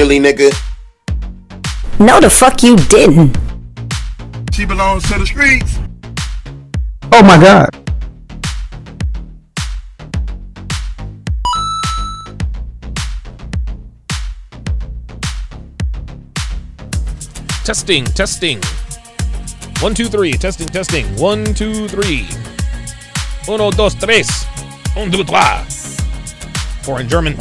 Really, nigga? No, the fuck you didn't. She belongs to the streets. Oh my God. Testing, testing. 1, 2, 3. Testing, testing. 1, 2, 3. 1, 2, 3. 1, 2, 3. Or in German.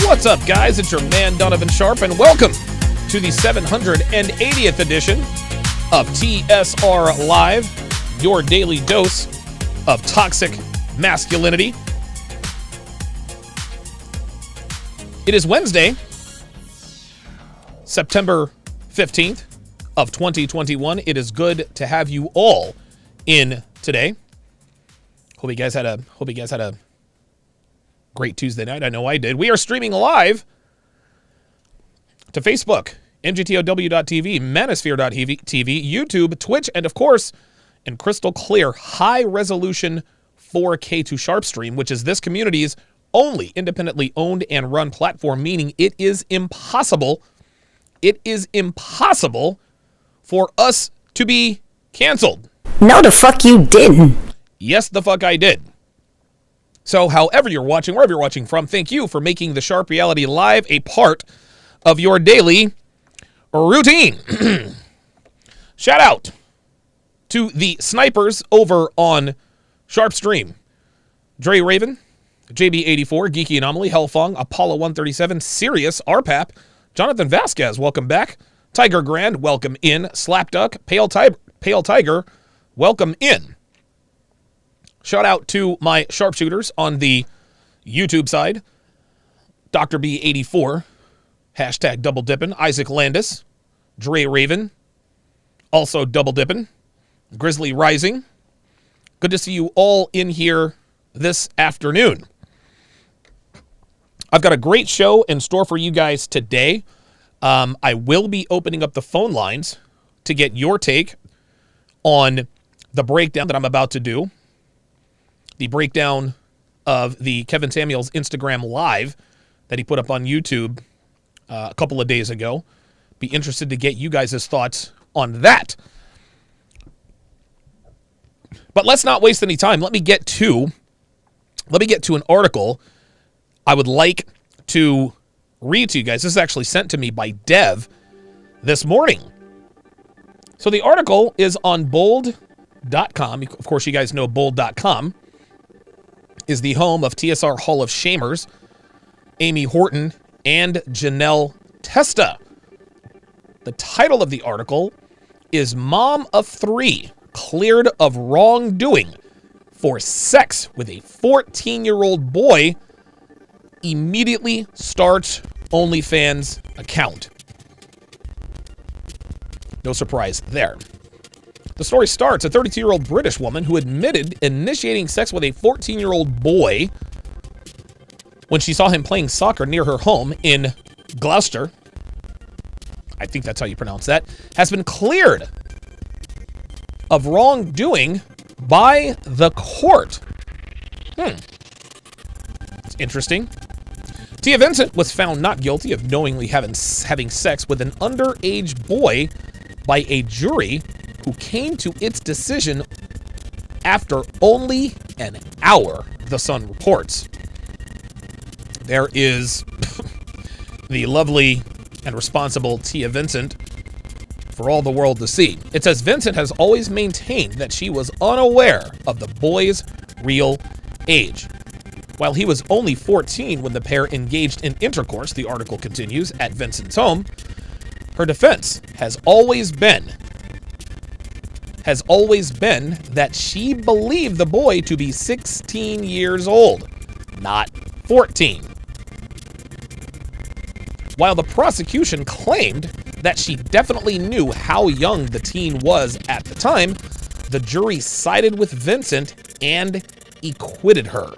What's up, guys? It's your man, Donovan Sharp, and welcome to the 780th edition of TSR Live, your daily dose of toxic masculinity. It is Wednesday, September 15th of 2021. It is good to have you all in today. Hope you guys had a great Tuesday night. I know I did. We are streaming live to Facebook, mgtow.tv, manosphere.tv, YouTube, Twitch, and of course, in crystal clear, high-resolution 4K to Sharp stream, which is this community's only independently owned and run platform, meaning it is impossible for us to be canceled. No, the fuck you didn't. Yes, the fuck I did. So however you're watching, wherever you're watching from, thank you for making the Sharp Reality Live a part of your daily routine. Shout out to the snipers over on Sharp Stream. Dre Raven, JB84, Geeky Anomaly, Hellfong, Apollo 137, Sirius, RPAP, Jonathan Vasquez, welcome back. Tiger Grand, welcome in. Slapduck, Pale Tiger, welcome in. Shout out to my sharpshooters on the YouTube side. Dr. B84, hashtag double dippin'. Isaac Landis, Dre Raven, also double dippin'. Grizzly Rising. Good to see you all in here this afternoon. I've got a great show in store for you guys today. I will be opening up the phone lines to get your take on the breakdown that I'm about to do. The breakdown of the Kevin Samuels Instagram Live that he put up on YouTube a couple of days ago. Be interested to get you guys' thoughts on that. But let's not waste any time. Let me get to an article I would like to read to you guys. This is actually sent to me by Dev this morning. So the article is on bold.com. Of course, you guys know bold.com is the home of TSR Hall of Shamers, Amy Horton and Janelle Testa. The title of the article is Mom of Three Cleared of Wrongdoing for Sex with a 14-year-old Boy Immediately Starts OnlyFans Account. No surprise there. The story starts a 32-year-old British woman who admitted initiating sex with a 14-year-old boy when she saw him playing soccer near her home in Gloucester. I think that's how you pronounce that. Has been cleared of wrongdoing by the court. It's interesting. Tia Vincent was found not guilty of knowingly having sex with an underage boy by a jury who came to its decision after only an hour, the Sun reports. There is the lovely and responsible Tia Vincent for all the world to see. It says Vincent has always maintained that she was unaware of the boy's real age. While he was only 14 when the pair engaged in intercourse, the article continues, at Vincent's home, her defense has always been that she believed the boy to be 16 years old, not 14. While the prosecution claimed that she definitely knew how young the teen was at the time, the jury sided with Vincent and acquitted her.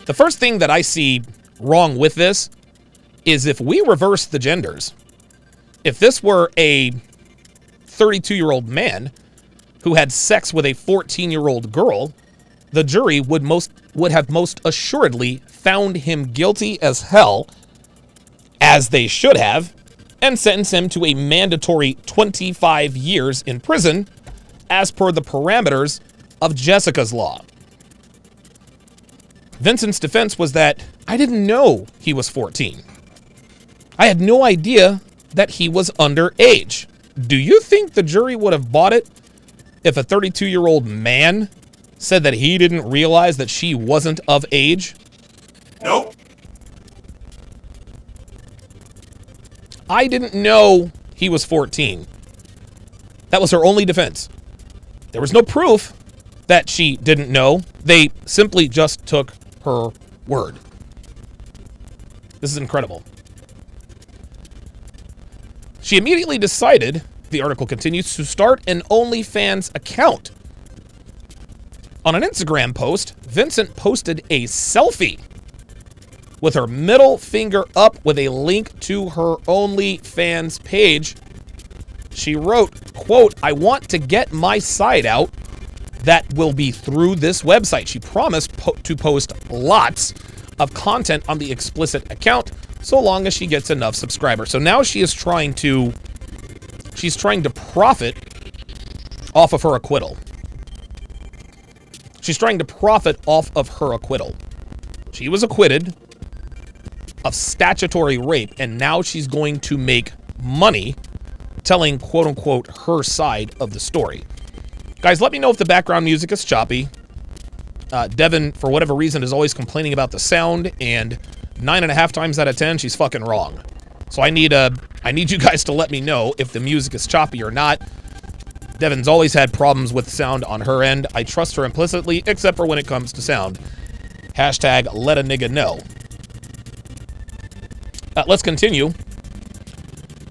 The first thing that I see wrong with this is if we reverse the genders. If this were a 32-year-old man who had sex with a 14-year-old girl, the jury would have most assuredly found him guilty as hell, as they should have, and sentenced him to a mandatory 25 years in prison, as per the parameters of Jessica's law. Vincent's defense was that I didn't know he was 14. I had no idea that he was underage. Do you think the jury would have bought it if a 32-year-old man said that he didn't realize that she wasn't of age? Nope. I didn't know he was 14. That was her only defense. There was no proof that she didn't know. They simply just took her word. This is incredible. She immediately decided, the article continues, to start an OnlyFans account. On an Instagram post, Vincent posted a selfie with her middle finger up with a link to her OnlyFans page. She wrote, quote, "I want to get my side out. That will be through this website." She promised to post lots of content on the explicit account so long as she gets enough subscribers. So now she's trying to profit off of her acquittal. She's trying to profit off of her acquittal. She was acquitted of statutory rape, and now she's going to make money telling, quote unquote, her side of the story. Guys, let me know if the background music is choppy. Devin, for whatever reason, is always complaining about the sound, and 9.5 times out of 10, she's fucking wrong. So I need you guys to let me know if the music is choppy or not. Devin's always had problems with sound on her end. I trust her implicitly, except for when it comes to sound. Hashtag let a nigga know. Let's continue.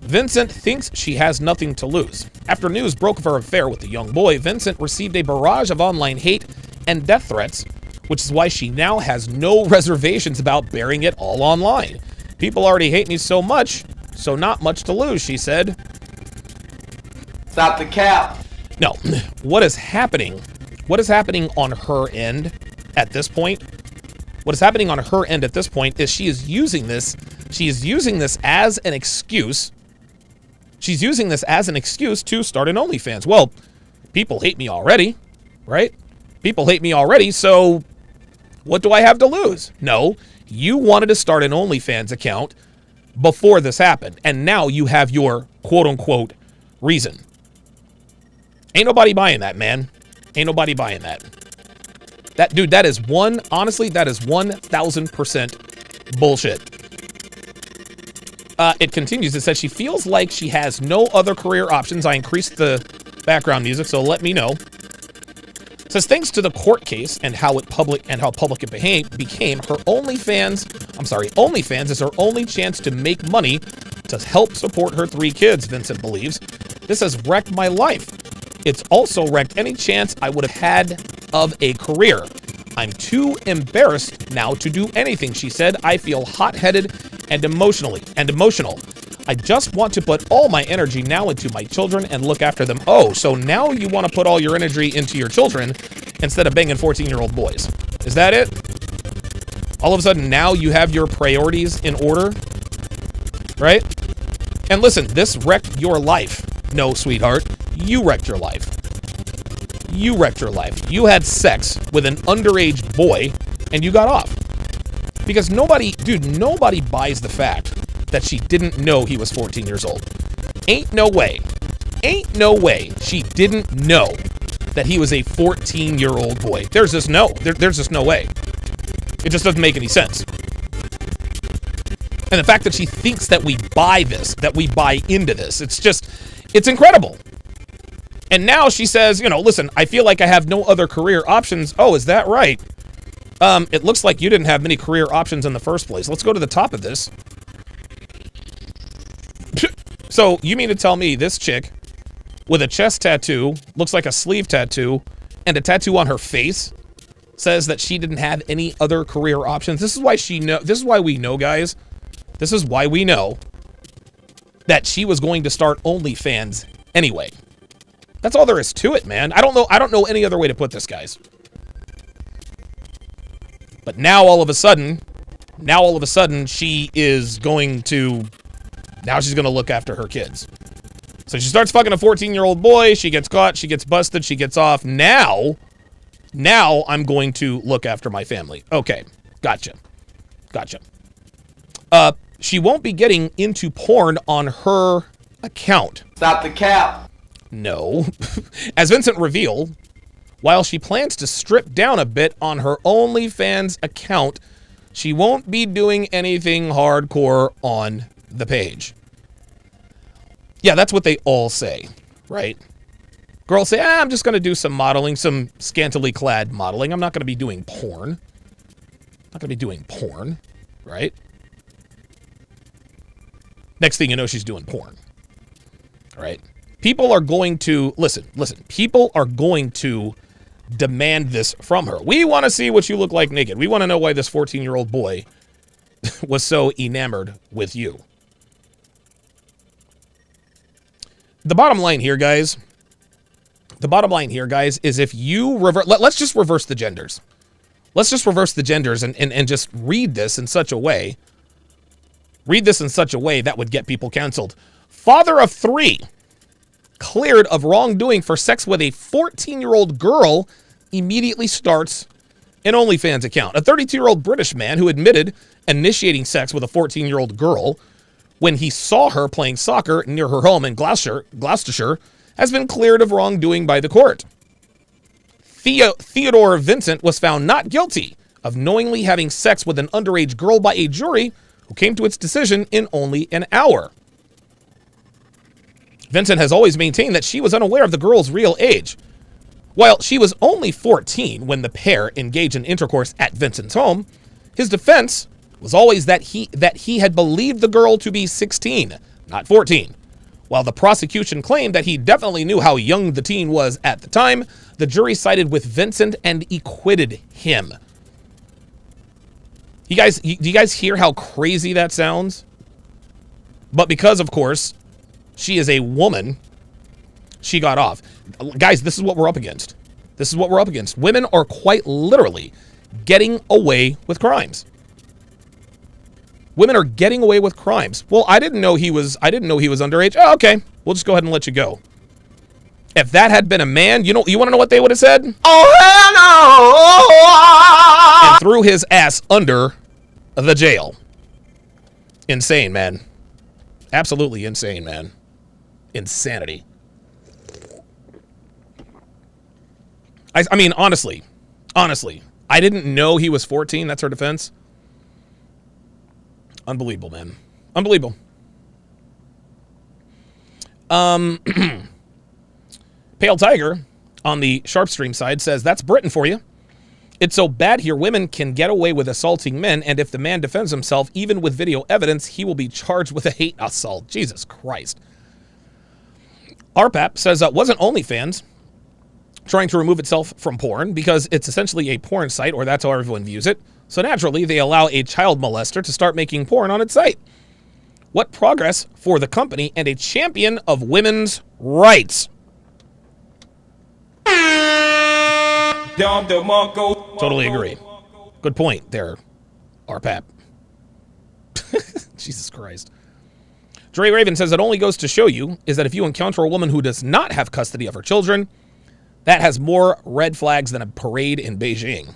Vincent thinks she has nothing to lose. After news broke of her affair with the young boy, Vincent received a barrage of online hate and death threats, which is why she now has no reservations about bearing it all online. "People already hate me so much, so not much to lose," she said. Stop the cap. No, what is happening? What is happening on her end at this point? What is happening on her end at this point is she is using this as an excuse. She's using this as an excuse to start an OnlyFans. Well, people hate me already, right? People hate me already, so what do I have to lose? No, you wanted to start an OnlyFans account before this happened, and now you have your quote-unquote reason. Ain't nobody buying that, man. Ain't nobody buying that. That is 1,000% bullshit. It continues. It says she feels like she has no other career options. I increased the background music, so let me know. It says thanks to the court case and how public it became, her OnlyFans is her only chance to make money to help support her 3 kids, Vincent believes. This has wrecked my life. It's also wrecked any chance I would have had of a career. I'm too embarrassed now to do anything, she said. I feel hot-headed and emotional. I just want to put all my energy now into my children and look after them. Oh, so now you want to put all your energy into your children instead of banging 14-year-old boys. Is that it? All of a sudden, now you have your priorities in order, right? And listen, this wrecked your life. No, sweetheart, you wrecked your life. You wrecked your life. You had sex with an underage boy and you got off. Because nobody buys the fact that she didn't know he was 14 years old. Ain't no way she didn't know that he was a 14-year-old boy. There's just no way. It just doesn't make any sense. And the fact that she thinks that we buy this, that we buy into this, it's incredible. And now she says, listen, I feel like I have no other career options. Oh, is that right? It looks like you didn't have many career options in the first place. Let's go to the top of this. So you mean to tell me this chick with a chest tattoo, looks like a sleeve tattoo, and a tattoo on her face says that she didn't have any other career options? This is why we know, guys. This is why we know that she was going to start OnlyFans anyway. That's all there is to it, man. I don't know any other way to put this, guys. But now all of a sudden, she is going to, now she's going to look after her kids. So she starts fucking a 14-year-old boy. She gets caught. She gets busted. She gets off. Now I'm going to look after my family. Okay. Gotcha. She won't be getting into porn on her account. Stop the cap. No. As Vincent revealed, while she plans to strip down a bit on her OnlyFans account, she won't be doing anything hardcore on the page. Yeah, that's what they all say, right? Girls say, I'm just going to do some modeling, some scantily clad modeling. I'm not going to be doing porn. Not going to be doing porn, right? Next thing you know, she's doing porn, right? People are going to, listen, people are going to demand this from her. We want to see what you look like naked. We want to know why this 14-year-old boy was so enamored with you. The bottom line here, guys, is if you let's just reverse the genders. Let's just reverse the genders and just read this in such a way. Read this in such a way that would get people canceled. Father of 3 cleared of wrongdoing for sex with a 14-year-old girl immediately starts an OnlyFans account. A 32-year-old British man who admitted initiating sex with a 14-year-old girl when he saw her playing soccer near her home in Gloucestershire has been cleared of wrongdoing by the court. Theodore Vincent was found not guilty of knowingly having sex with an underage girl by a jury who came to its decision in only an hour. Vincent has always maintained that she was unaware of the girl's real age. While she was only 14 when the pair engaged in intercourse at Vincent's home, his defense was always that he had believed the girl to be 16, not 14. While the prosecution claimed that he definitely knew how young the teen was at the time, the jury sided with Vincent and acquitted him. Do you guys hear how crazy that sounds? But because, of course, she is a woman, she got off. Guys, this is what we're up against. This is what we're up against. Women are quite literally getting away with crimes. Women are getting away with crimes. Well, I didn't know he was underage. Oh, okay. We'll just go ahead and let you go. If that had been a man, you want to know what they would have said? Oh, hell no! And threw his ass under the jail. Insane, man. Absolutely insane, man. Insanity. I mean, honestly, I didn't know he was 14. That's her defense. Unbelievable, man. Unbelievable. Pale Tiger on the Sharpstream side says, that's Britain for you. It's so bad here, women can get away with assaulting men, and if the man defends himself, even with video evidence, he will be charged with a hate assault. Jesus Christ. RPAP says, wasn't OnlyFans trying to remove itself from porn because it's essentially a porn site, or that's how everyone views it. So naturally, they allow a child molester to start making porn on its site. What progress for the company and a champion of women's rights. Totally agree. Good point there, RPAP. Jesus Christ. Dre Raven says it only goes to show you is that if you encounter a woman who does not have custody of her children, that has more red flags than a parade in Beijing.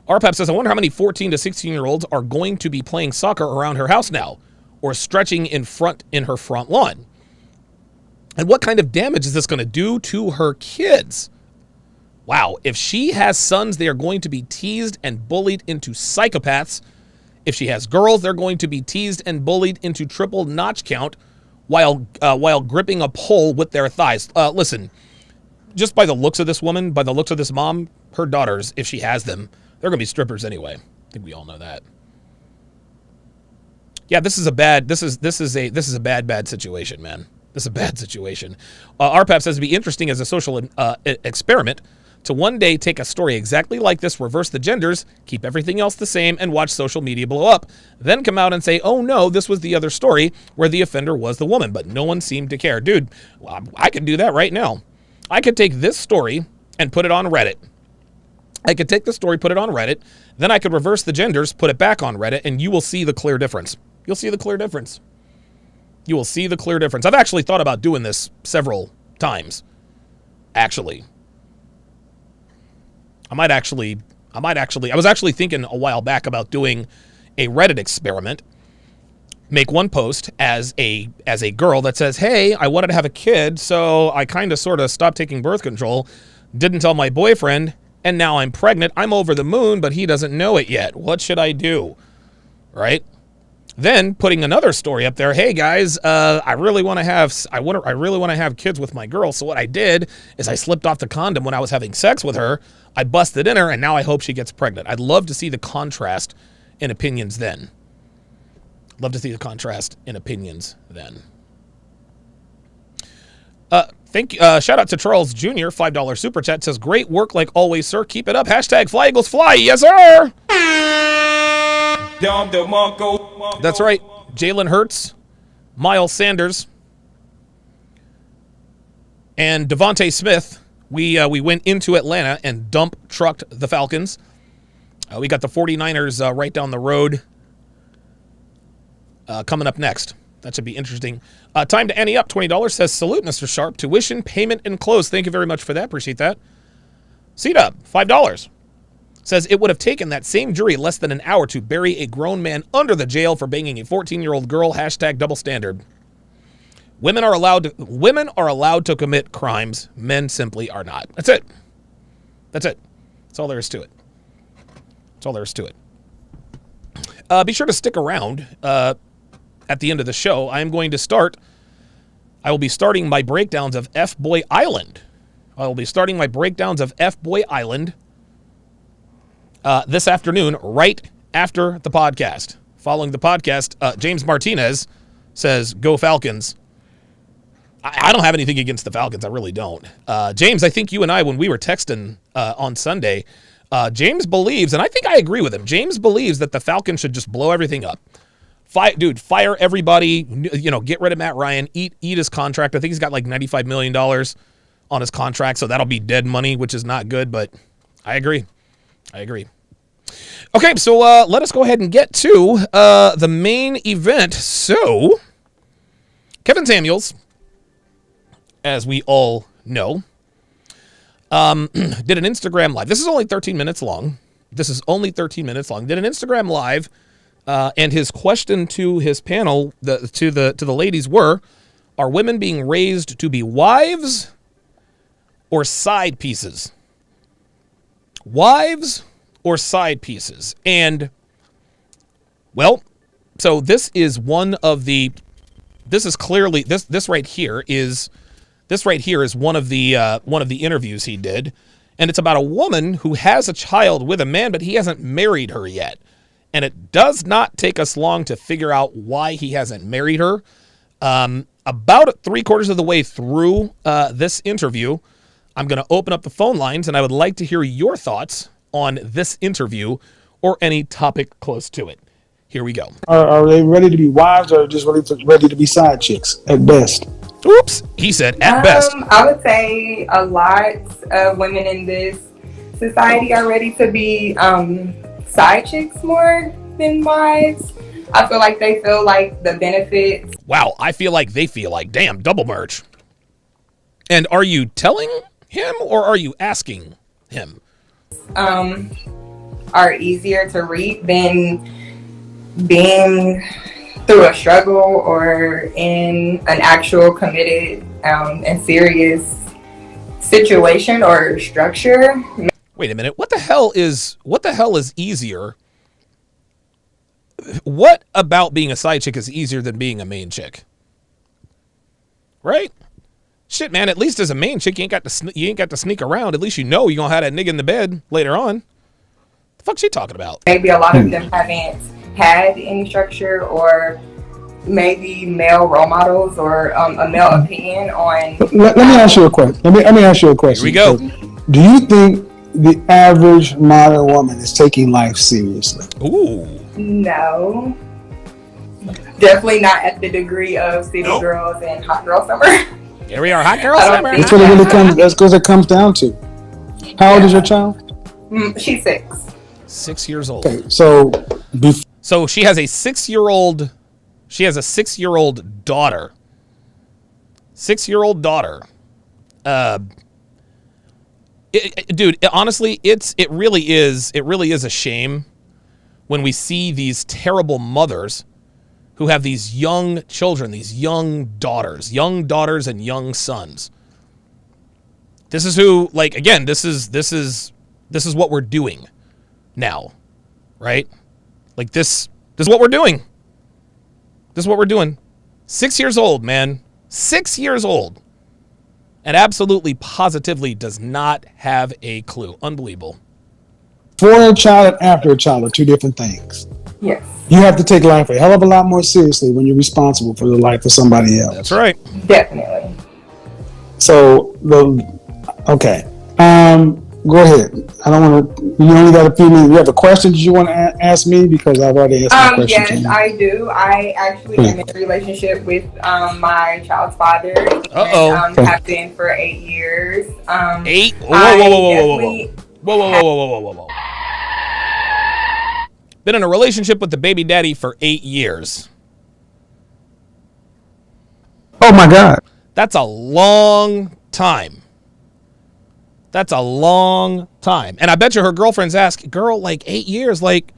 RPAP says, I wonder how many 14 to 16-year-olds are going to be playing soccer around her house now or stretching in her front lawn. And what kind of damage is this going to do to her kids? Wow, if she has sons, they are going to be teased and bullied into psychopaths. If she has girls, they're going to be teased and bullied into triple notch count while gripping a pole with their thighs. Listen, just by the looks of this woman, by the looks of this mom, her daughters, if she has them, they're going to be strippers anyway. I think we all know that. Yeah, this is a bad situation, man. This is a bad situation. RPAP says it'd be interesting as a social experiment to one day take a story exactly like this, reverse the genders, keep everything else the same, and watch social media blow up. Then come out and say, oh no, this was the other story where the offender was the woman, but no one seemed to care. Dude, I could do that right now. I could take this story and put it on Reddit. I could take the story, put it on Reddit, then I could reverse the genders, put it back on Reddit, and you will see the clear difference. You'll see the clear difference. You will see the clear difference. I've actually thought about doing this several times. Actually. I was actually thinking a while back about doing a Reddit experiment. Make one post as a girl that says, hey, I wanted to have a kid, so I kind of sort of stopped taking birth control, didn't tell my boyfriend, and now I'm pregnant. I'm over the moon, but he doesn't know it yet. What should I do? Right? Then putting another story up there. Hey guys, I really want to have kids with my girl. So what I did is I slipped off the condom when I was having sex with her. I busted in her, and now I hope she gets pregnant. I'd love to see the contrast in opinions then. Thank you. Shout out to Charles Jr. $5 super chat says, "Great work like always, sir. Keep it up. Hashtag Fly Eagles Fly." Yes, sir. That's right. Jalen Hurts, Miles Sanders, and Devontae Smith. We went into Atlanta and dump trucked the Falcons. We got the 49ers right down the road coming up next. That should be interesting. Time to ante up. $20 says, "Salute, Mr. Sharp. Tuition, payment, and close." Thank you very much for that. Appreciate that. C-Dub, $5. Says, "It would have taken that same jury less than an hour to bury a grown man under the jail for banging a 14-year-old girl. Hashtag double standard." Women are allowed to commit crimes. Men simply are not. That's it. That's all there is to it. Be sure to stick around at the end of the show. I will be starting my breakdowns of F-Boy Island. This afternoon, right after the podcast. Following the podcast, James Martinez says, "Go Falcons." I don't have anything against the Falcons. I really don't. James, I think you and I, when we were texting on Sunday, James believes, and I think I agree with him, James believes that the Falcons should just blow everything up. Fire everybody, get rid of Matt Ryan, eat his contract. I think he's got like $95 million on his contract, so that'll be dead money, which is not good, but I agree. Okay, so let us go ahead and get to the main event. So, Kevin Samuels, as we all know, did an Instagram live. This is only 13 minutes long. Did an Instagram live, and his question to his panel, to the ladies were, "Are women being raised to be wives or side pieces?" Wives or side pieces? And, well, so this is one of the. This is clearly this right here is one of the interviews he did, and it's about a woman who has a child with a man, but he hasn't married her yet. And it does not take us long to figure out why he hasn't married her. About 3/4 of the way through this interview, I'm going to open up the phone lines, and I would like to hear your thoughts on this interview or any topic close to it. Here we go. Are they ready to be wives or just ready to be side chicks at best? Oops, he said at best. I would say a lot of women in this society are ready to be side chicks more than wives. I feel like they feel like the benefits. Wow, I feel like they feel like, damn, double merch. And are you telling him or are you asking him? Are easier to reap than being through a struggle or in an actual committed and serious situation or structure. Wait a minute. What the hell is easier? What about being a side chick is easier than being a main chick? Right? Shit, man. At least as a main chick, you ain't got to sneak around. At least you know you're gonna have that nigga in the bed later on. The fuck's she talking about? Maybe a lot of them haven't had any structure or maybe male role models or a male opinion on. Let me ask you a question. Let me ask you a question. Here we go. Do you think the average modern woman is taking life seriously? Ooh. No. Definitely not at the degree of City Girls and Hot Girl Summer. Here we are, Hot Girl Summer. That's what it really comes. That's what it comes down to. How old is your child? She's 6. 6 years old. Okay, so she has a 6-year-old. She has a 6-year-old daughter. 6-year-old daughter. Dude, honestly, it really is a shame when we see these terrible mothers who have these young children, these young daughters and young sons. This is who, like, again, this is what we're doing now, right? Like this is what we're doing. This is what we're doing. 6 years old, man. 6 years old. And absolutely, positively does not have a clue. Unbelievable. For a child and after a child are two different things. Yes. You have to take life a hell of a lot more seriously when you're responsible for the life of somebody else. That's right. Definitely. So, okay. Go ahead. I don't want to. You only got a few minutes. You have a question that you want to ask me, because I've already asked my question. Yes, I do. I actually am in a relationship with my child's father. And, have been for 8 years. 8? Whoa. Been in a relationship with the baby daddy for 8 years. Oh my God. That's a long time. That's a long time. And I bet you her girlfriends ask, girl, like 8 years, like,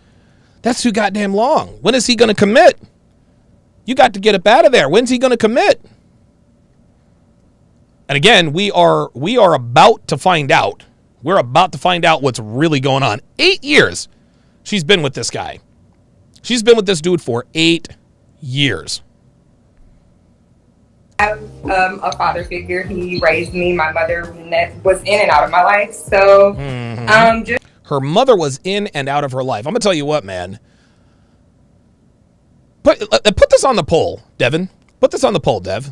that's too goddamn long. When is he going to commit? You got to get up out of there. When's he going to commit? And again, we are about to find out. We're about to find out what's really going on. 8 years she's been with this guy. She's been with this dude for 8 years. I have a father figure. He raised me. My mother was in and out of my life. So, her mother was in and out of her life. I'm gonna tell you what, man. Put this on the poll, Devin. Put this on the poll, Dev.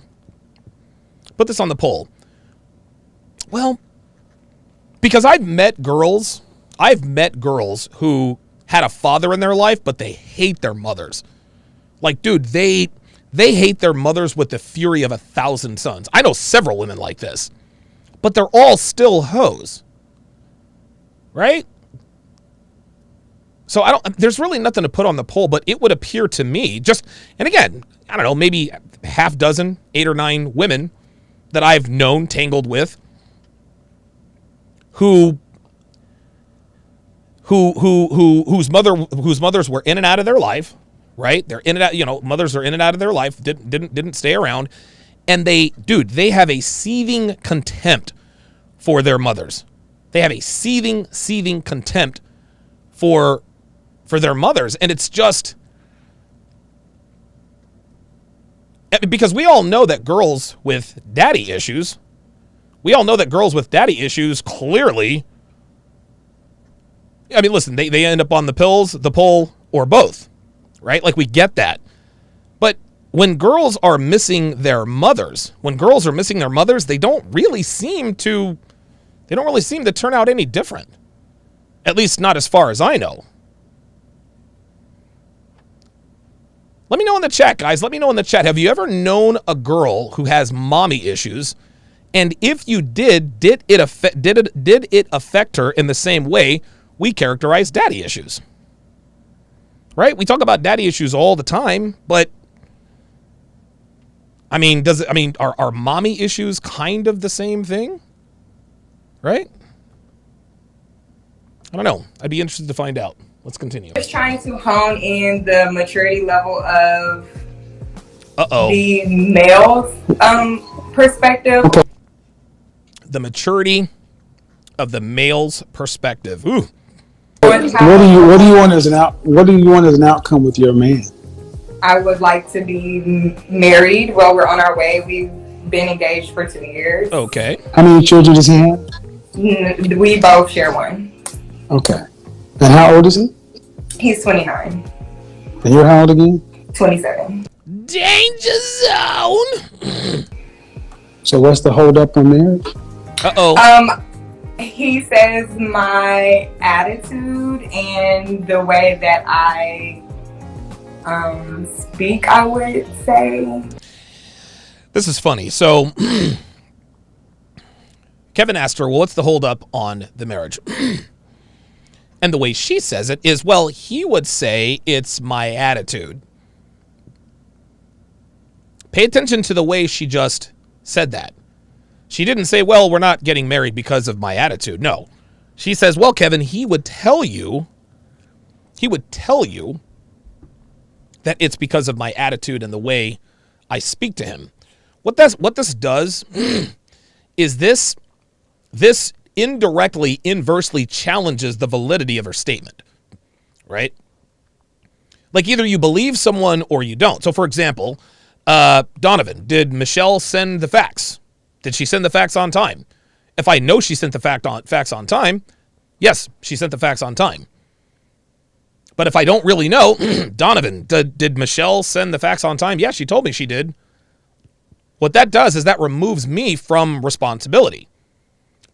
Put this on the poll. Well, because I've met girls who had a father in their life, but they hate their mothers. Like, dude, they hate their mothers with the fury of 1,000 suns. I know several women like this, but they're all still hoes, right? So there's really nothing to put on the poll, but it would appear to me and again, I don't know, maybe half dozen, 8 or 9 women that I've known, tangled with, whose mothers were in and out of their life. Right? They're in and out, mothers are in and out of their life, didn't stay around. And they have a seething contempt for their mothers. They have a seething contempt for their mothers. And it's just, because we all know that girls with daddy issues clearly, I mean, listen, they end up on the pills, the pole, or both. Right? Like, we get that. But when girls are missing their mothers, they don't really seem to turn out any different. At least not as far as I know. Let me know in the chat, guys. Let me know in the chat. Have you ever known a girl who has mommy issues? And if you did it affect her in the same way we characterize daddy issues? Right? We talk about daddy issues all the time, but I mean, are mommy issues kind of the same thing? Right? I don't know. I'd be interested to find out. Let's continue. Just trying to hone in the maturity level of the male's perspective. The maturity of the male's perspective. Ooh. What do you want as an outcome with your man? I would like to be married. Well, we're on our way. We've been engaged for 2 years. Okay. How many children does he have? We both share one. Okay. And how old is he? He's 29. And you're how old again? 27. Danger zone. So what's the hold up on marriage? He says my attitude and the way that I speak, I would say. This is funny. So Kevin asked her, well, what's the hold up on the marriage? And the way she says it is, well, he would say it's my attitude. Pay attention to the way she just said that. She didn't say, well, we're not getting married because of my attitude. No. She says, well, Kevin, he would tell you that it's because of my attitude and the way I speak to him. What this does is this indirectly, inversely challenges the validity of her statement, right? Like either you believe someone or you don't. So for example, Donovan, did Michelle send the fax? Did she send the fax on time? If I know she sent the fax on time, yes, she sent the fax on time. But if I don't really know, Donovan, did Michelle send the fax on time? Yeah, she told me she did. What that does is that removes me from responsibility.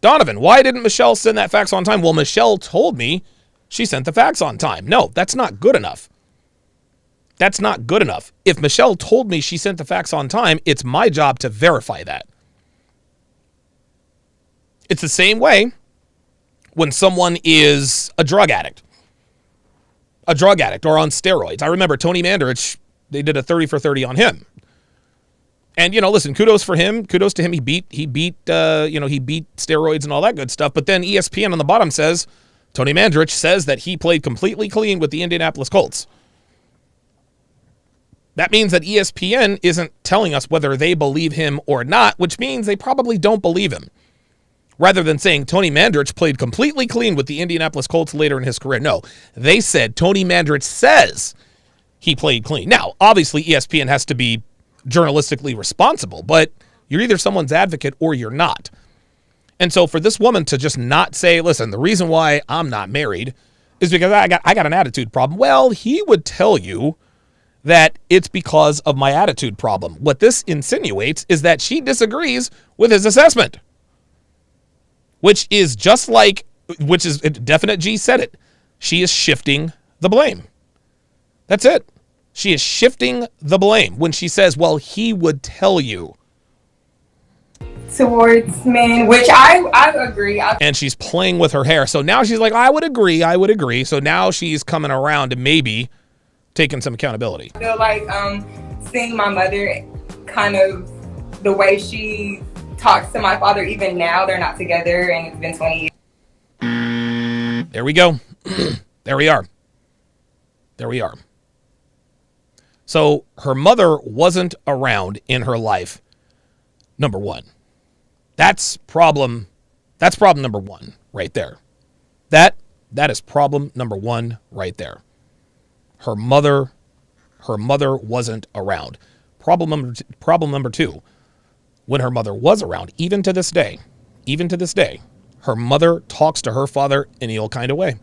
Donovan, why didn't Michelle send that fax on time? Well, Michelle told me she sent the fax on time. No, that's not good enough. That's not good enough. If Michelle told me she sent the fax on time, it's my job to verify that. It's the same way when someone is a drug addict or on steroids. I remember Tony Mandarich, they did a 30 for 30 on him. And, listen, kudos for him. Kudos to him. He beat steroids and all that good stuff. But then ESPN on the bottom says, Tony Mandarich says that he played completely clean with the Indianapolis Colts. That means that ESPN isn't telling us whether they believe him or not, which means they probably don't believe him. Rather than saying Tony Mandarich played completely clean with the Indianapolis Colts later in his career. No, they said Tony Mandarich says he played clean. Now, obviously, ESPN has to be journalistically responsible, but you're either someone's advocate or you're not. And so for this woman to just not say, listen, the reason why I'm not married is because I got an attitude problem. Well, he would tell you that it's because of my attitude problem. What this insinuates is that she disagrees with his assessment, which is Definite G said it. She is shifting the blame. That's it. She is shifting the blame when she says, well, he would tell you. Towards men, which I agree. And she's playing with her hair. So now she's like, I would agree. So now she's coming around to maybe taking some accountability. I feel like seeing my mother, kind of the way she talks to my father, even now they're not together and it's been 20 years. There we go. There we are. So her mother wasn't around in her life, number one. That's problem number one right there. That is problem number one right there. Her mother wasn't around. Problem number two, when her mother was around, even to this day, her mother talks to her father any old kind of way.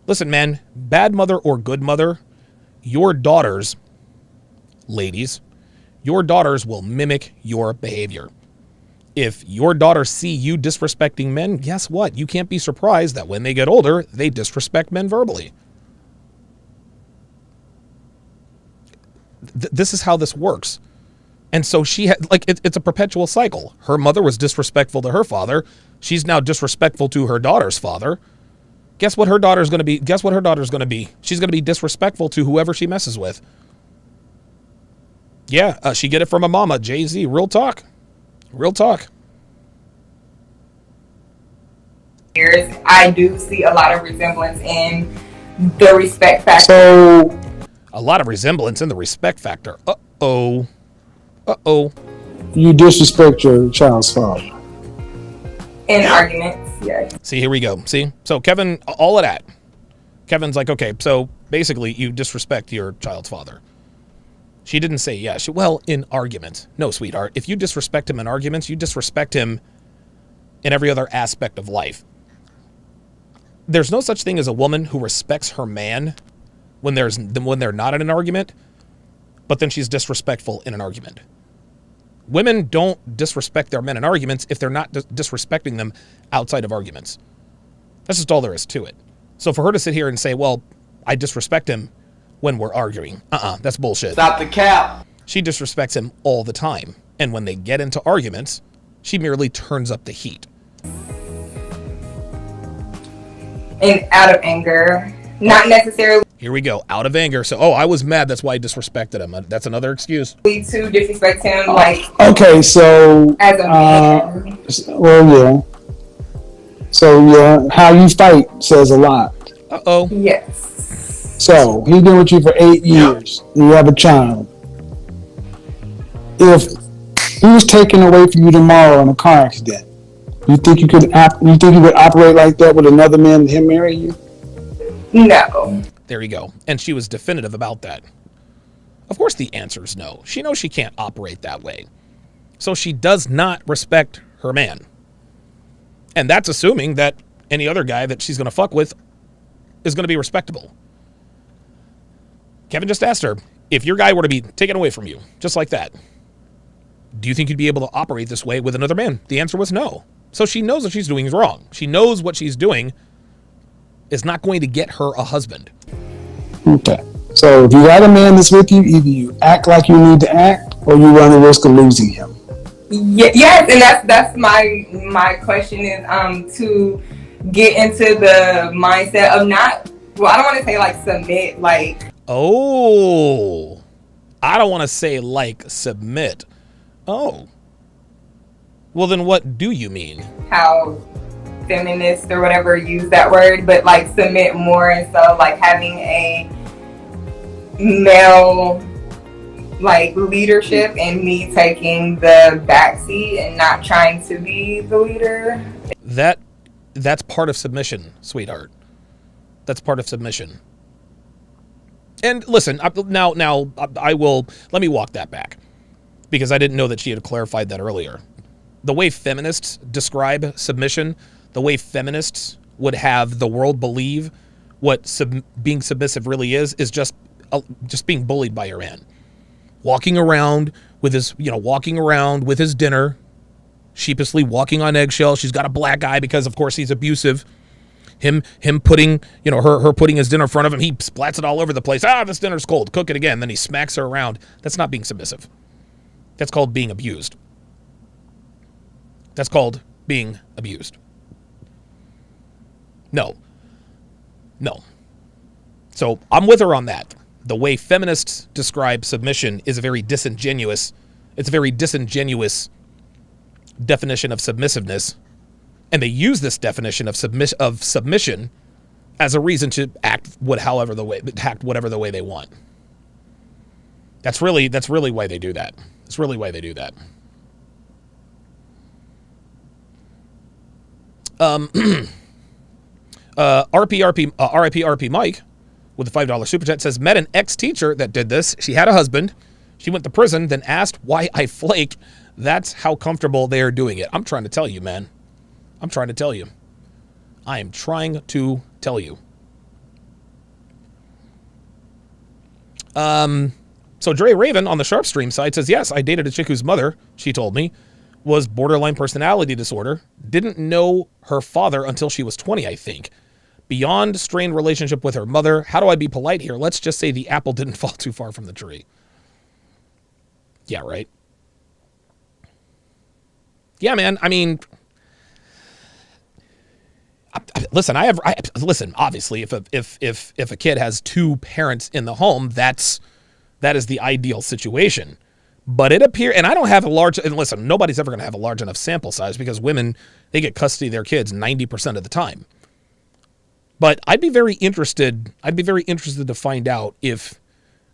Listen, man, bad mother or good mother, your daughters, ladies, your daughters will mimic your behavior. If your daughters see you disrespecting men, guess what? You can't be surprised that when they get older, they disrespect men verbally. This is how this works. And so she had, it's a perpetual cycle. Her mother was disrespectful to her father. She's now disrespectful to her daughter's father. Guess what her daughter's going to be? She's going to be disrespectful to whoever she messes with. Yeah, she get it from a mama, Jay-Z. Real talk. I do see a lot of resemblance in the respect factor. So, a lot of resemblance in the respect factor. Uh-oh. You disrespect your child's father. In arguments, yes. See, here we go. See? So Kevin, all of that. Kevin's like, okay, so basically you disrespect your child's father. She didn't say yes. Well, in arguments. No, sweetheart. If you disrespect him in arguments, you disrespect him in every other aspect of life. There's no such thing as a woman who respects her man when they're not in an argument, but then she's disrespectful in an argument. Women don't disrespect their men in arguments if they're not disrespecting them outside of arguments. That's just all there is to it. So for her to sit here and say, well, I disrespect him when we're arguing, that's bullshit. Stop the cap. She disrespects him all the time. And when they get into arguments, she merely turns up the heat. And out of anger, not necessarily Here we go, out of anger. So, I was mad, that's why I disrespected him. That's another excuse. to disrespect him, okay, so as a man. Well, yeah. So yeah, how you fight says a lot. Uh-oh. Yes. So he's been with you for 8 years. And you have a child. If he was taken away from you tomorrow in a car accident, you think you would operate like that with another man and him marrying you? No. There you go. And she was definitive about that. Of course the answer is no. She knows she can't operate that way. So she does not respect her man. And that's assuming that any other guy that she's going to fuck with is going to be respectable. Kevin just asked her, if your guy were to be taken away from you, just like that, do you think you'd be able to operate this way with another man? The answer was no. So she knows what she's doing is wrong. She knows what she's doing is not going to get her a husband. Okay. So if you got a man that's with you, either you act like you need to act or you run the risk of losing him. Yes, and that's my question is to get into the mindset of not, well, I don't want to say like submit, like. Oh, I don't want to say like submit. Oh. Well, then what do you mean? How feminists or whatever use that word, but like submit more, and so like having a male like leadership and me taking the backseat and not trying to be the leader. That's part of submission, sweetheart. That's part of submission. And listen, now I will, let me walk that back because I didn't know that she had clarified that earlier. The way feminists describe submission, the way feminists would have the world believe what being submissive really is just being bullied by your man. Walking around with his dinner, sheepishly walking on eggshells. She's got a black eye because, of course, he's abusive. Him putting, her putting his dinner in front of him. He splats it all over the place. This dinner's cold. Cook it again. Then he smacks her around. That's not being submissive. That's called being abused. That's called being abused. No. So I'm with her on that. The way feminists describe submission is a very disingenuous definition of submissiveness. And they use this definition of submission as a reason to act whatever the way they want. That's really why they do that. That's really why they do that. RIP Mike with the $5 super chat says, met an ex-teacher that did this. She had a husband. She went to prison, then asked why I flake. That's how comfortable they are doing it. I'm trying to tell you, man. I'm trying to tell you. I am trying to tell you. So Dre Raven on the Sharp Stream side says, yes, I dated a chick whose mother, she told me, was borderline personality disorder. Didn't know her father until she was 20, I think. Beyond strained relationship with her mother. How do I be polite here? Let's just say the apple didn't fall too far from the tree. Yeah, right. Yeah, man. I mean, listen. Listen. Obviously, if a kid has two parents in the home, that is the ideal situation. But it appears, and I don't have and listen, nobody's ever going to have a large enough sample size because women, they get custody of their kids 90% of the time. But I'd be very interested to find out if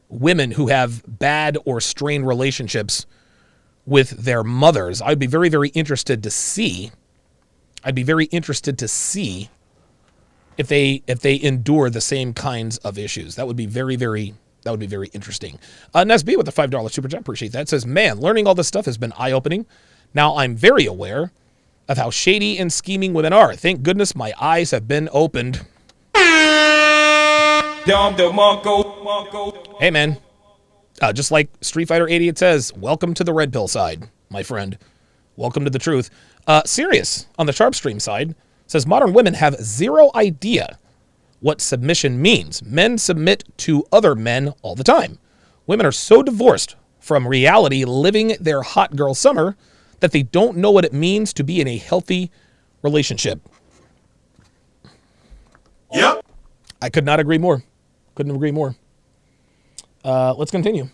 women who have bad or strained relationships with their mothers, I'd be very, very interested to see. I'd be very interested to see if they endure the same kinds of issues. That would be very, very interesting. Nesby with the $5 super chat, appreciate that. It says, man, learning all this stuff has been eye-opening. Now I'm very aware of how shady and scheming women are. Thank goodness my eyes have been opened. Hey, man. Just like Street Fighter 80, it says, welcome to the red pill side, my friend. Welcome to the truth. Sirius on the Sharp Stream side says, modern women have zero idea what submission means. Men submit to other men all the time. Women are so divorced from reality, living their hot girl summer, that they don't know what it means to be in a healthy relationship. Yep. I could not agree more. Couldn't agree more. Let's continue.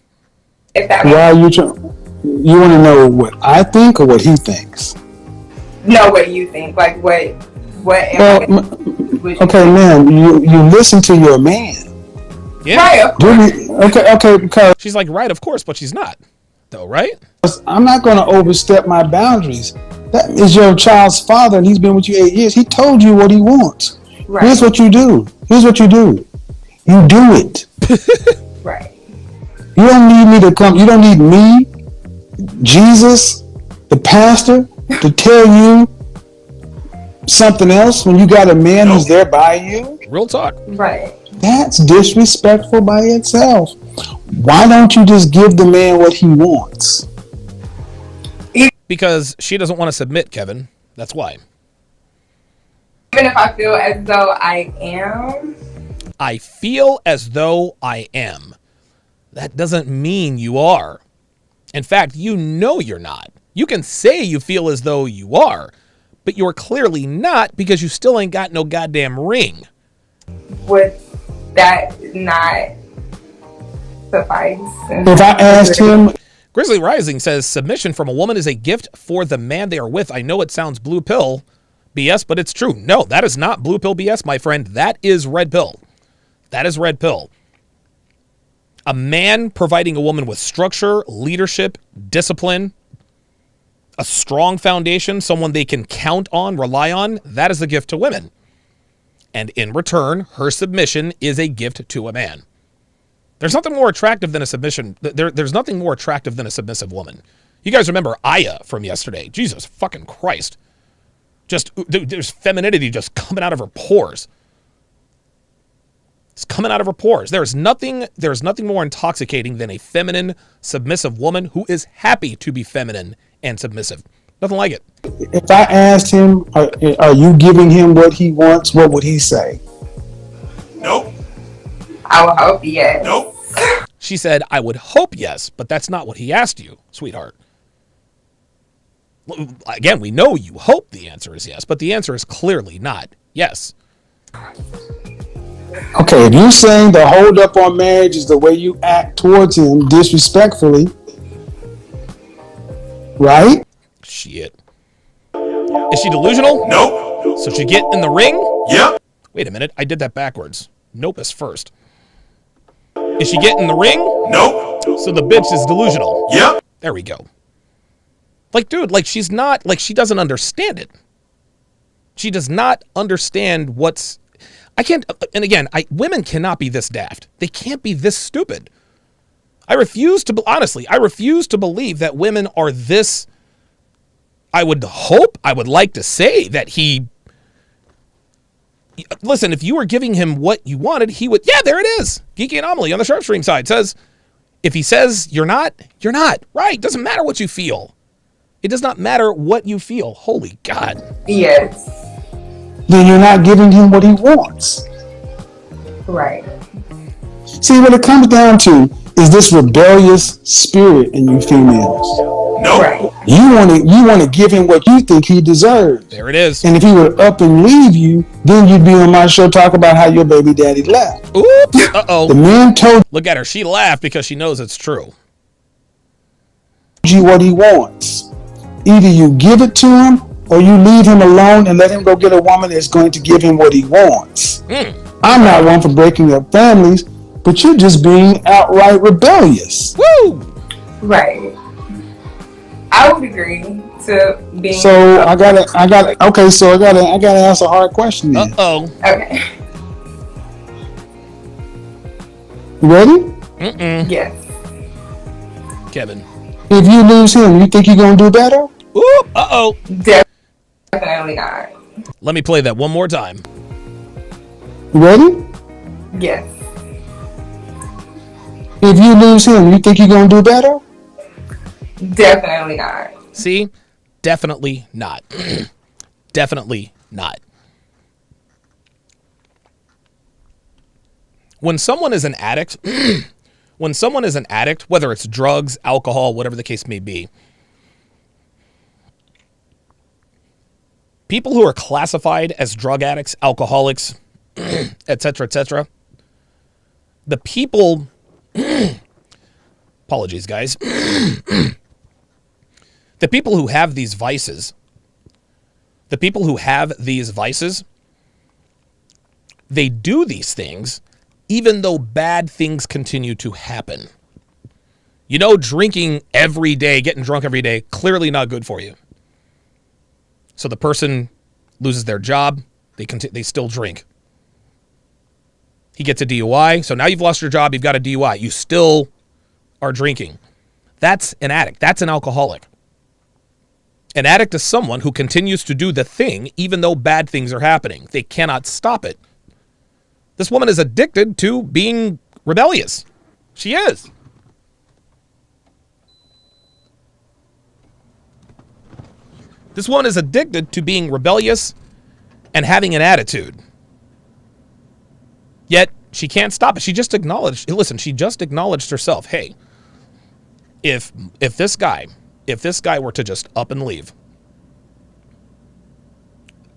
Why are you you want to know what I think or what he thinks? No, what you think? Like what? Okay, man. You listen to your man. Yeah. Right. Okay. Because she's like, right, of course, but she's not, though, right? I'm not going to overstep my boundaries. That is your child's father, and he's been with you 8 years. He told you what he wants. Right. Here's what you do. You do it. Right. You don't need me to come. You don't need me, Jesus, the pastor, to tell you something else when you got a man who's there by you. Real talk. Right. That's disrespectful by itself. Why don't you just give the man what he wants? Because she doesn't want to submit, Kevin. That's why. Even if I feel as though I am. I feel as though I am. That doesn't mean you are. In fact, you know you're not. You can say you feel as though you are, but you're clearly not because you still ain't got no goddamn ring. Would that not suffice? If I asked him, Grizzly Rising says, submission from a woman is a gift for the man they are with. I know it sounds blue pill BS, but it's true. No, that is not blue pill BS, my friend. That is red pill. That is red pill. A man providing a woman with structure, leadership, discipline, a strong foundation, someone they can count on, rely on, that is a gift to women. And in return, her submission is a gift to a man. There's nothing more attractive than a submission. There's nothing more attractive than a submissive woman. You guys remember Aya from yesterday. Jesus fucking Christ. Just, there's femininity just coming out of her pores. It's coming out of her pores. There's nothing more intoxicating than a feminine, submissive woman who is happy to be feminine and submissive. Nothing like it. if I asked him, are you giving him what he wants? What would he say? Nope. I would hope yes. Nope. She said, I would hope yes, but that's not what he asked you, sweetheart. Again, we know you hope the answer is yes, but the answer is clearly not yes. Okay, if you're saying the hold up on marriage is the way you act towards him disrespectfully, right? Shit. Is she delusional? Nope. So she get in the ring? Yep. Wait a minute, I did that backwards. Nope is first. Is she getting in the ring? Nope. So the bitch is delusional. Yep. There we go. Like, dude, like she's not, like she doesn't understand it. She does not understand what's, I can't, and again, women cannot be this daft. They can't be this stupid. I refuse to believe that women are this. I would like to say that he, listen, if you were giving him what you wanted, he would, yeah, there it is. Geeky Anomaly on the Sharp Stream side says, if he says you're not, you're not. Right, doesn't matter what you feel. It does not matter what you feel. Holy God. Yes. Then you're not giving him what he wants. Right. See, what it comes down to is this rebellious spirit in you females. Nope. Right. You want to give him what you think he deserves. There it is. And if he would up and leave you, then you'd be on my show talk about how your baby daddy left. Oops. The Uh-oh. man told Look at her. She laughed because she knows it's true. you what he wants. Either you give it to him or you leave him alone and let him go get a woman that's going to give him what he wants. I'm not one for breaking up families, but you're just being outright rebellious. Woo! Right. I would agree to being. So I gotta ask a hard question then. Uh-oh. Okay. You ready? Yes. Kevin. If you lose him, you think you're gonna do better? Oop. Uh-oh. Definitely not. Let me play that one more time. You ready? Yes. If you lose him, you think you're gonna do better? Definitely not. See? Definitely not. Definitely not. When someone is an addict, whether it's drugs, alcohol, whatever the case may be, people who are classified as drug addicts, alcoholics, etc., the people, apologies, guys, the people who have these vices, they do these things even though bad things continue to happen. You know, drinking every day, getting drunk every day, clearly not good for you. So the person loses their job, they still drink. He gets a DUI. So now you've lost your job. You've got a DUI. You still are drinking. That's an addict. That's an alcoholic. An addict is someone who continues to do the thing even though bad things are happening. They cannot stop it. This woman is addicted to being rebellious. She is. This woman is addicted to being rebellious and having an attitude. Yet she can't stop it. She just acknowledged, listen, she just acknowledged herself, hey, if this guy were to just up and leave,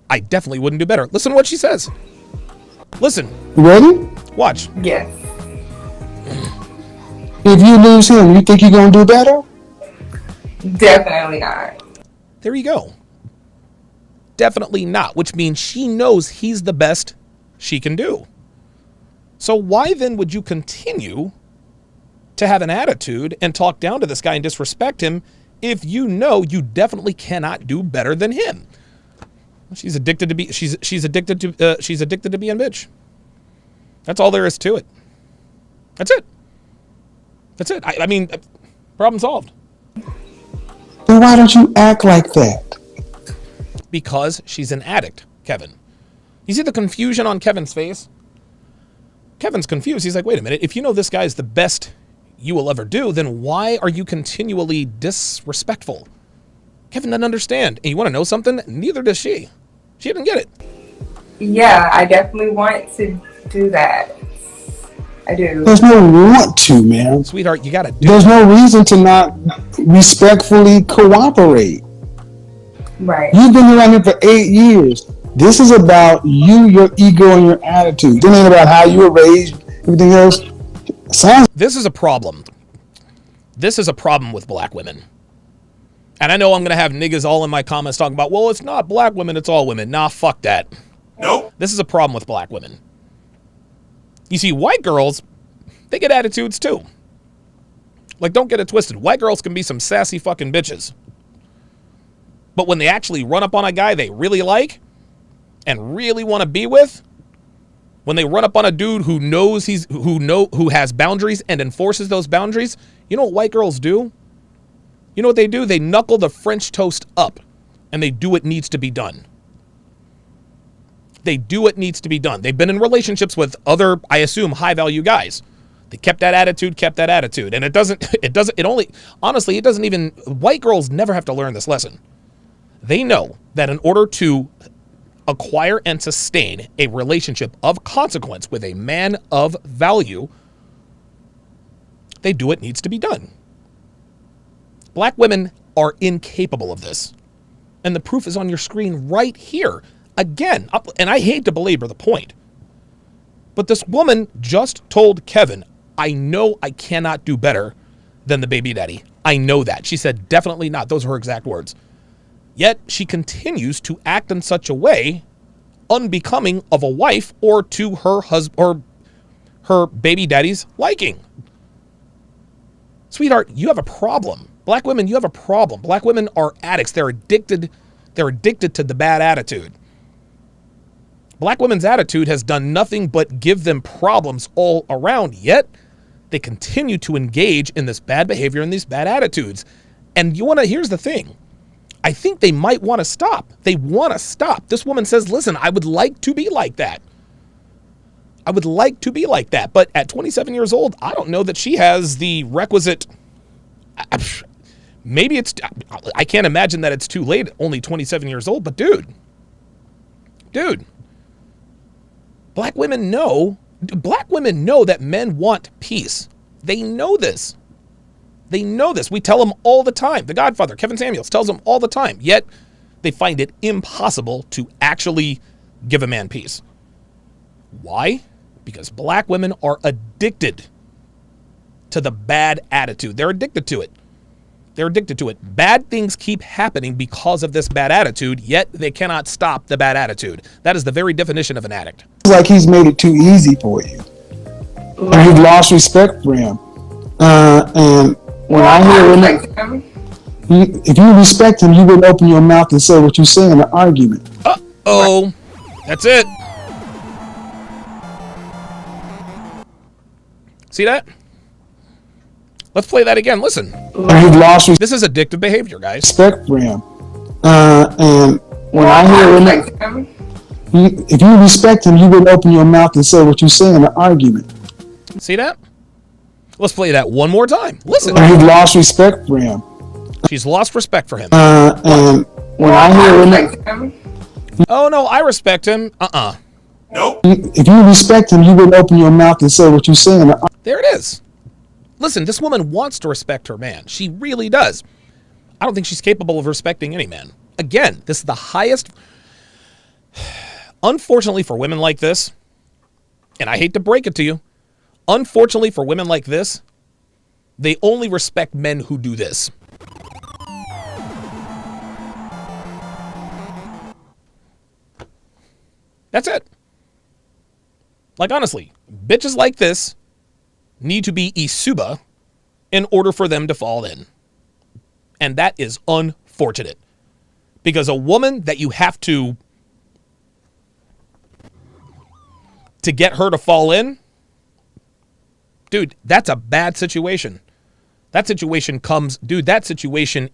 I definitely wouldn't do better. Listen to what she says. Listen. Ready? Watch. Yes. If you lose him, you think you're going to do better? Definitely not. There you go. Definitely not, which means she knows he's the best she can do. So why then would you continue to have an attitude and talk down to this guy and disrespect him if you know you definitely cannot do better than him? She's addicted to being a bitch. That's all there is to it. That's it. That's it. I mean, problem solved. Then why don't you act like that? Because she's an addict, Kevin. You see the confusion on Kevin's face? Kevin's confused. He's like, wait a minute. If you know this guy is the best you will ever do, then why are you continually disrespectful? Kevin doesn't understand. And you want to know something? Neither does she. She didn't get it. Yeah, I definitely want to do that. I do. There's no want to, man. Sweetheart, you got to do There's it. no reason to not respectfully cooperate. Right. You've been around here for 8 years. This is about you, your ego, and your attitude. It ain't about how you were raised, everything else. This is a problem. This is a problem with black women. And I know I'm going to have niggas all in my comments talking about, well, it's not black women, it's all women. Nah, fuck that. Nope. This is a problem with black women. You see, white girls, they get attitudes too. Like, don't get it twisted. White girls can be some sassy fucking bitches. But when they actually run up on a guy they really like and really want to be with, when they run up on a dude who knows who has boundaries and enforces those boundaries, you know what white girls do? You know what they do? They knuckle the French toast up and they do what needs to be done. They do what needs to be done. They've been in relationships with other, I assume, high value guys. They kept that attitude. And white girls never have to learn this lesson. They know that in order to acquire and sustain a relationship of consequence with a man of value, they do what needs to be done. Black women are incapable of this. And the proof is on your screen right here. Again, and I hate to belabor the point, but this woman just told Kevin, I know I cannot do better than the baby daddy. I know that. She said, definitely not. Those are her exact words. Yet she continues to act in such a way unbecoming of a wife or to her husband or her baby daddy's liking. Sweetheart, you have a problem. Black women, you have a problem. Black women are addicts. They're addicted to the bad attitude. Black women's attitude has done nothing but give them problems all around, yet they continue to engage in this bad behavior and these bad attitudes. And here's the thing. I think they might want to stop. They want to stop. This woman says, listen, I would like to be like that. I would like to be like that. But at 27 years old, I don't know that she has the requisite. Maybe I can't imagine that it's too late, only 27 years old. But dude, black women know that men want peace. They know this. They know this. We tell them all the time. The Godfather, Kevin Samuels, tells them all the time. Yet they find it impossible to actually give a man peace. Why? Because black women are addicted to the bad attitude. They're addicted to it. They're addicted to it. Bad things keep happening because of this bad attitude, yet they cannot stop the bad attitude. That is the very definition of an addict. It's like he's made it too easy for you. And you've lost respect for him. And when I hear him, if you respect him, you wouldn't open your mouth and say what you say in an argument. Uh-oh. That's it. See that? Let's play that again. Listen. You've lost This is addictive behavior, guys. respect for him. And when I hear women, if you respect him, you wouldn't open your mouth and say what you say in an argument. See that? Let's play that one more time. Listen. You've lost respect for him. She's lost respect for him. And when I hear women, Oh, no, I respect him. Nope. if you respect him, you wouldn't open your mouth and say what you say in an argument. There it is. Listen, this woman wants to respect her man. She really does. I don't think she's capable of respecting any man. Again, this is the highest. Unfortunately for women like this, and I hate to break it to you, unfortunately for women like this, they only respect men who do this. That's it. Like, honestly, bitches like this need to be isuba in order for them to fall in. And that is unfortunate. Because a woman that you have to get her to fall in, dude, that's a bad situation. That situation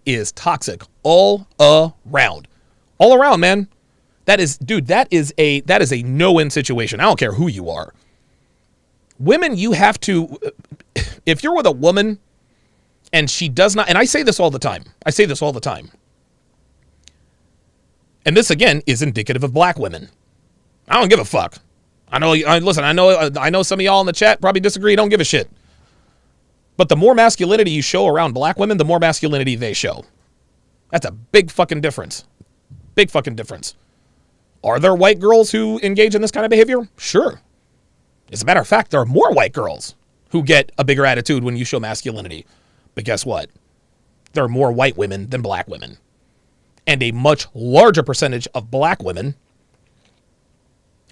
is toxic all around. All around, man. That is a no-win situation. I don't care who you are. Women, you have to, if you're with a woman and she does not, and I say this all the time. And this, again, is indicative of black women. I don't give a fuck. I know some of y'all in the chat probably disagree. Don't give a shit. But the more masculinity you show around black women, the more masculinity they show. That's a big fucking difference. Big fucking difference. Are there white girls who engage in this kind of behavior? Sure. As a matter of fact, there are more white girls who get a bigger attitude when you show masculinity. But guess what? There are more white women than black women. And a much larger percentage of black women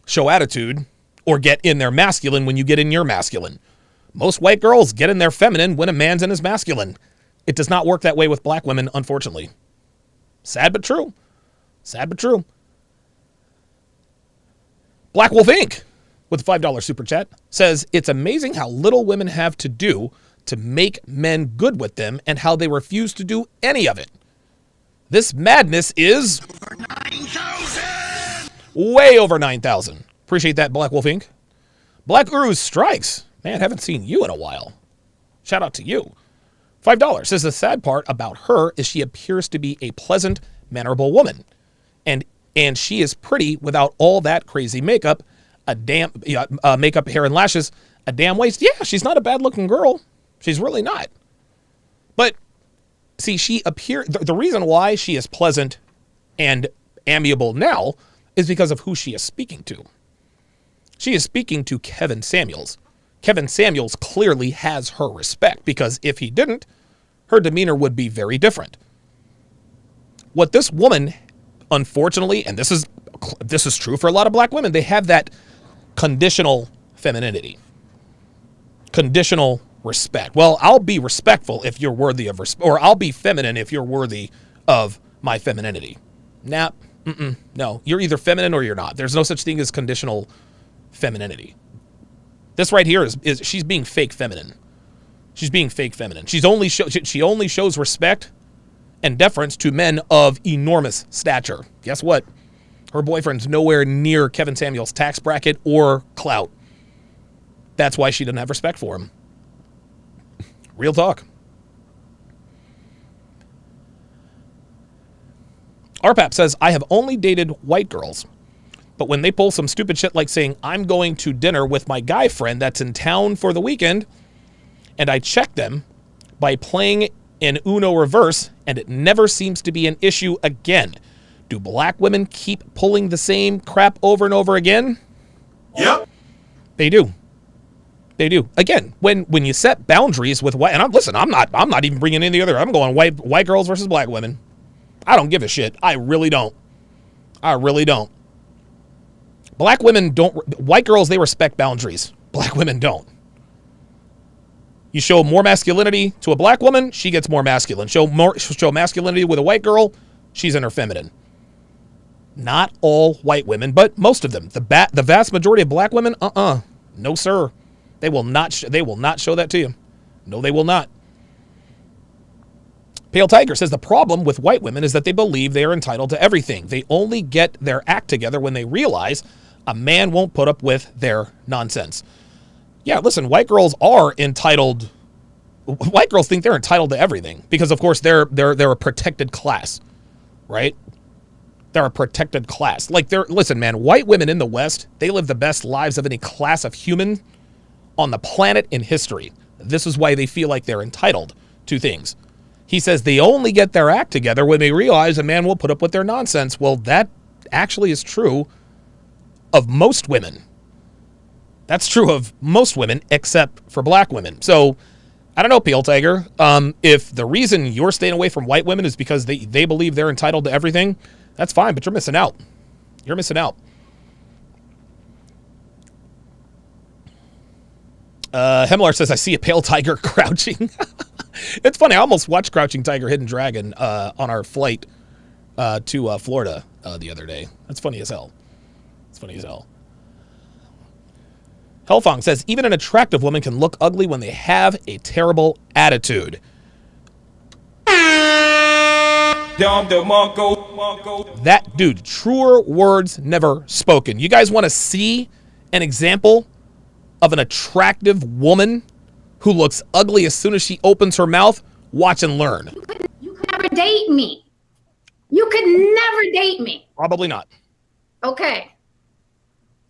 show attitude or get in their masculine when you get in your masculine. Most white girls get in their feminine when a man's in his masculine. It does not work that way with black women, unfortunately. Sad but true. Sad but true. Black Wolf Inc., with a $5 super chat, says, it's amazing how little women have to do to make men good with them and how they refuse to do any of it. This madness is over 9,000. Way over 9,000. Appreciate that, Black Wolf Inc. Black Uruz Strikes. Man, haven't seen you in a while. Shout out to you. $5 says the sad part about her is she appears to be a pleasant, mannerable woman. And she is pretty without all that crazy makeup, makeup, hair, and lashes, a damn waist. Yeah, she's not a bad-looking girl. She's really not. But, see, the reason why she is pleasant and amiable now is because of who she is speaking to. She is speaking to Kevin Samuels. Kevin Samuels clearly has her respect, because if he didn't, her demeanor would be very different. What this woman, unfortunately, and this is true for a lot of black women, they have that conditional femininity. Conditional respect. Well, I'll be respectful if you're worthy of respect, or I'll be feminine if you're worthy of my femininity. Nah, no. You're either feminine or you're not. There's no such thing as conditional femininity. This right here is she's being fake feminine. She's being fake feminine. She only shows respect and deference to men of enormous stature. Guess what? Her boyfriend's nowhere near Kevin Samuels' tax bracket or clout. That's why she doesn't have respect for him. Real talk. RPAP says, I have only dated white girls, but when they pull some stupid shit like saying, I'm going to dinner with my guy friend that's in town for the weekend, and I check them by playing in Uno reverse, and it never seems to be an issue again. Do black women keep pulling the same crap over and over again? Yep. They do. They do. Again, when you set boundaries with white, and I'm not even bringing any other. I'm going white girls versus black women. I don't give a shit. I really don't. Black women don't. White girls, they respect boundaries. Black women don't. You show more masculinity to a black woman, she gets more masculine. Show masculinity with a white girl, she's in her feminine. Not all white women, but most of them. The vast majority of black women, no sir. They will not show that to you. No, they will not. Pale Tiger says the problem with white women is that they believe they are entitled to everything. They only get their act together when they realize a man won't put up with their nonsense. Yeah, listen, white girls are entitled. White girls think they're entitled to everything because, of course, they're a protected class, right? They're a protected class. Listen, man, white women in the West, they live the best lives of any class of human on the planet in history. This is why they feel like they're entitled to things. He says they only get their act together when they realize a man will put up with their nonsense. Well, that actually is true of most women. That's true of most women except for black women. So, I don't know, Pale Tiger. If the reason you're staying away from white women is because they believe they're entitled to everything, that's fine, but you're missing out. You're missing out. Hemlar says, I see a pale tiger crouching. It's funny. I almost watched Crouching Tiger, Hidden Dragon on our flight to Florida the other day. That's funny as hell. It's funny as hell. Hellfong says, even an attractive woman can look ugly when they have a terrible attitude. That dude, truer words never spoken. You guys want to see an example of an attractive woman who looks ugly as soon as she opens her mouth? Watch and learn. You could never date me. You could never date me. Probably not. Okay.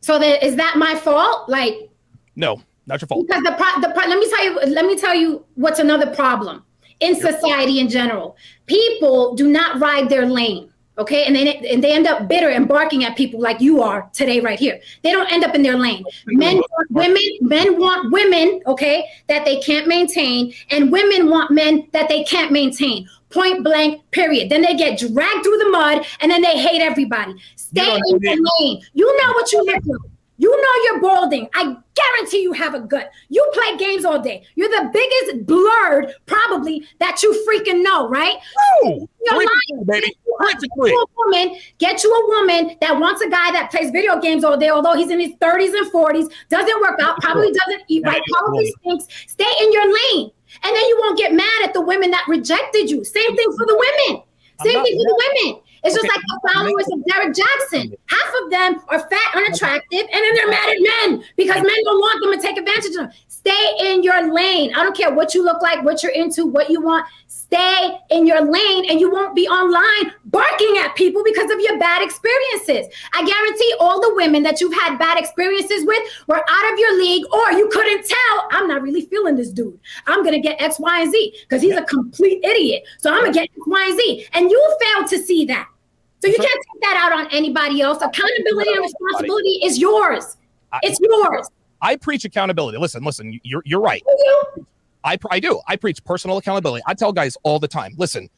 So is that my fault? Like, no, not your fault. Because let me tell you what's another problem in society in general. People do not ride their lane. Okay, and they end up bitter and barking at people like you are today, right here. They don't end up in their lane. Men want women, okay, that they can't maintain, and women want men that they can't maintain. Point blank, period. Then they get dragged through the mud, and then they hate everybody. Stay in your lane. You know what you live through. You know you're balding. I guarantee you have a gut. You play games all day. You're the biggest blurred, probably, that you freaking know, right? Oh, baby. Get you a woman that wants a guy that plays video games all day, although he's in his 30s and 40s, doesn't work out, probably doesn't eat right, probably stinks. Stay in your lane. And then you won't get mad at the women that rejected you. Same thing for the women. Same thing for the women. It's just like the followers of Derek Jackson. Half of them are fat, unattractive, and then they're mad at men because men don't want them to take advantage of them. Stay in your lane. I don't care what you look like, what you're into, what you want. Stay in your lane and you won't be online barking at people because of your bad experiences. I guarantee all the women that you've had bad experiences with were out of your league, or you couldn't tell, I'm not really feeling this dude. I'm going to get X, Y, and Z because he's a complete idiot. So I'm going to get X, Y, and Z. And you failed to see that. So you can't take that out on anybody else. Accountability and responsibility is yours. It's yours. I preach accountability. Listen, you're right. I do. I preach personal accountability. I tell guys all the time, listen,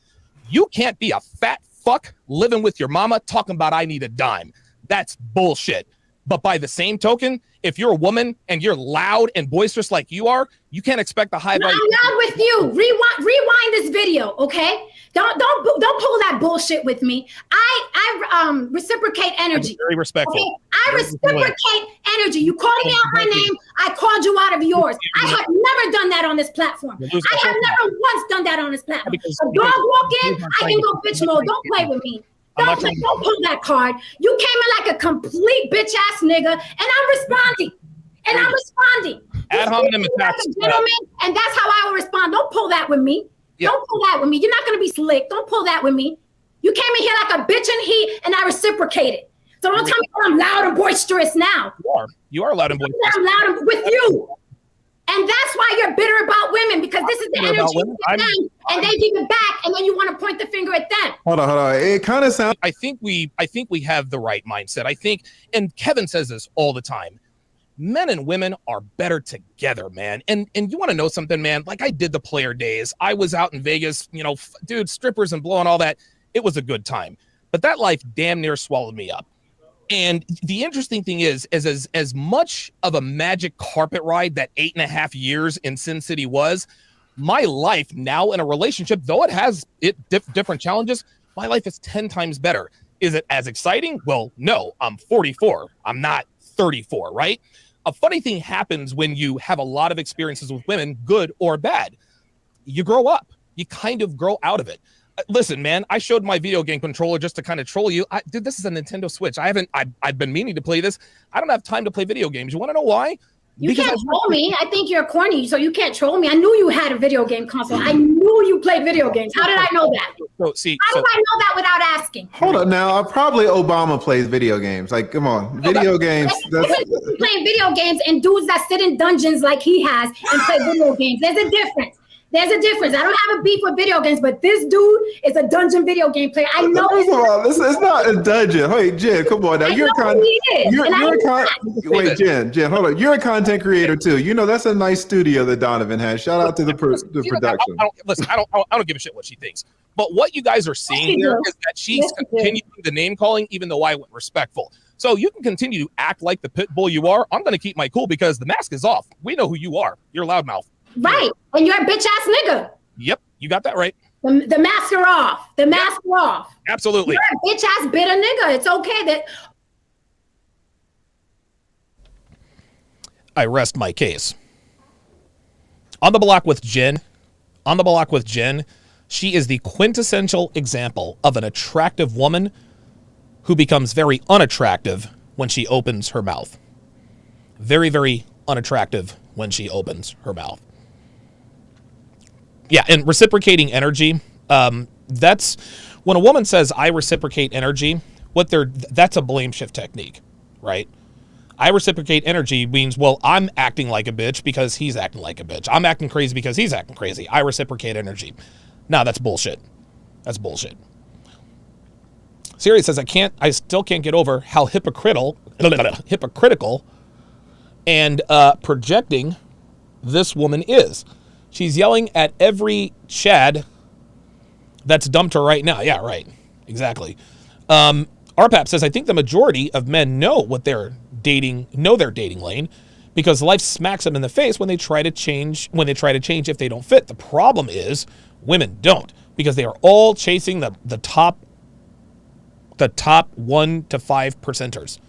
you can't be a fat fuck living with your mama talking about I need a dime. That's bullshit. But by the same token, if you're a woman and you're loud and boisterous like you are, you can't expect the high value. I'm not with you. Rewind this video, okay? Don't pull that bullshit with me. I reciprocate energy. I'm very respectful. Okay? I reciprocate energy. You called me out my name. I called you out of yours. I have never done that on this platform. I have never once done that on this platform. A dog walk in, I can go bitch mode. Don't play with me. Don't pull that card. You came in like a complete bitch ass nigga, and I'm responding. Ad hominem attacks. Gentleman, and that's how I will respond. Don't pull that with me. Yep. Don't pull that with me. You're not gonna be slick. Don't pull that with me. You came in here like a bitch in heat, and I reciprocated. So don't tell me I'm loud and boisterous now. You are loud and boisterous. I'm loud with you. And that's why you're bitter about women, because this is the energy you give them, and they give it back, and then you want to point the finger at them. Hold on. It kind of sounds. I think we have the right mindset. I think, and Kevin says this all the time, men and women are better together, man. And you want to know something, man? Like, I did the player days. I was out in Vegas, dude, strippers and blowing all that. It was a good time. But that life damn near swallowed me up. And the interesting thing is as much of a magic carpet ride that 8.5 years in Sin City was, my life now in a relationship, though it has different challenges, my life is 10 times better. Is it as exciting? Well, no, I'm 44. I'm not 34, right? a funny thing happens when you have a lot of experiences with women, good or bad. You grow up. You kind of grow out of it. Listen, man, I showed my video game controller just to kind of troll you. Dude, this is a Nintendo Switch. I've been meaning to play this. I don't have time to play video games. You want to know why? You can't troll me. I think you're corny, so you can't troll me. I knew you had a video game console. I knew you played video games. How did I know that? How did I know that without asking? Hold on now. Probably Obama plays video games. Like, come on, video games. Playing video games and dudes that sit in dungeons like he has and play video games. There's a difference. There's a difference. I don't have a beef with video games, but this dude is a dungeon video game player. I know. First of all, this is not a dungeon. Wait, Jen, come on now. Jen, hold on. You're a content creator too. You know that's a nice studio that Donovan has. Shout out to the production. I don't give a shit what she thinks. But what you guys are seeing here is that she's continuing the name calling, even though I went respectful. So you can continue to act like the pit bull you are. I'm going to keep my cool because the mask is off. We know who you are. You're loudmouth. Right. And you're a bitch ass nigga. Yep. You got that right. The mask are off. The mask are off. Absolutely. You're a bitch ass bitter nigga. It's okay that. I rest my case. On the block with Jen. She is the quintessential example of an attractive woman who becomes very unattractive when she opens her mouth. Very, very unattractive when she opens her mouth. Yeah, and reciprocating energy, that's when a woman says, I reciprocate energy, that's a blame shift technique, right? I reciprocate energy means, well, I'm acting like a bitch because he's acting like a bitch. I'm acting crazy because he's acting crazy. I reciprocate energy. No, that's bullshit. That's bullshit. Siri says, I still can't get over how hypocritical and projecting this woman is. She's yelling at every Chad that's dumped her right now. Yeah, right. Exactly. RPAP says, I think the majority of men know their dating lane because life smacks them in the face when they try to change if they don't fit. The problem is women don't because they are all chasing the top 1 to 5 percenters.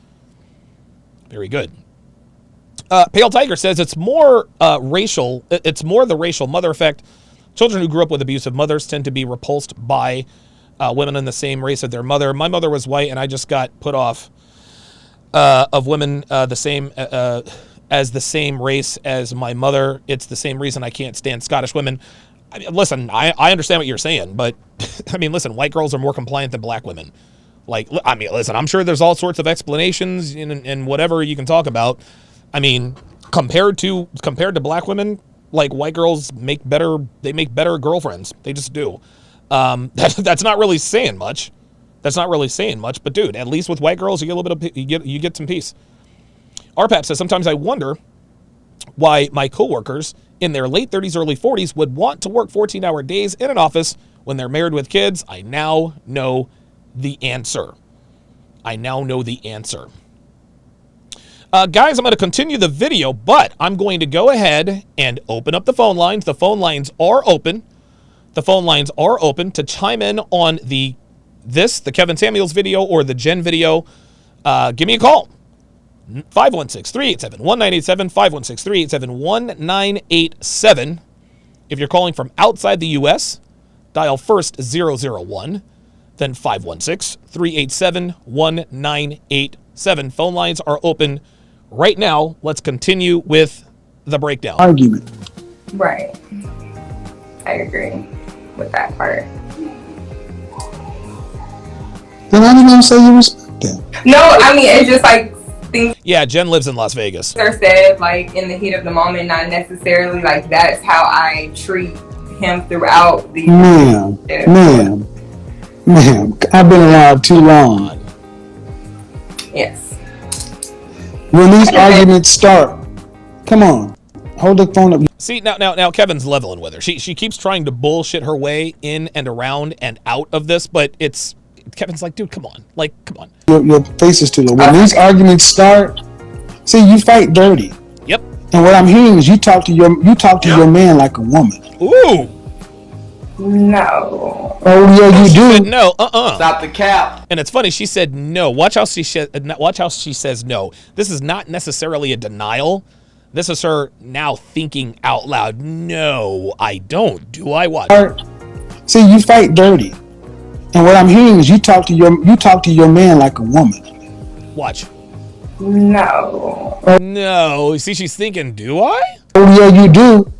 Very good. Pale Tiger says it's more racial. It's more the racial mother effect. Children who grew up with abusive mothers tend to be repulsed by women in the same race as their mother. My mother was white, and I just got put off of women the same race as my mother. It's the same reason I can't stand Scottish women. I mean, listen, I understand what you're saying, but I mean, listen, white girls are more compliant than black women. Like, I mean, listen, I'm sure there's all sorts of explanations and whatever you can talk about. I mean, compared to black women, like white girls make better girlfriends. They just do. That's not really saying much. But dude, at least with white girls, you get a little bit of you get some peace. RPAP says sometimes I wonder why my coworkers in their late 30s, early 40s would want to work 14-hour days in an office when they're married with kids. I now know the answer. Guys, I'm going to continue the video, but I'm going to go ahead and open up the phone lines. The phone lines are open. To chime in on the Kevin Samuels video or the Jen video. Give me a call. 516-387-1987, 516-387-1987. If you're calling from outside the U.S., dial first 001, then 516-387-1987. Phone lines are open right now. Let's continue with the breakdown. Argument. Right. I agree with that part. Then why you don't say you respect them? No, I mean, it's just like things. Yeah, Jen lives in Las Vegas. Are said like in the heat of the moment, not necessarily like that's how I treat him throughout the. Ma'am, I've been around too long. Yes. When these arguments start, come on, hold the phone up. See, now Kevin's leveling with her. She keeps trying to bullshit her way in and around and out of this, but Kevin's like, dude, come on. Your face is too low. When these arguments start, see, you fight dirty. Yep. And what I'm hearing is you talk to your man like a woman. Ooh. No. Oh yeah, you She do. said no. Stop the cap. And it's funny. She said no. Watch how she says no. This is not necessarily a denial. This is her now thinking out loud. No, I don't. Do I? What? See, you fight dirty, and what I'm hearing is you talk to your man like a woman. Watch. No. No. See, she's thinking. Do I? Oh yeah, you do.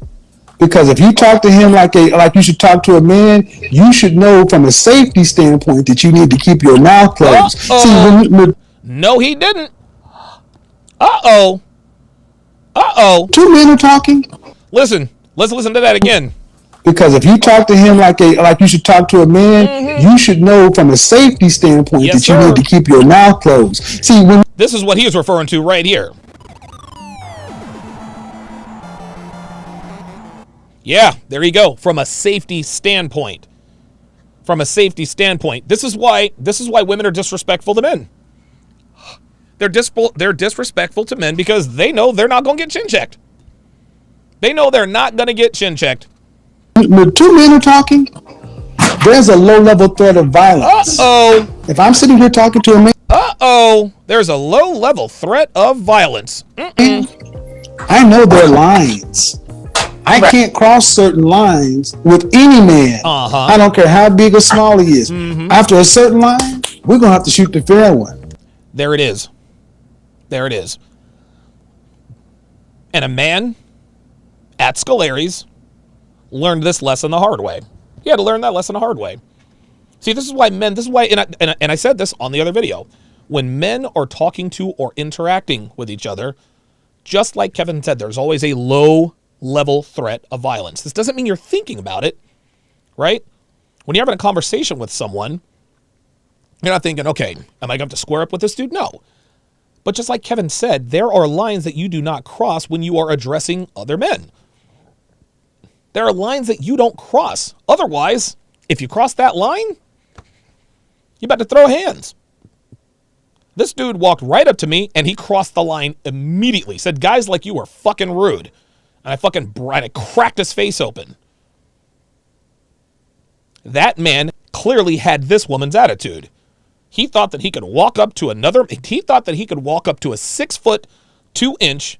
Because if you talk to him like you should talk to a man, you should know from a safety standpoint that you need to keep your mouth closed. See, no, he didn't. Uh-oh. Two men are talking. Listen. Let's listen to that again. Because if you talk to him like you should talk to a man, you should know from a safety standpoint that you need to keep your mouth closed. See, this is what he was referring to right here. Yeah, there you go. From a safety standpoint. This is why women are disrespectful to men. They're disrespectful to men because they know they're not going to get chin checked. They know they're not going to get chin checked. When two men are talking, there's a low-level threat of violence. Uh-oh. If I'm sitting here talking to a man, there's a low-level threat of violence. I know their lines. I can't cross certain lines with any man. I don't care how big or small he is. After a certain line, we're going to have to shoot the fair one. There it is. And a man at Scolari's learned this lesson the hard way. He had to learn that lesson the hard way. See, and I said this on the other video. When men are talking to or interacting with each other, just like Kevin said, there's always a low-level threat of violence. This doesn't mean you're thinking about it, right? When you're having a conversation with someone, you're not thinking, okay, am I going to have to square up with this dude? No. But just like Kevin said, there are lines that you do not cross when you are addressing other men. There are lines that you don't cross. Otherwise, if you cross that line, you're about to throw hands. This dude walked right up to me and he crossed the line immediately. Said, guys like you are fucking rude. And I cracked his face open. That man clearly had this woman's attitude. He thought that he could walk up to a 6 foot, 2 inch,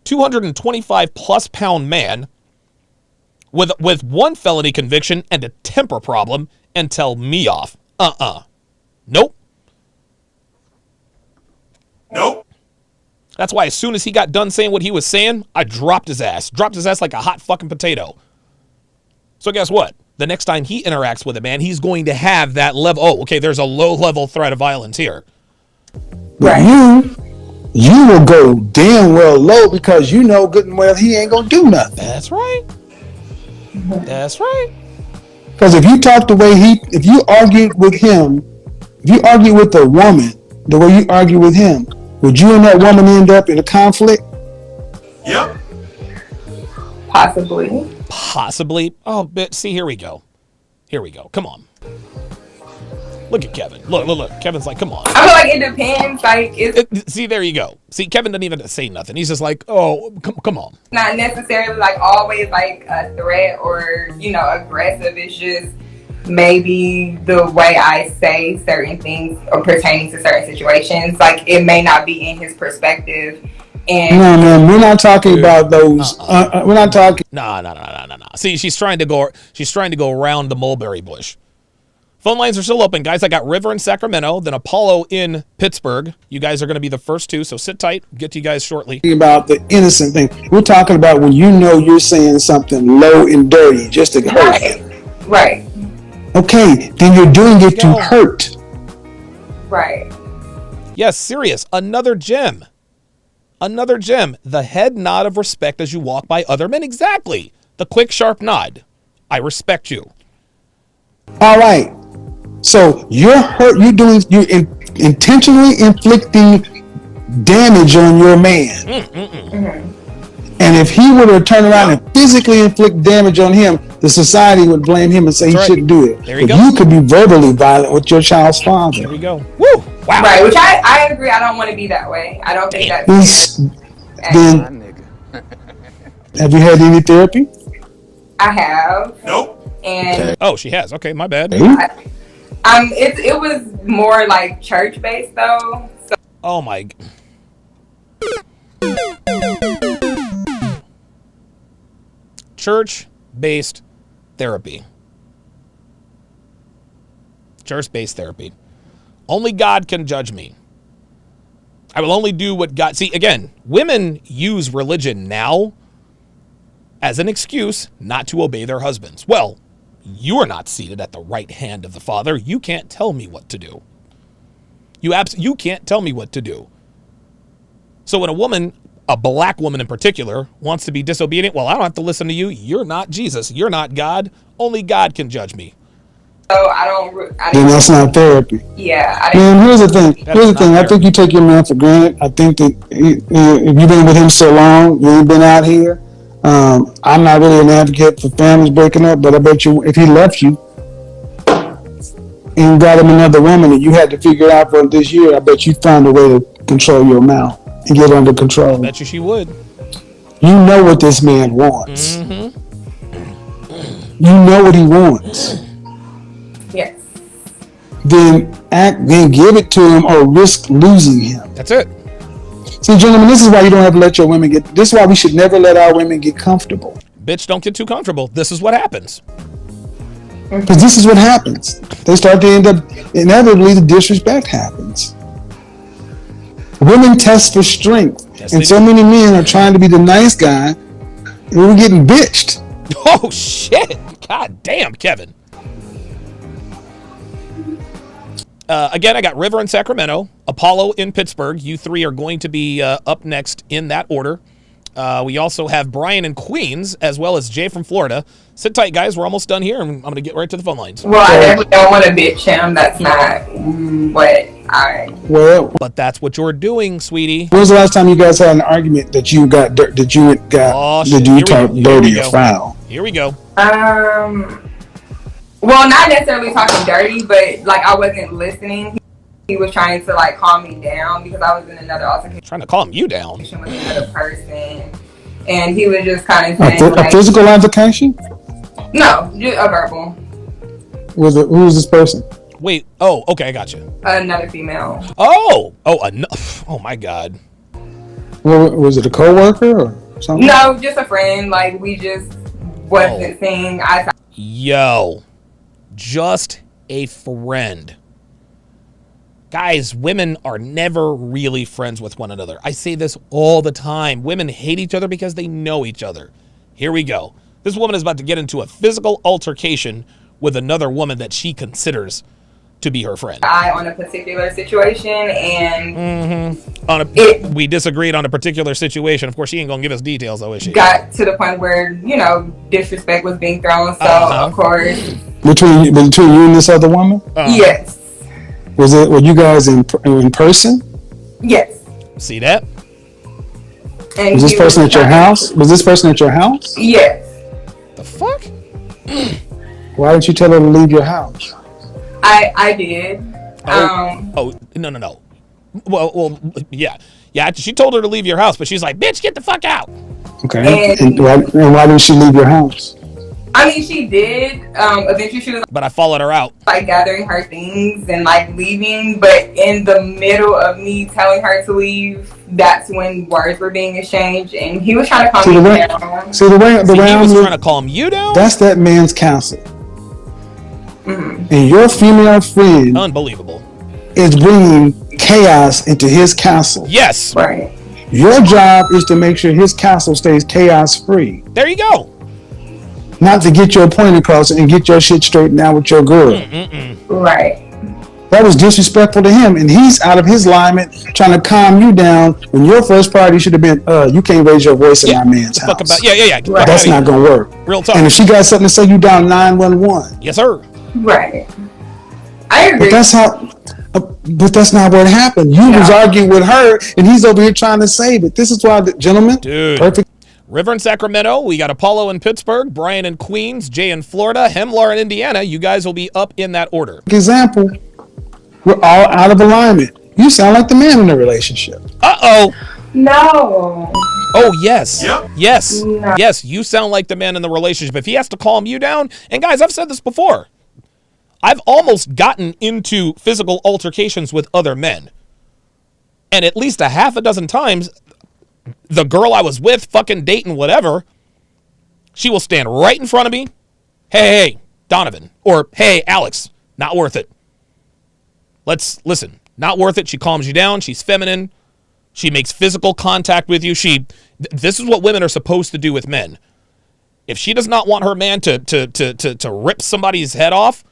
225 plus pound man with one felony conviction and a temper problem and tell me off. Nope. That's why as soon as he got done saying what he was saying, I dropped his ass like a hot fucking potato. So guess what? The next time he interacts with a man, he's going to have that level. Oh, okay, there's a low-level threat of violence here. Right. You will go damn well low because you know good and well he ain't going to do nothing. That's right. Because if you talk if you argue with him, if you argue with a woman the way you argue with him, would you and that woman end up in a conflict? Yep. Possibly. Oh, but see, here we go. Come on. Look at Kevin. Look. Kevin's like, come on. I feel like it depends. See, there you go. See, Kevin doesn't even say nothing. He's just like, oh, come on. Not necessarily like always like a threat or, aggressive. It's just maybe the way I say certain things or pertaining to certain situations. Like it may not be in his perspective. And no, we're not talking about those. We're not talking. No. See, she's trying to go around the mulberry bush. Phone lines are still open, guys. I got River in Sacramento, then Apollo in Pittsburgh. You guys are going to be the first two, so sit tight. Get to you guys shortly. About the innocent thing. We're talking about when you know you're saying something low and dirty just to hurt him. Right. Okay, then you're doing it to hurt. Right. Yes, serious. Another gem. The head nod of respect as you walk by other men. Exactly. The quick, sharp nod. I respect you. All right. So you're intentionally inflicting damage on your man. And if he were to turn around and physically inflict damage on him, the society would blame him and say he shouldn't do it. There you go. You could be verbally violent with your child's father. There we go. Woo! Wow. Right, which I agree. I don't want to be that way. I don't think that's then, have you had any therapy? I have. Nope. and Oh, she has. Okay, my bad. it was more like church based though. So Oh my. Church-based therapy. Church-based therapy. Only God can judge me. I will only do what God... See, again, women use religion now as an excuse not to obey their husbands. Well, you are not seated at the right hand of the Father. You can't tell me what to do. You can't tell me what to do. So when a woman, a black woman in particular, wants to be disobedient, well, I don't have to listen to you. You're not Jesus. You're not God. Only God can judge me. so I don't. Then that's not therapy. Yeah. Man, here's the thing. I think you take your man for granted. I think that if you've been with him so long, you ain't been out here. I'm not really an advocate for families breaking up, but I bet you if he left you and got him another woman and you had to figure it out for this year, I bet you found a way to control your mouth and get under control. I bet you she would. You know what this man wants. Mm-hmm. You know what he wants. Yes. Then give it to him or risk losing him. That's it. See, gentlemen, this is why you don't have to let your women get. This is why we should never let our women get comfortable. Bitch, don't get too comfortable. This is what happens. Because this is what happens. They start to end up, inevitably, the disrespect happens. Women test for strength. Yes, and they so do. many men are trying to be the nice guy, and we're getting bitched. Oh, shit. God damn, Kevin. Again, I got River in Sacramento, Apollo in Pittsburgh. You three are going to be up next in that order. We also have Brian in Queens, as well as Jay from Florida. Sit tight, guys. We're almost done here, and I'm going to get right to the phone lines. Well, I definitely don't want to bitch him. That's not what I. Well, But that's what you're doing, sweetie. when was the last time you guys had an argument that you got Oh, shit. did you Here we talk go. Here dirty we or go. foul? Here we go. Well, not necessarily talking dirty, but like I wasn't listening. He was trying to like calm me down because I was in another altercation Trying to calm you down. with another person, and he was just kind of A saying like, physical altercation? no, just a verbal. Who was this person? Wait. Oh, okay. I got you. Another female. Oh, oh my God. Well, was it a coworker or something? No, just a friend. Like we just wasn't seeing eye to Yo, just a friend. Guys, women are never really friends with one another. I say this all the time. Women hate each other because they know each other. Here we go. This woman is about to get into a physical altercation with another woman that she considers to be her friend. eye on a particular situation, and We disagreed on a particular situation. Of course, she ain't gonna give us details, though, is she? got to the point where disrespect was being thrown. So of course, Between you and this other woman? yes, Were you guys in person? yes. See that? And Was this he person at your trying- house? Was this person at your house? Yes. The fuck? Why didn't you tell her to leave your house? I did. Oh, no. Well, yeah. She told her to leave your house, but she's like, "Bitch, get the fuck out." Okay. And why didn't she leave your house? I mean, she did. Eventually, she was But I followed her out. like gathering her things and like leaving. But in the middle of me telling her to leave, that's when words were being exchanged, and he was trying to calm me down. See the way He was I'm trying to calm you down. that's that man's counsel. And your female friend Unbelievable. is bringing chaos into his castle. Yes. Right. Your job is to make sure his castle stays chaos free, There you go. not to get your point across and get your shit straightened out with your girl. Right. That was disrespectful to him, and he's out of his alignment trying to calm you down when your first priority should have been, you can't raise your voice in my man's house. Fuck about. Yeah. Right. That's not gonna work. Real talk. And if she got something to say, you down 911. Yes, sir. Right. I agree. But that's not what happened. You was arguing with her, and he's over here trying to save it. This is why, gentlemen, Dude. perfect. River in Sacramento. We got Apollo in Pittsburgh, Brian in Queens, Jay in Florida, Hemlar in Indiana. You guys will be up in that order. Example, we're all out of alignment. You sound like the man in the relationship. Uh-oh. No. Oh, yes. Yep. Yes. No. Yes, you sound like the man in the relationship. If he has to calm you down, and guys, I've said this before. I've almost gotten into physical altercations with other men. And at least a half a dozen times, the girl I was with, fucking dating, whatever, she will stand right in front of me. Hey, Donovan. Or, hey, Alex, not worth it. Let's listen. Not worth it. She calms you down. She's feminine. She makes physical contact with you. This is what women are supposed to do with men. If she does not want her man to rip somebody's head off,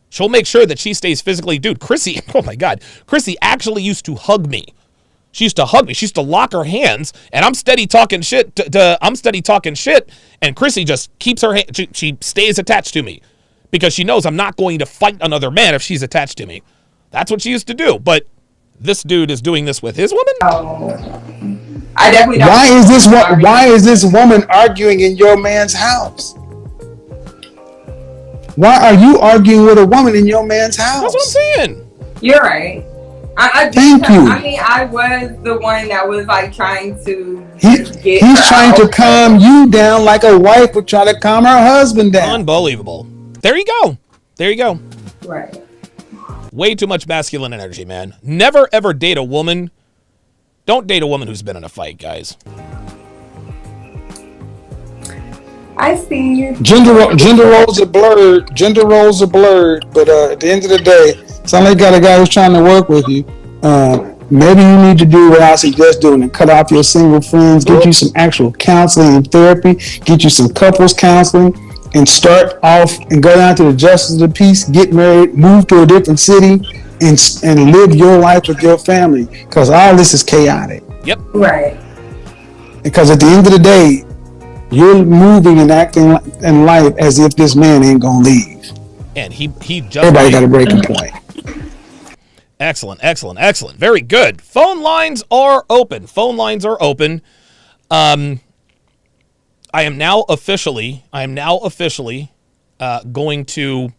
she'll make sure that she stays physically. Dude, Chrissy, oh my God. Chrissy actually used to hug me. She used to hug me. She used to lock her hands, and I'm steady talking shit. And Chrissy just keeps her hand. She stays attached to me because she knows I'm not going to fight another man if she's attached to me. That's what she used to do. But this dude is doing this with his woman? I definitely don't. Why is this woman arguing in your man's house? Why are you arguing with a woman in your man's house? That's what I'm saying. You're right. Thank you. I mean, I was the one that was like trying to He's trying to calm you down like a wife would try to calm her husband down. Unbelievable. There you go. There you go. Right. Way too much masculine energy, man. Never, ever date a woman. Don't date a woman who's been in a fight, guys. I see you. Gender roles are blurred. But at the end of the day, sound like you got a guy who's trying to work with you. Maybe you need to do what I suggest doing and cut off your single friends, get you some actual counseling and therapy, get you some couples counseling, and start off and go down to the justice of the peace, get married, move to a different city, and live your life with your family. Because all this is chaotic. Yep. Right. Because at the end of the day, you're moving and acting in life as if this man ain't gonna leave. And he just everybody got a breaking point. Excellent. Very good. Phone lines are open. I am now officially going to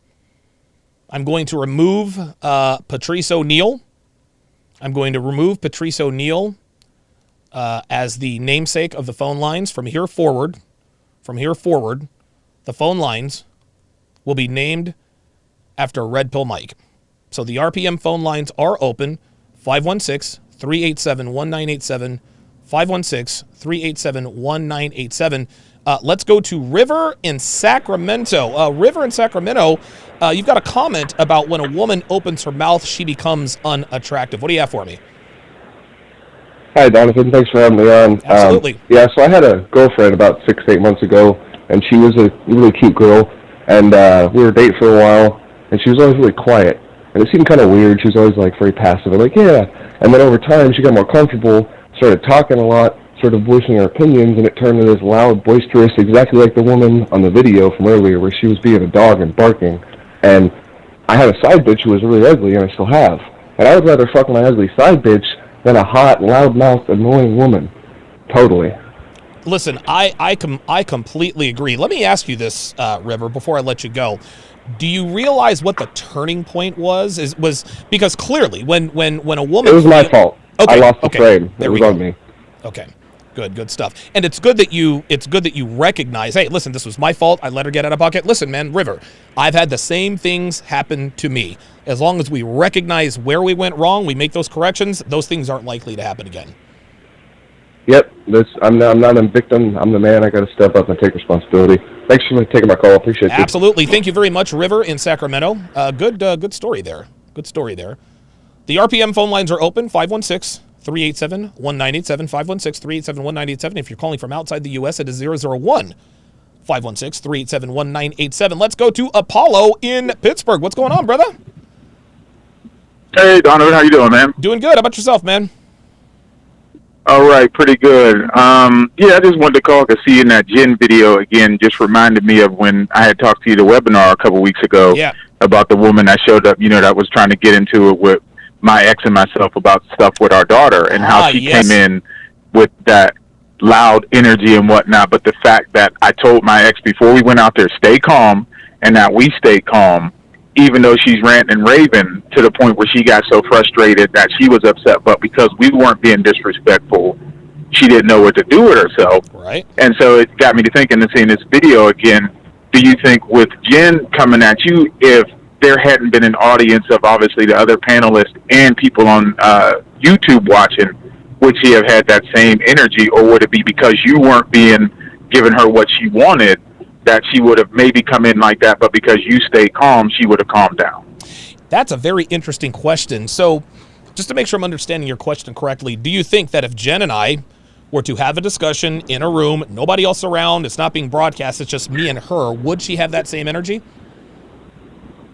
remove Patrice O'Neal. I'm going to remove Patrice O'Neal as the namesake of the phone lines. From here forward, the phone lines will be named after Red Pill Mike. So the RPM phone lines are open, 516-387-1987, 516-387-1987. Let's go to River in Sacramento. River in Sacramento, you've got a comment about when a woman opens her mouth, she becomes unattractive. What do you have for me? Hi, Donovan. Thanks for having me on. Absolutely. So I had a girlfriend about 6 to 8 months ago, and she was a really cute girl, and we were dating for a while, and she was always really quiet. And it seemed kind of weird. She was always like very passive. I'm like, yeah. And then over time, she got more comfortable, started talking a lot, sort of voicing her opinions, and it turned into this loud, boisterous, exactly like the woman on the video from earlier where she was being a dog and barking. And I had a side bitch who was really ugly, and I still have. And I would rather fuck my ugly side bitch than a hot, loud-mouthed, annoying woman. Totally. Listen, I completely agree. Let me ask you this, River, before I let you go. Do you realize what the turning point was? Was because clearly when a woman... It was my fault. Okay, I lost the frame. It was on me. Okay. Good stuff. And it's good that you recognize, hey, listen, this was my fault. I let her get out of pocket. Listen, man, River, I've had the same things happen to me. As long as we recognize where we went wrong, we make those corrections, those things aren't likely to happen again. Yep. I'm not a victim. I'm the man. I got to step up and take responsibility. Thanks for taking my call. I appreciate it. Absolutely. Thank you very much, River in Sacramento. Good story there. The RPM phone lines are open, 516-387-1987, 516-387-1987. If you're calling from outside the U.S., it is 001. 516-387-1987. Let's go to Apollo in Pittsburgh. What's going on, brother? Hey, Donovan. How you doing, man? Doing good. How about yourself, man? All right, pretty good. I just wanted to call because seeing that Jen video again just reminded me of when I had talked to you at the webinar a couple weeks ago about the woman that showed up, that was trying to get into it with my ex and myself about stuff with our daughter and how she came in with that loud energy and whatnot. But the fact that I told my ex before we went out there, stay calm, and that we stayed calm, even though she's ranting and raving to the point where she got so frustrated that she was upset. But because we weren't being disrespectful, she didn't know what to do with herself. Right. And so it got me to thinking and seeing this video again. Do you think with Jen coming at you, if there hadn't been an audience of obviously the other panelists and people on YouTube watching, would she have had that same energy, or would it be because you weren't being giving her what she wanted that she would have maybe come in like that, but because you stayed calm, she would have calmed down? That's a very interesting question. So just to make sure I'm understanding your question correctly, do you think that if Jen and I were to have a discussion in a room, nobody else around, it's not being broadcast, it's just me and her, would she have that same energy?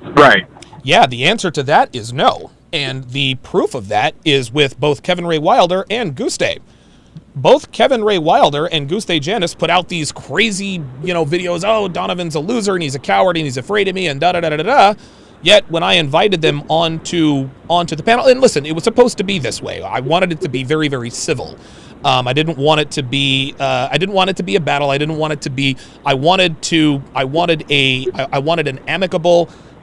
Right. Yeah, the answer to that is no. And the proof of that is with both Kevin Ray Wilder and Guste. Both Kevin Ray Wilder and Guste Janis put out these crazy, videos. Oh, Donovan's a loser and he's a coward and he's afraid of me and da-da-da-da-da. Yet when I invited them onto the panel, and listen, it was supposed to be this way. I wanted it to be very, very civil. I didn't want it to be. I didn't want it to be a battle. I didn't want it to be. I wanted an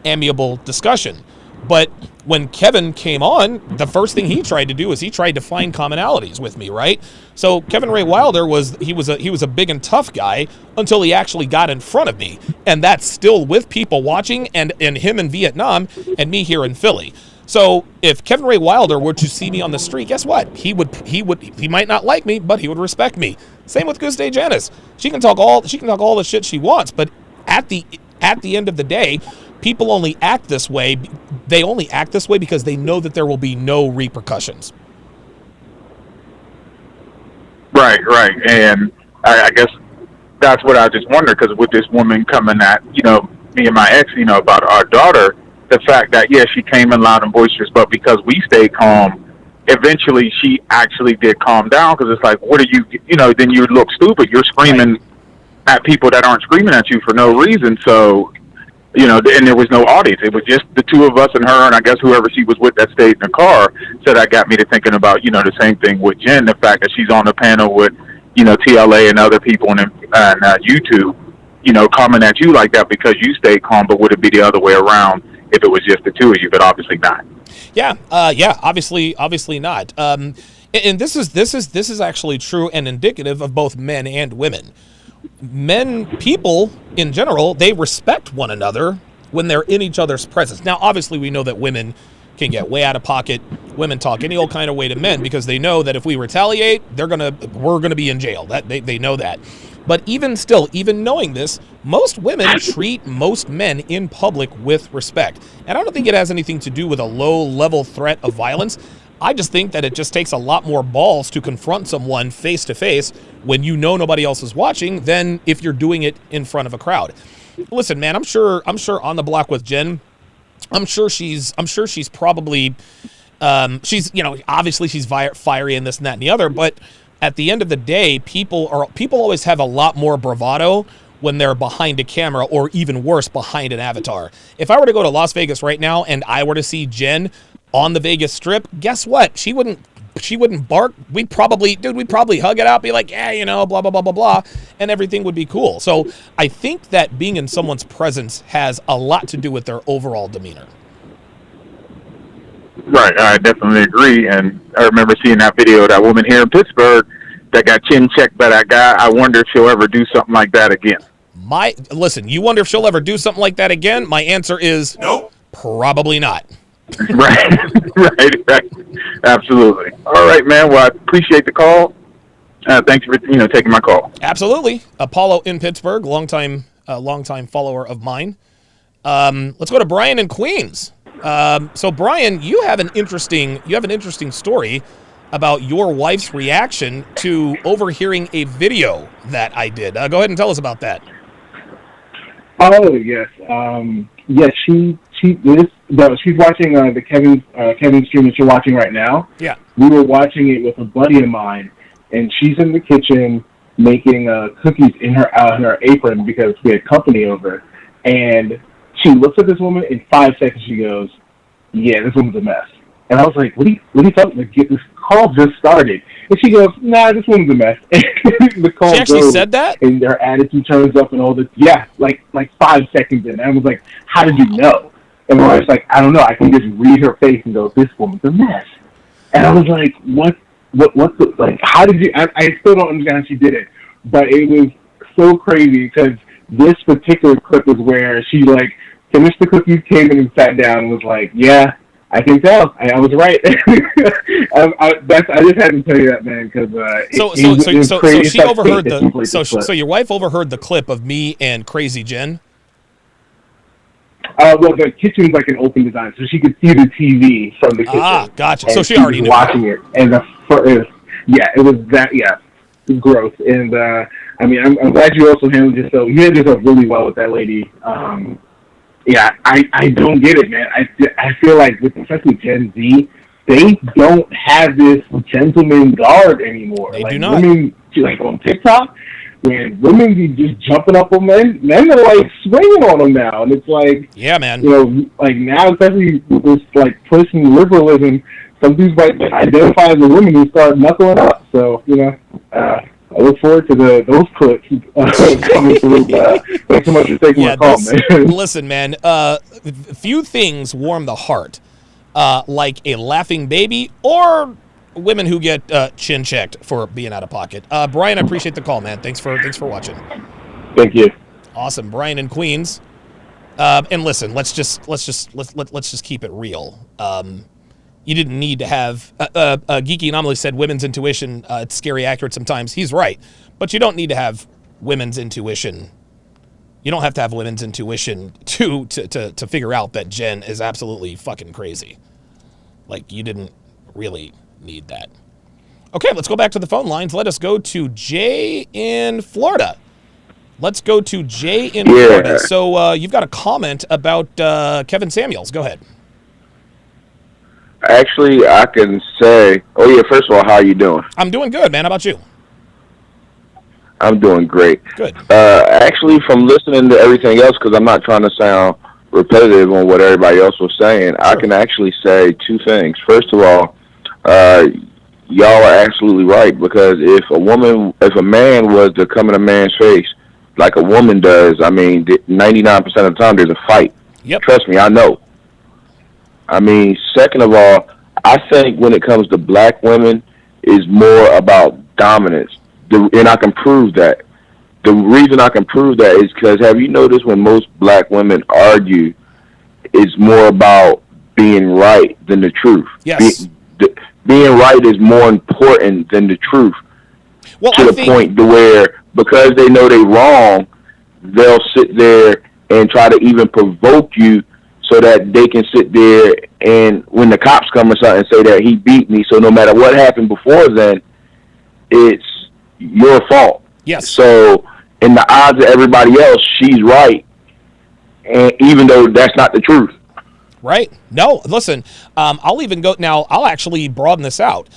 amiable discussion. But when Kevin came on, the first thing he tried to do is he tried to find commonalities with me, right? So Kevin Ray Wilder was a big and tough guy until he actually got in front of me, and that's still with people watching, and him in Vietnam and me here in Philly. So if Kevin Ray Wilder were to see me on the street, guess what? He might not like me, but he would respect me. Same with Guste Janis. She can talk all the shit she wants, but at the end of the day, people only act this way. They only act this way because they know that there will be no repercussions. Right. And I guess that's what I just wonder, because with this woman coming at, me and my ex, about our daughter, the fact that, she came in loud and boisterous, but because we stayed calm, eventually she actually did calm down, because it's like, what are you, then you look stupid. You're screaming at people that aren't screaming at you for no reason. So, and there was no audience. It was just the two of us and her, and I guess whoever she was with that stayed in the car. So that got me to thinking about, the same thing with Jen, the fact that she's on the panel with, TLA and other people and YouTube, coming at you like that because you stayed calm, but would it be the other way around if it was just the two of you? But obviously not. Obviously not. And this is actually true and indicative of both men and women. People in general, they respect one another when they're in each other's presence. Now, obviously, we know that women can get way out of pocket. Women talk any old kind of way to men because they know that if we retaliate, we're gonna be in jail. That they know that. But even still, even knowing this, most women treat most men in public with respect. And I don't think it has anything to do with a low-level threat of violence. I just think that it just takes a lot more balls to confront someone face to face when you know nobody else is watching than if you're doing it in front of a crowd. Listen, man, I'm sure on the block with Jen, I'm sure she's probably obviously she's fiery and this and that and the other, but at the end of the day, people always have a lot more bravado when they're behind a camera, or even worse, behind an avatar. If I were to go to Las Vegas right now and I were to see Jen on the Vegas Strip, guess what? She wouldn't bark. We'd probably hug it out, be like, blah, blah, blah, blah, blah, and everything would be cool. So I think that being in someone's presence has a lot to do with their overall demeanor. Right, I definitely agree. And I remember seeing that video of that woman here in Pittsburgh that got chin checked by that guy. I wonder if she'll ever do something like that again. Listen, you wonder if she'll ever do something like that again? My answer is nope. Probably not. Right. Absolutely. All right, man. Well, I appreciate the call. Thanks for taking my call. Absolutely. Apollo in Pittsburgh, longtime follower of mine. Let's go to Brian in Queens. So Brian, you have an interesting story about your wife's reaction to overhearing a video that I did. Go ahead and tell us about that. Oh yes, yes. She's watching the Kevin stream that you're watching right now. Yeah, we were watching it with a buddy of mine, and she's in the kitchen making cookies in her apron because we had company over. And she looks at this woman. In 5 seconds, she goes, "Yeah, this woman's a mess." And I was like, "What are you talking about? This call just started." And she goes, "Nah, this woman's a mess." The call she actually goes, said that? and her attitude turns up and all this. Yeah, like 5 seconds in. And I was like, "How did you know?" And I was like, "I don't know. I can just read her face and go, this woman's a mess." And I was like, what's the, like, how did you, I still don't understand how she did it, but it was so crazy because this particular clip is where she, like, finished the cookies, came in and sat down and was like, yeah, I think so. I was right. I just had to tell you that, man, because so she overheard so your wife overheard the clip of me and Crazy Jen. Well, the kitchen's like an open design, so she could see the TV from the kitchen. Ah, gotcha. So she already knew. Watching it, and it was that, gross. And I mean, I'm glad you also handled yourself. You handled yourself really well with that lady. I don't get it, man. I feel like, especially Gen Z, they don't have this gentleman guard anymore. They like, do not. Women, like on TikTok, when women be just jumping up on men are like swinging on them now, and it's like, yeah, man. You know, like now, especially with this like pushing liberalism, some dudes might identify as a woman who start knuckling up. So I look forward to those clips coming through. Thanks so much for taking my call, man. Listen, man, few things warm the heart, like a laughing baby or women who get chin checked for being out of pocket. Brian, I appreciate the call, man. Thanks for watching. Thank you. Awesome, Brian in Queens. And listen, let's just keep it real. You didn't need to have Geeky Anomaly said women's intuition. It's scary accurate sometimes. He's right, but you don't need to have women's intuition. You don't have to have women's intuition to figure out that Jen is absolutely fucking crazy. Like, you didn't really need that. Okay, let's go back to the phone lines. Let us go to Jay in Florida. Florida. So you've got a comment about Kevin Samuels. Go ahead. Actually, I can say, first of all, how are you doing? I'm doing good, man. How about you? I'm doing great. Good. Actually, from listening to everything else, because I'm not trying to sound repetitive on what everybody else was saying, sure. I can actually say two things. First of all, y'all are absolutely right, because if a man was to come in a man's face like a woman does, I mean, 99% of the time there's a fight. Yep. Trust me, I know. I mean, second of all, I think when it comes to black women, is more about dominance. And I can prove that. The reason I can prove that is because, have you noticed when most black women argue, it's more about being right than the truth? Yes. Being right is more important than the truth. Well, to the point to where, because they know they're wrong, they'll sit there and try to even provoke you so that they can sit there and when the cops come or something say that he beat me, so no matter what happened before then, it's your fault. Yes. So in the eyes of everybody else, she's right, and even though that's not the truth. Right. No, listen, I'll even go now. I'll actually broaden this out.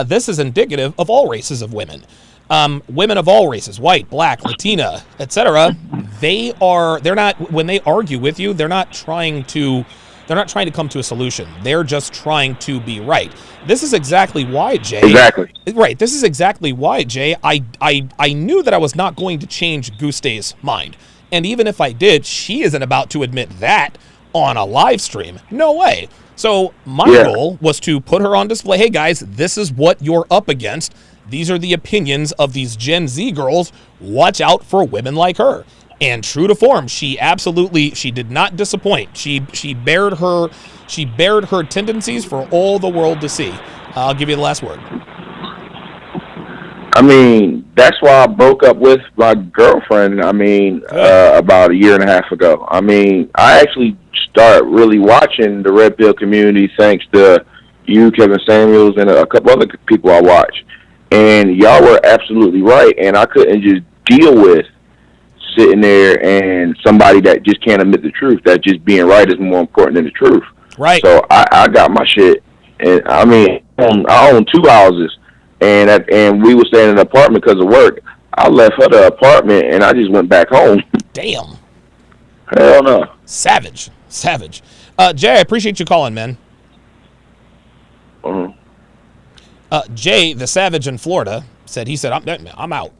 This is indicative of all races of women. Women of all races, white, black, Latina, etc. They're not, when they argue with you, they're not trying to come to a solution. They're just trying to be right. This is exactly why, Jay. Exactly. Right. This is exactly why, Jay. I knew that I was not going to change Gustay's mind. And even if I did, she isn't about to admit that on a live stream. No way. So my goal was to put her on display. Hey guys, this is what you're up against. These are the opinions of these Gen Z girls. Watch out for women like her. And true to form, she did not disappoint. She bared her tendencies for all the world to see. I'll give you the last word. I mean, that's why I broke up with my girlfriend, about a year and a half ago. I mean, I actually started really watching the Red Pill community thanks to you, Kevin Samuels, and a couple other people I watch. And y'all were absolutely right, and I couldn't just deal with sitting there and somebody that just can't admit the truth, that just being right is more important than the truth. Right. So I got my shit, and I mean, I own 2 houses. And we were staying in an apartment because of work. I left her the apartment and I just went back home. Damn. Hell no. Savage. Jay, I appreciate you calling, man. Jay, the savage in Florida, said I'm out.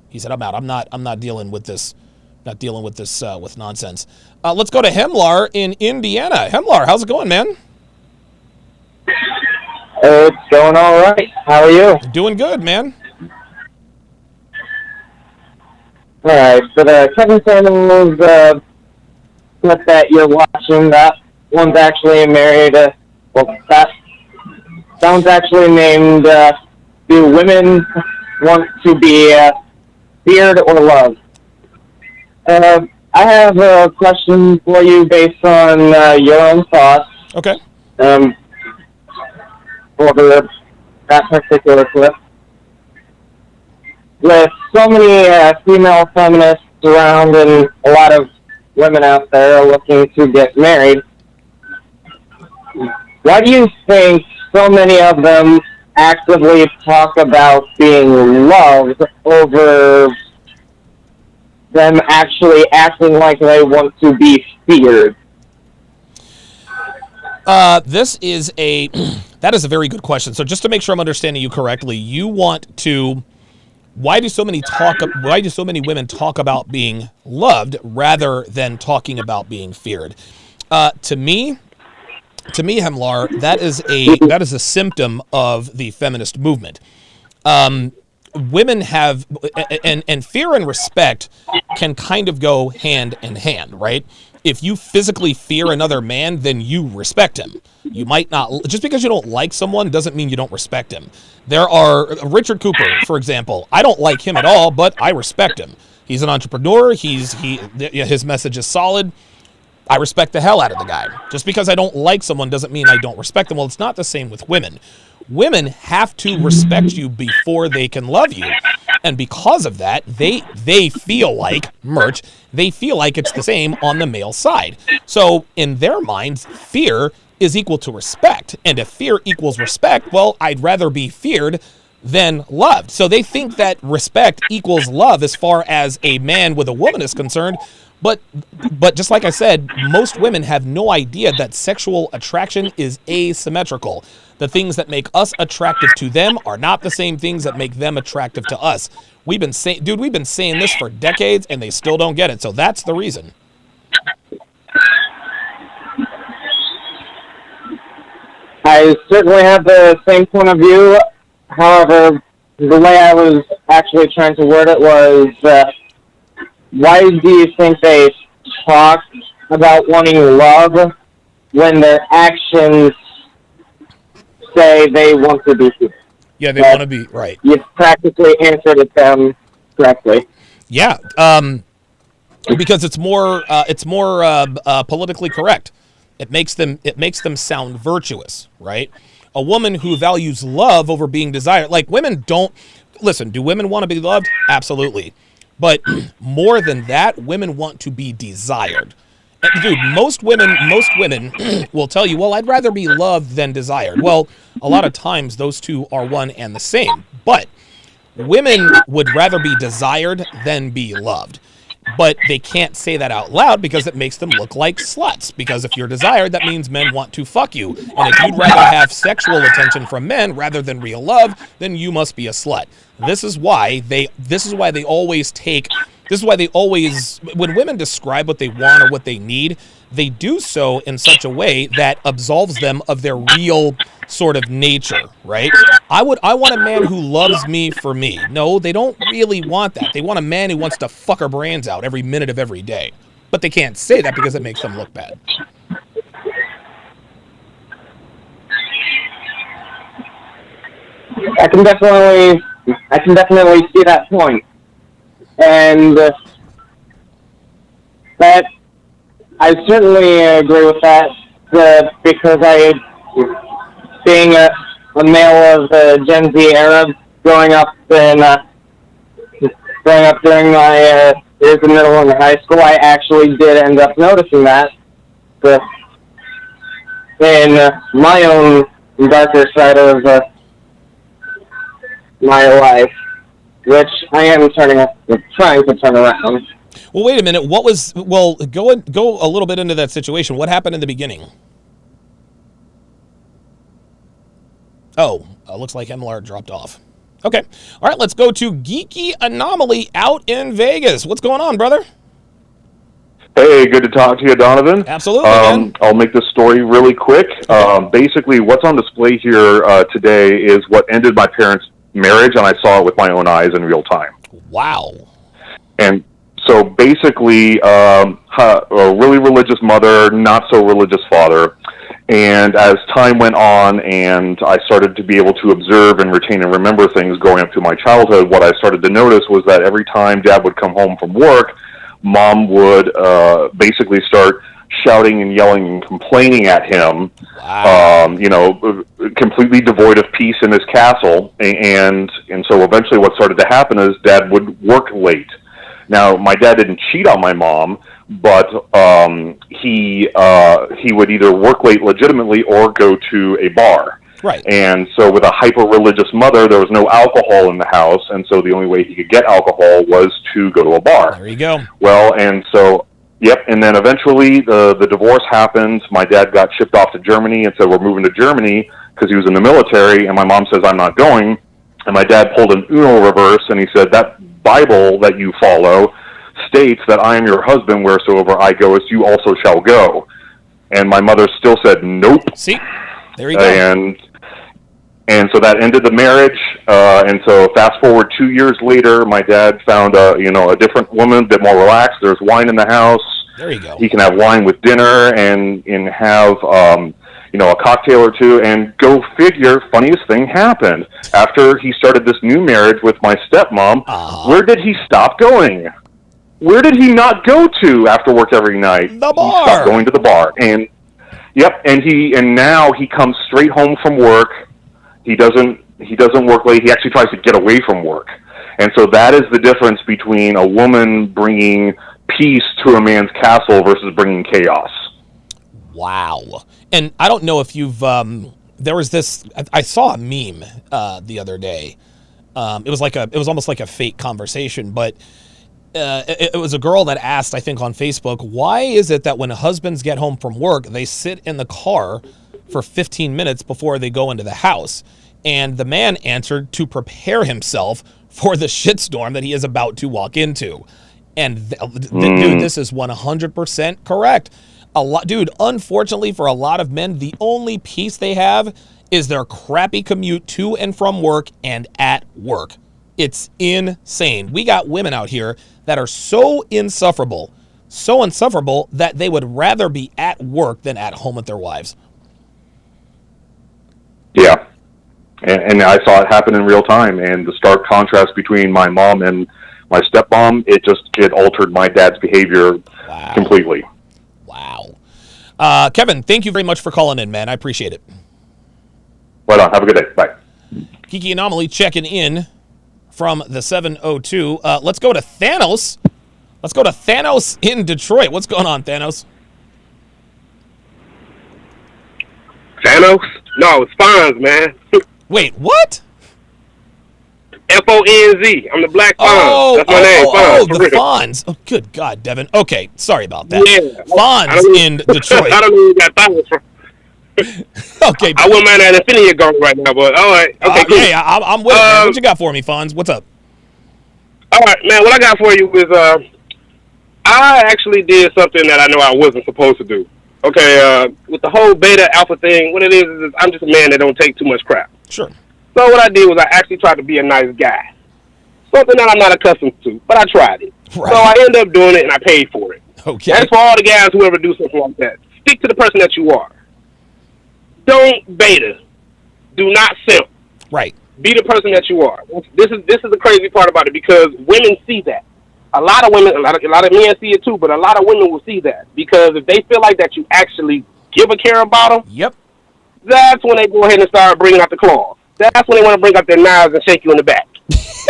He said I'm out. I'm not dealing with this. Not dealing with this with nonsense. Let's go to Hemlar in Indiana. Hemlar, how's it going, man? It's going all right. How are you? Doing good, man. All right, so the Kevin Samuels clip that you're watching, that one's actually married. That one's actually named "Do Women Want to Be Feared or Loved?" I have a question for you based on your own thoughts. Okay. Over that particular clip. With so many female feminists around and a lot of women out there looking to get married, why do you think so many of them actively talk about being loved over them actually acting like they want to be feared? That is a very good question. So just to make sure I'm understanding you correctly, you want to, why do so many women talk about being loved rather than talking about being feared? To me, Hemlar, that is a symptom of the feminist movement. Women have, and fear and respect can kind of go hand in hand, right? If you physically fear another man, then you respect him. You might not, just because you don't like someone doesn't mean you don't respect him. There are, Richard Cooper, for example, I don't like him at all, but I respect him. He's an entrepreneur, his message is solid. I respect the hell out of the guy. Just because I don't like someone doesn't mean I don't respect them. Well, it's not the same with women. Women have to respect you before they can love you. And because of that, they feel like, they feel like it's the same on the male side. So in their minds, fear is equal to respect. And if fear equals respect, well, I'd rather be feared than loved. So they think that respect equals love as far as a man with a woman is concerned. But just like I said, most women have no idea that sexual attraction is asymmetrical. The things that make us attractive to them are not the same things that make them attractive to us. We've been saying this for decades, and they still don't get it. So that's the reason. I certainly have the same point of view. However, the way I was actually trying to word it was, why do you think they talk about wanting love when their actions say they want to be here? Yeah, they want to be, right. You've practically answered it them correctly. Yeah, because it's more politically correct. It makes them sound virtuous, right? A woman who values love over being desired, like women don't, listen, do women want to be loved? Absolutely. But more than that, women want to be desired. And dude, most women will tell you, well, I'd rather be loved than desired. Well, a lot of times those two are one and the same. But women would rather be desired than be loved. But they can't say that out loud because it makes them look like sluts. Because if you're desired, that means men want to fuck you. And if you'd rather have sexual attention from men rather than real love, then you must be a slut. This is why they always, when women describe what they want or what they need, they do so in such a way that absolves them of their real sort of nature, right? I want a man who loves me for me. No, they don't really want that. They want a man who wants to fuck our brains out every minute of every day. But they can't say that because it makes them look bad. I can definitely see that point. And that I certainly agree with that because being a male of the Gen Z era, growing up during my years in middle and high school, I actually did end up noticing that in my own darker side of my life, which I am trying to turn around. Well, wait a minute. Go a little bit into that situation. What happened in the beginning? Oh, looks like MLR dropped off. Okay. All right, let's go to Geeky Anomaly out in Vegas. What's going on, brother? Hey, good to talk to you, Donovan. Absolutely, man. I'll make this story really quick. Basically, what's on display here today is what ended my parents' marriage, and I saw it with my own eyes in real time. Wow. And so basically, a really religious mother, not so religious father. And as time went on and I started to be able to observe and retain and remember things growing up through my childhood, what I started to notice was that every time Dad would come home from work, Mom would basically start shouting and yelling and complaining at him, completely devoid of peace in his castle. And so eventually what started to happen is Dad would work late. Now, my dad didn't cheat on my mom, but he would either work late legitimately or go to a bar. Right. And so with a hyper-religious mother, there was no alcohol in the house, and so the only way he could get alcohol was to go to a bar. There you go. Well, and so, yep, and then eventually the divorce happened. My dad got shipped off to Germany and said, we're moving to Germany because he was in the military, and my mom says, I'm not going. And my dad pulled an Uno reverse, and he said, that Bible that you follow states that I am your husband, wheresoever I go, as you also shall go. And my mother still said, nope. See, there you go. And so that ended the marriage. And so fast forward 2 years later, my dad found a different woman, a bit more relaxed. There's wine in the house. There you go. He can have wine with dinner and have a cocktail or two. And go figure, funniest thing happened. After he started this new marriage with my stepmom, where did he stop going? Where did he not go to after work every night? The bar. He stopped going to the bar. And yep, and now he comes straight home from work. He doesn't work late. He actually tries to get away from work. And so that is the difference between a woman bringing peace to a man's castle versus bringing chaos. Wow. And I don't know if you've there was this I saw a meme the other day. It was almost like a fake conversation, but it was a girl that asked, I think on Facebook, why is it that when husbands get home from work, they sit in the car for 15 minutes before they go into the house? And the man answered, to prepare himself for the shitstorm that he is about to walk into. And dude, this is 100% correct. Unfortunately for a lot of men, the only peace they have is their crappy commute to and from work and at work. It's insane. We got women out here that are so insufferable that they would rather be at work than at home with their wives. Yeah. And I saw it happen in real time, and the stark contrast between my mom and my stepmom, it altered my dad's behavior completely. Wow. Kevin, thank you very much for calling in, man. I appreciate it. Right on. Have a good day. Bye. Kiki Anomaly checking in from the 702. Let's go to Thanos. Let's go to Thanos in Detroit. What's going on, Thanos? Thanos? No, it's Fonz, man. Wait, what? F-O-N-Z. I'm the Black Fonz. That's my name, Fonz. The Fonz. Oh, good God, Devin. Okay, sorry about that. Yeah. Fonz in Detroit. I don't know where you got Fonz from. Okay. I wouldn't mind that Infinity going right now, but all right. Okay, cool. Yeah, I'm with it, man. What you got for me, Fonz? What's up? All right, man. What I got for you is I actually did something that I know I wasn't supposed to do. Okay, with the whole beta alpha thing, what it is I'm just a man that don't take too much crap. Sure. So what I did was I actually tried to be a nice guy. Something that I'm not accustomed to, but I tried it. Right. So I ended up doing it, and I paid for it. Okay. That's for all the guys who ever do something like that. Stick to the person that you are. Don't beta. Do not simp. Right. Be the person that you are. This is the crazy part about it, because women see that. A lot of women, a lot of men see it too, but a lot of women will see that, because if they feel like that you actually give a care about them, yep, that's when they go ahead and start bringing out the claws. That's when they want to bring out their knives and shake you in the back.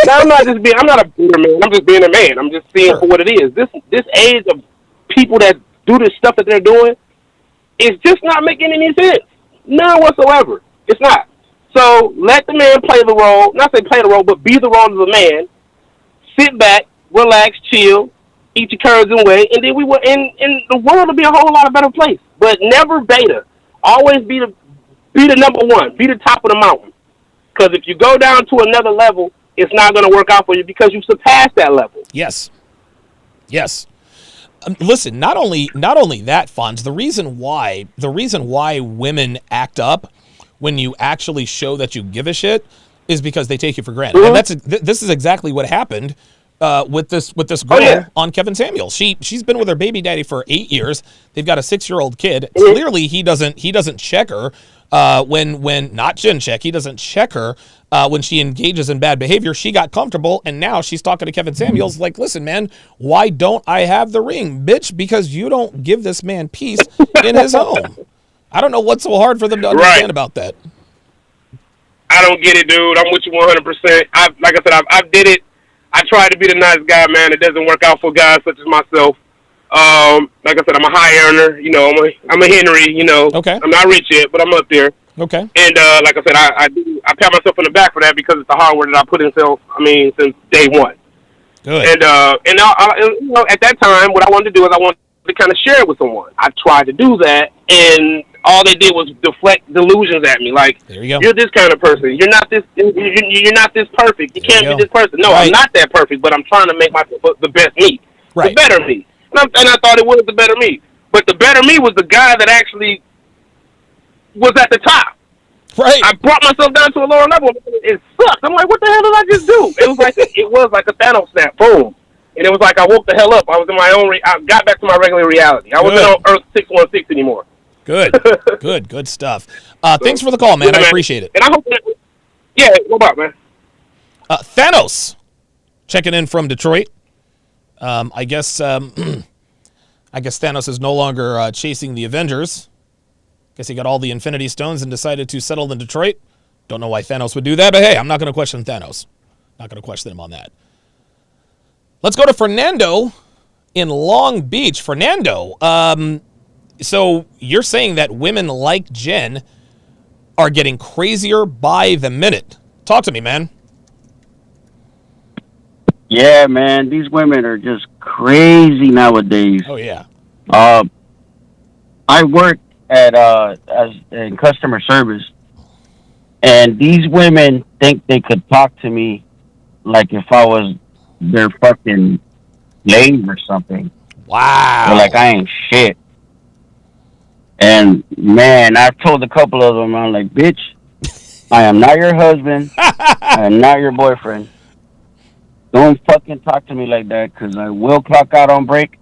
Now, I'm not a bitter man. I'm just being a man. I'm just seeing for what it is. This age of people that do this stuff that they're doing is just not making any sense. None whatsoever. It's not. So let the man play the role. Not say play the role, but be the role of the man. Sit back, relax, chill, eat your curds and whey, and then we will. And the world will be a whole lot of better place. But never beta. Always be the number one. Be the top of the mountain. Because if you go down to another level, it's not going to work out for you because you surpassed that level. Yes. Yes. Listen, not only that, Fonz, the reason why women act up when you actually show that you give a shit is because they take you for granted. And this is exactly what happened with this girl on Kevin Samuels. She's been with her baby daddy for 8 years. They've got a 6-year-old kid. Clearly he doesn't check her when not chin check. He doesn't check her when she engages in bad behavior. She got comfortable, and now she's talking to Kevin Samuels like, listen, man, why don't I have the ring? Bitch, because you don't give this man peace in his home. I don't know what's so hard for them to understand about that. I don't get it, dude. I'm with you 100%. Like I said, I did it. I try to be the nice guy, man. It doesn't work out for guys such as myself. Like I said, I'm a high earner. You know, I'm a Henry. You know, okay. I'm not rich yet, but I'm up there. Okay. And like I said, I pat myself on the back for that because it's the hard work that I put in since day one. Good. And you know, at that time, what I wanted to do is I wanted to kind of share it with someone. I tried to do that, and all they did was deflect delusions at me. Like, there you go. You're this kind of person. You're not this. You're not this perfect. You can't be this person. No, I'm not that perfect, but I'm trying to make myself the best me, the better me. And I thought it was the better me. But the better me was the guy that actually was at the top. Right. I brought myself down to a lower level. It sucked. I'm like, what the hell did I just do? It was like a Thanos snap. Boom. And it was like I woke the hell up. I was in my own. I got back to my regular reality. I wasn't on Earth 616 anymore. Good. Good stuff. Thanks for the call, man. I appreciate it. And I hope that. Yeah. What about, man? Thanos checking in from Detroit. I guess Thanos is no longer chasing the Avengers. Guess he got all the Infinity Stones and decided to settle in Detroit. Don't know why Thanos would do that, but hey, I'm not going to question Thanos. Not going to question him on that. Let's go to Fernando in Long Beach. Fernando, so you're saying that women like Jen are getting crazier by the minute. Talk to me, man. Yeah, man, these women are just crazy nowadays. Oh yeah. I work in customer service, and these women think they could talk to me like if I was their fucking slave or something. Wow. They're like I ain't shit. And man, I've told a couple of them, I'm like, bitch, I am not your husband. I am not your boyfriend. Don't fucking talk to me like that, because I will clock out on break,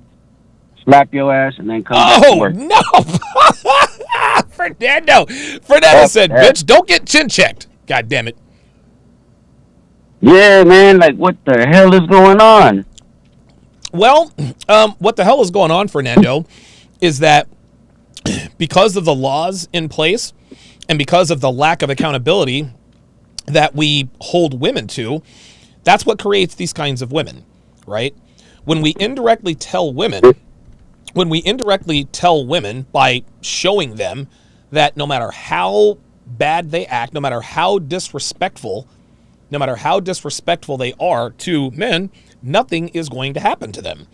slap your ass, and then come back to work. No. Fernando said, bitch, don't get chin checked. God damn it. Yeah, man, like what the hell is going on? Well, what the hell is going on, Fernando, is that because of the laws in place and because of the lack of accountability that we hold women to, that's what creates these kinds of women, right? When we indirectly tell women by showing them that no matter how bad they act, no matter how disrespectful they are to men, nothing is going to happen to them.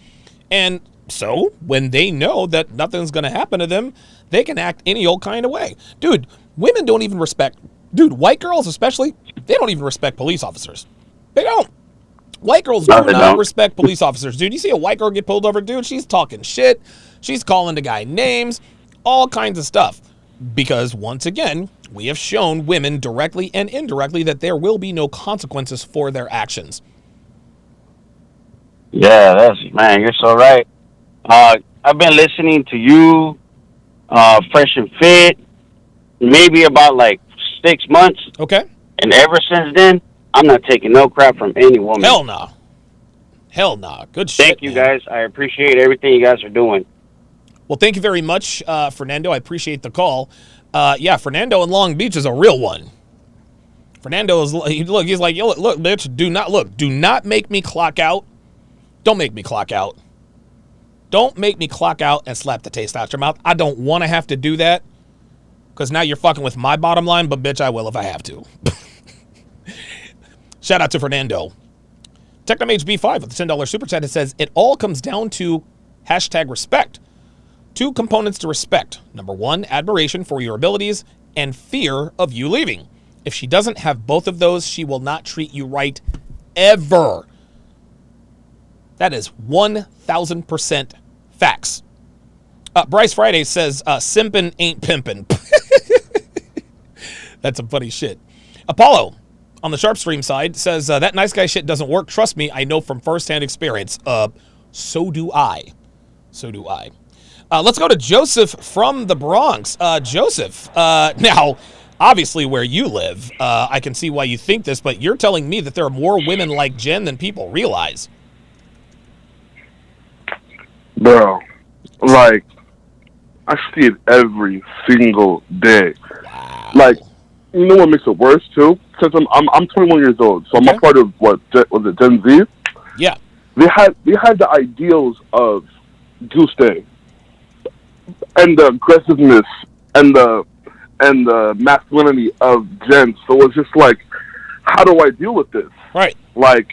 And so when they know that nothing's going to happen to them, they can act any old kind of way. Dude, women don't even respect, white girls especially, they don't even respect police officers. They don't. White girls do not respect police officers, dude. You see a white girl get pulled over, dude, she's talking shit. She's calling the guy names, all kinds of stuff. Because once again, we have shown women directly and indirectly that there will be no consequences for their actions. Yeah, man, you're so right. I've been listening to you, Fresh and Fit, maybe about like 6 months. Okay. And ever since then, I'm not taking no crap from any woman. Hell no. Hell no. Good shit. Thank you, guys. I appreciate everything you guys are doing. Well, thank you very much, Fernando. I appreciate the call. Yeah, Fernando in Long Beach is a real one. Fernando is, he's like, yo, look, bitch, do not make me clock out. Don't make me clock out. Don't make me clock out and slap the taste out your mouth. I don't want to have to do that because now you're fucking with my bottom line, but bitch, I will if I have to. Shout out to Fernando. TechnomHB5 with the $10 super chat. It says, it all comes down to #respect. 2 components to respect. Number 1, admiration for your abilities and fear of you leaving. If she doesn't have both of those, she will not treat you right ever. That is 1,000% Facts. Bryce Friday says, simpin' ain't pimpin'. That's some funny shit. Apollo, on the Sharp Stream side, says, that nice guy shit doesn't work. Trust me, I know from firsthand experience. So do I. Let's go to Joseph from the Bronx. Joseph, now, obviously where you live, I can see why you think this, but you're telling me that there are more women like Jen than people realize. Bro, like, I see it every single day. Wow. Like, you know what makes it worse too? Since I'm 21 years old, so I'm a part of was it Gen Z? Yeah. They had the ideals of Tuesday and the aggressiveness and the masculinity of Jen. So it's just like, how do I deal with this? Right. Like,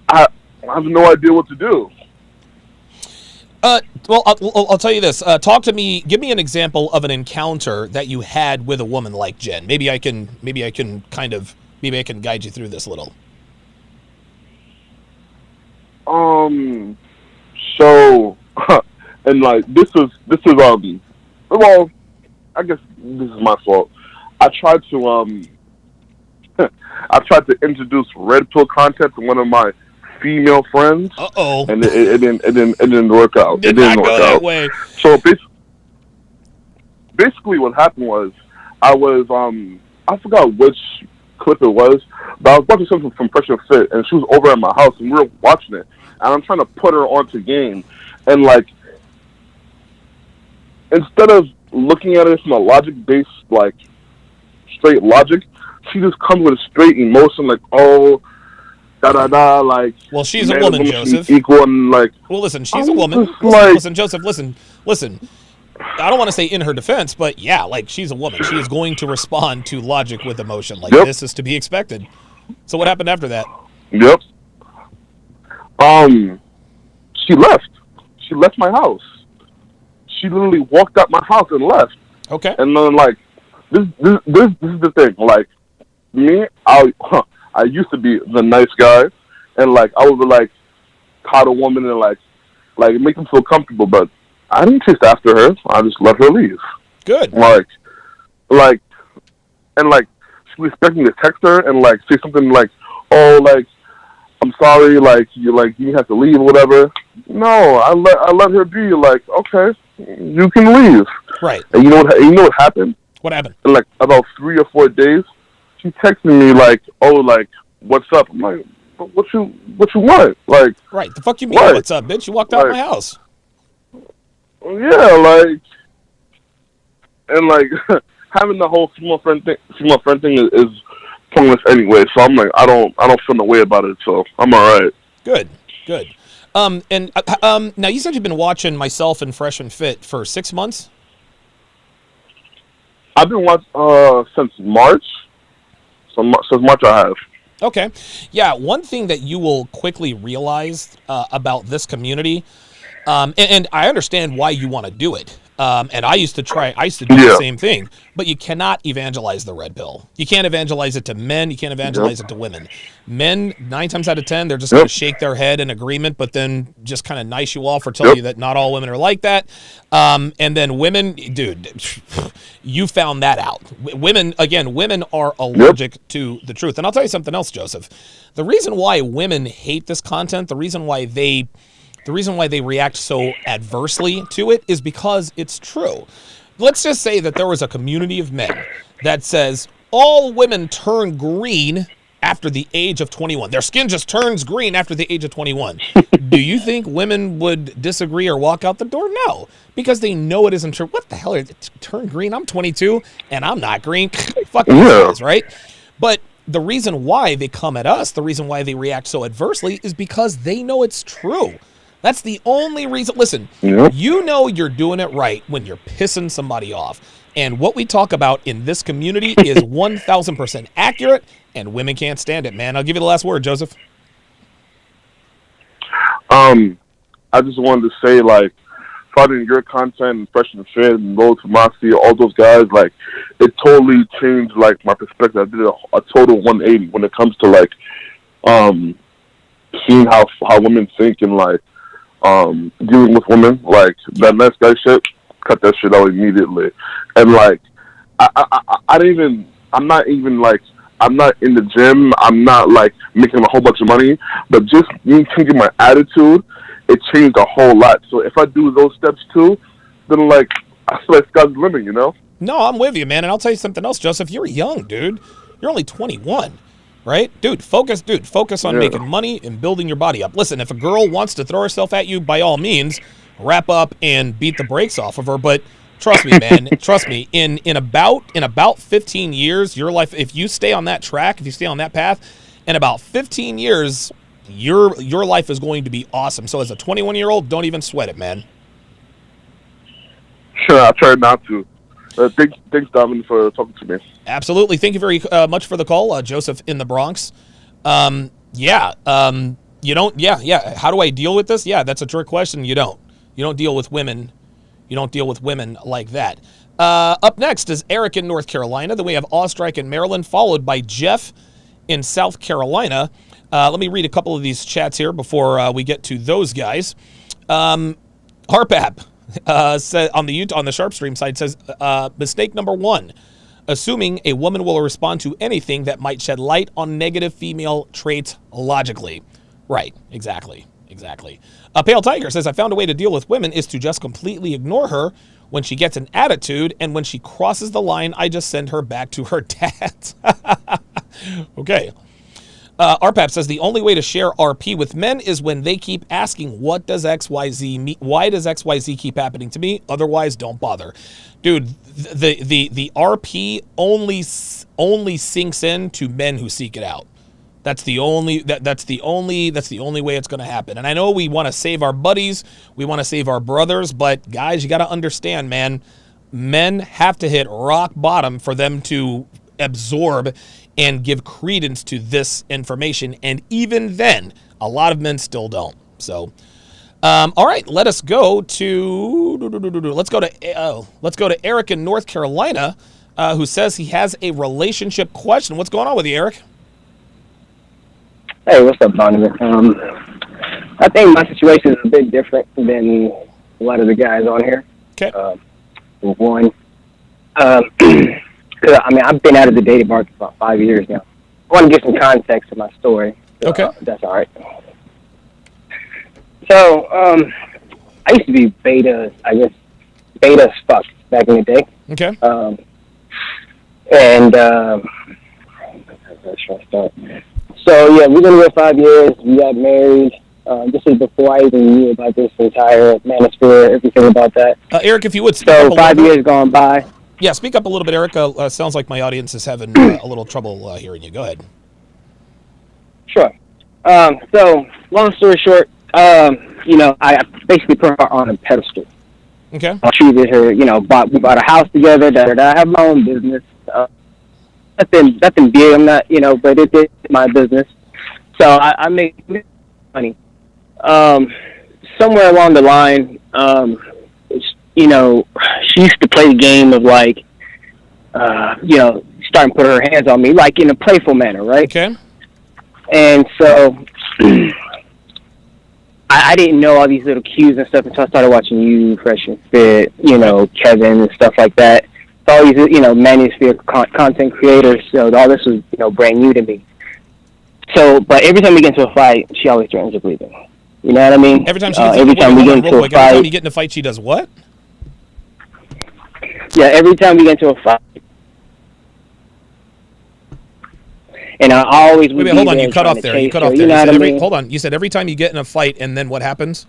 I have no idea what to do. Well, I'll tell you this. Talk to me. Give me an example of an encounter that you had with a woman like Jen. Maybe I can guide you through this a little. So, and like this is well, I guess this is my fault. I tried to introduce red pill content to one of my female friends. And it didn't work out. It didn't work out that way. So basically what happened was I forgot which clip it was, but I was watching something from Fresh and Fit, and she was over at my house, and we were watching it, and I'm trying to put her onto game, and like, instead of looking at it from a logic-based, like, straight logic, she just comes with a straight emotion, like, oh, da-da-da, like... Well, she's a woman, Joseph. Equal and, like... Well, listen, she's a woman. Listen, Joseph, listen. I don't want to say in her defense, but yeah, like, she's a woman. She is going to respond to logic with emotion. Like, this is to be expected. So what happened after that? Yep. She left. She left my house. She literally walked out my house and left. Okay. And then, like, this is the thing. Like, me, I used to be the nice guy, and like I would like caught a woman and like make them feel comfortable, but I didn't chase after her. I just let her leave. Good. Like, and like she was expecting to text her and like say something like, "Oh, like I'm sorry, like you have to leave or whatever." No, I let her be. Like, okay, you can leave. Right. And you know what happened? What happened? In like about 3 or 4 days, she texted me like, "Oh, like what's up?" I'm like, "What you want?" Like, right? The fuck you mean? What's up, bitch? You walked out of my house. Yeah, like, and like having the whole female friend thing is pointless anyway. So I'm like, I don't feel no way about it. So I'm all right. Good. And now you said you've been watching myself and Fresh and Fit for 6 months. I've been watching since March. Since March I have. Okay. Yeah, one thing that you will quickly realize about this community, and I understand why you want to do it. And I used to do the same thing, but you cannot evangelize the red pill. You can't evangelize it to men. You can't evangelize it to women. Men, 9 times out of 10, they're just going to shake their head in agreement, but then just kind of nice you off or tell you that not all women are like that. And then women, dude, you found that out. Women are allergic to the truth. And I'll tell you something else, Joseph. The reason why women hate this content, the reason why they react so adversely to it is because it's true. Let's just say that there was a community of men that says all women turn green after the age of 21. Their skin just turns green after the age of 21. Do you think women would disagree or walk out the door? No, because they know it isn't true. What the hell? Turn green? I'm 22 and I'm not green. Fuck these guys, right? But the reason why they come at us, the reason why they react so adversely is because they know it's true. That's the only reason. Listen, you know you're doing it right when you're pissing somebody off. And what we talk about in this community is 1,000% accurate, and women can't stand it, man. I'll give you the last word, Joseph. I just wanted to say, like, finding your content and Fresh and Fit and Low Tomasi, all those guys, like, it totally changed, like, my perspective. I did a total 180 when it comes to, like, seeing how women think and, like, dealing with women, like that nice guy shit, cut that shit out immediately. And like, I don't even. I'm not even like. I'm not in the gym. I'm not like making a whole bunch of money. But just me changing my attitude, it changed a whole lot. So if I do those steps too, then like I feel like sky's the limit, you know? No, I'm with you, man. And I'll tell you something else, Joseph. You're young, dude. You're only 21, right? Dude, focus on making money and building your body up. Listen, if a girl wants to throw herself at you, by all means, wrap up and beat the brakes off of her. But trust me, man, trust me, in about 15 years, your life, if you stay on that track, if you stay on that path, in about 15 years, your life is going to be awesome. So as a 21-year-old, don't even sweat it, man. Sure, I'll try not to. Thanks, Donovan, for talking to me. Absolutely. Thank you very much for the call, Joseph in the Bronx. You don't, how do I deal with this? Yeah, that's a trick question. You don't deal with women. You don't deal with women like that. Up next is Eric in North Carolina. Then we have Ostrike in Maryland, followed by Jeff in South Carolina. Let me read a couple of these chats here before we get to those guys. Harpap said on the Sharp Stream side says, mistake number 1, assuming a woman will respond to anything that might shed light on negative female traits logically. Right, exactly. Pale Tiger says, I found a way to deal with women is to just completely ignore her when she gets an attitude, and when she crosses the line, I just send her back to her dad. Okay. RPAP says the only way to share RP with men is when they keep asking, what does XYZ mean? Why does XYZ keep happening to me? Otherwise, don't bother. Dude, the RP only sinks in to men who seek it out. That's the only way it's going to happen. And I know we want to save our buddies, we want to save our brothers, but guys, you got to understand, man, men have to hit rock bottom for them to absorb and give credence to this information, and even then, a lot of men still don't. So, all right, let's go to Eric in North Carolina, who says he has a relationship question. What's going on with you, Eric? Hey, what's up, Donovan? I think my situation is a bit different than a lot of the guys on here. Okay. One, I mean, I've been out of the dating market for about 5 years now. I want to give some context to my story. So, okay. That's all right. So, I used to be beta as fuck back in the day. Okay. So, yeah, we've been here 5 years. We got married. This is before I even knew about this entire manosphere, everything about that. Eric, if you would speak up a 5 years gone by. Yeah, speak up a little bit, Eric. Sounds like my audience is having a little trouble hearing you. Go ahead. Sure. So, long story short, I basically put her on a pedestal. Okay. I treated her, we bought a house together, I have my own business. Nothing big, I'm not, but it's my business. So I make money. Somewhere along the line, she used to play the game of starting to put her hands on me, like in a playful manner, right? Okay. And so I didn't know all these little cues and stuff until I started watching you, Fresh and Fit, Kevin and stuff like that. So all these, manosphere content creators. So all this was, brand new to me. So, but every time we get into a fight, she always threatens with leaving. You know what I mean? Every time we get into a fight. Every time you get in a fight, she does what? Yeah, every time we get into a fight. And I always would wait, hold on, you cut off there. You cut off there. Hold on. You said every time you get in a fight, and then what happens?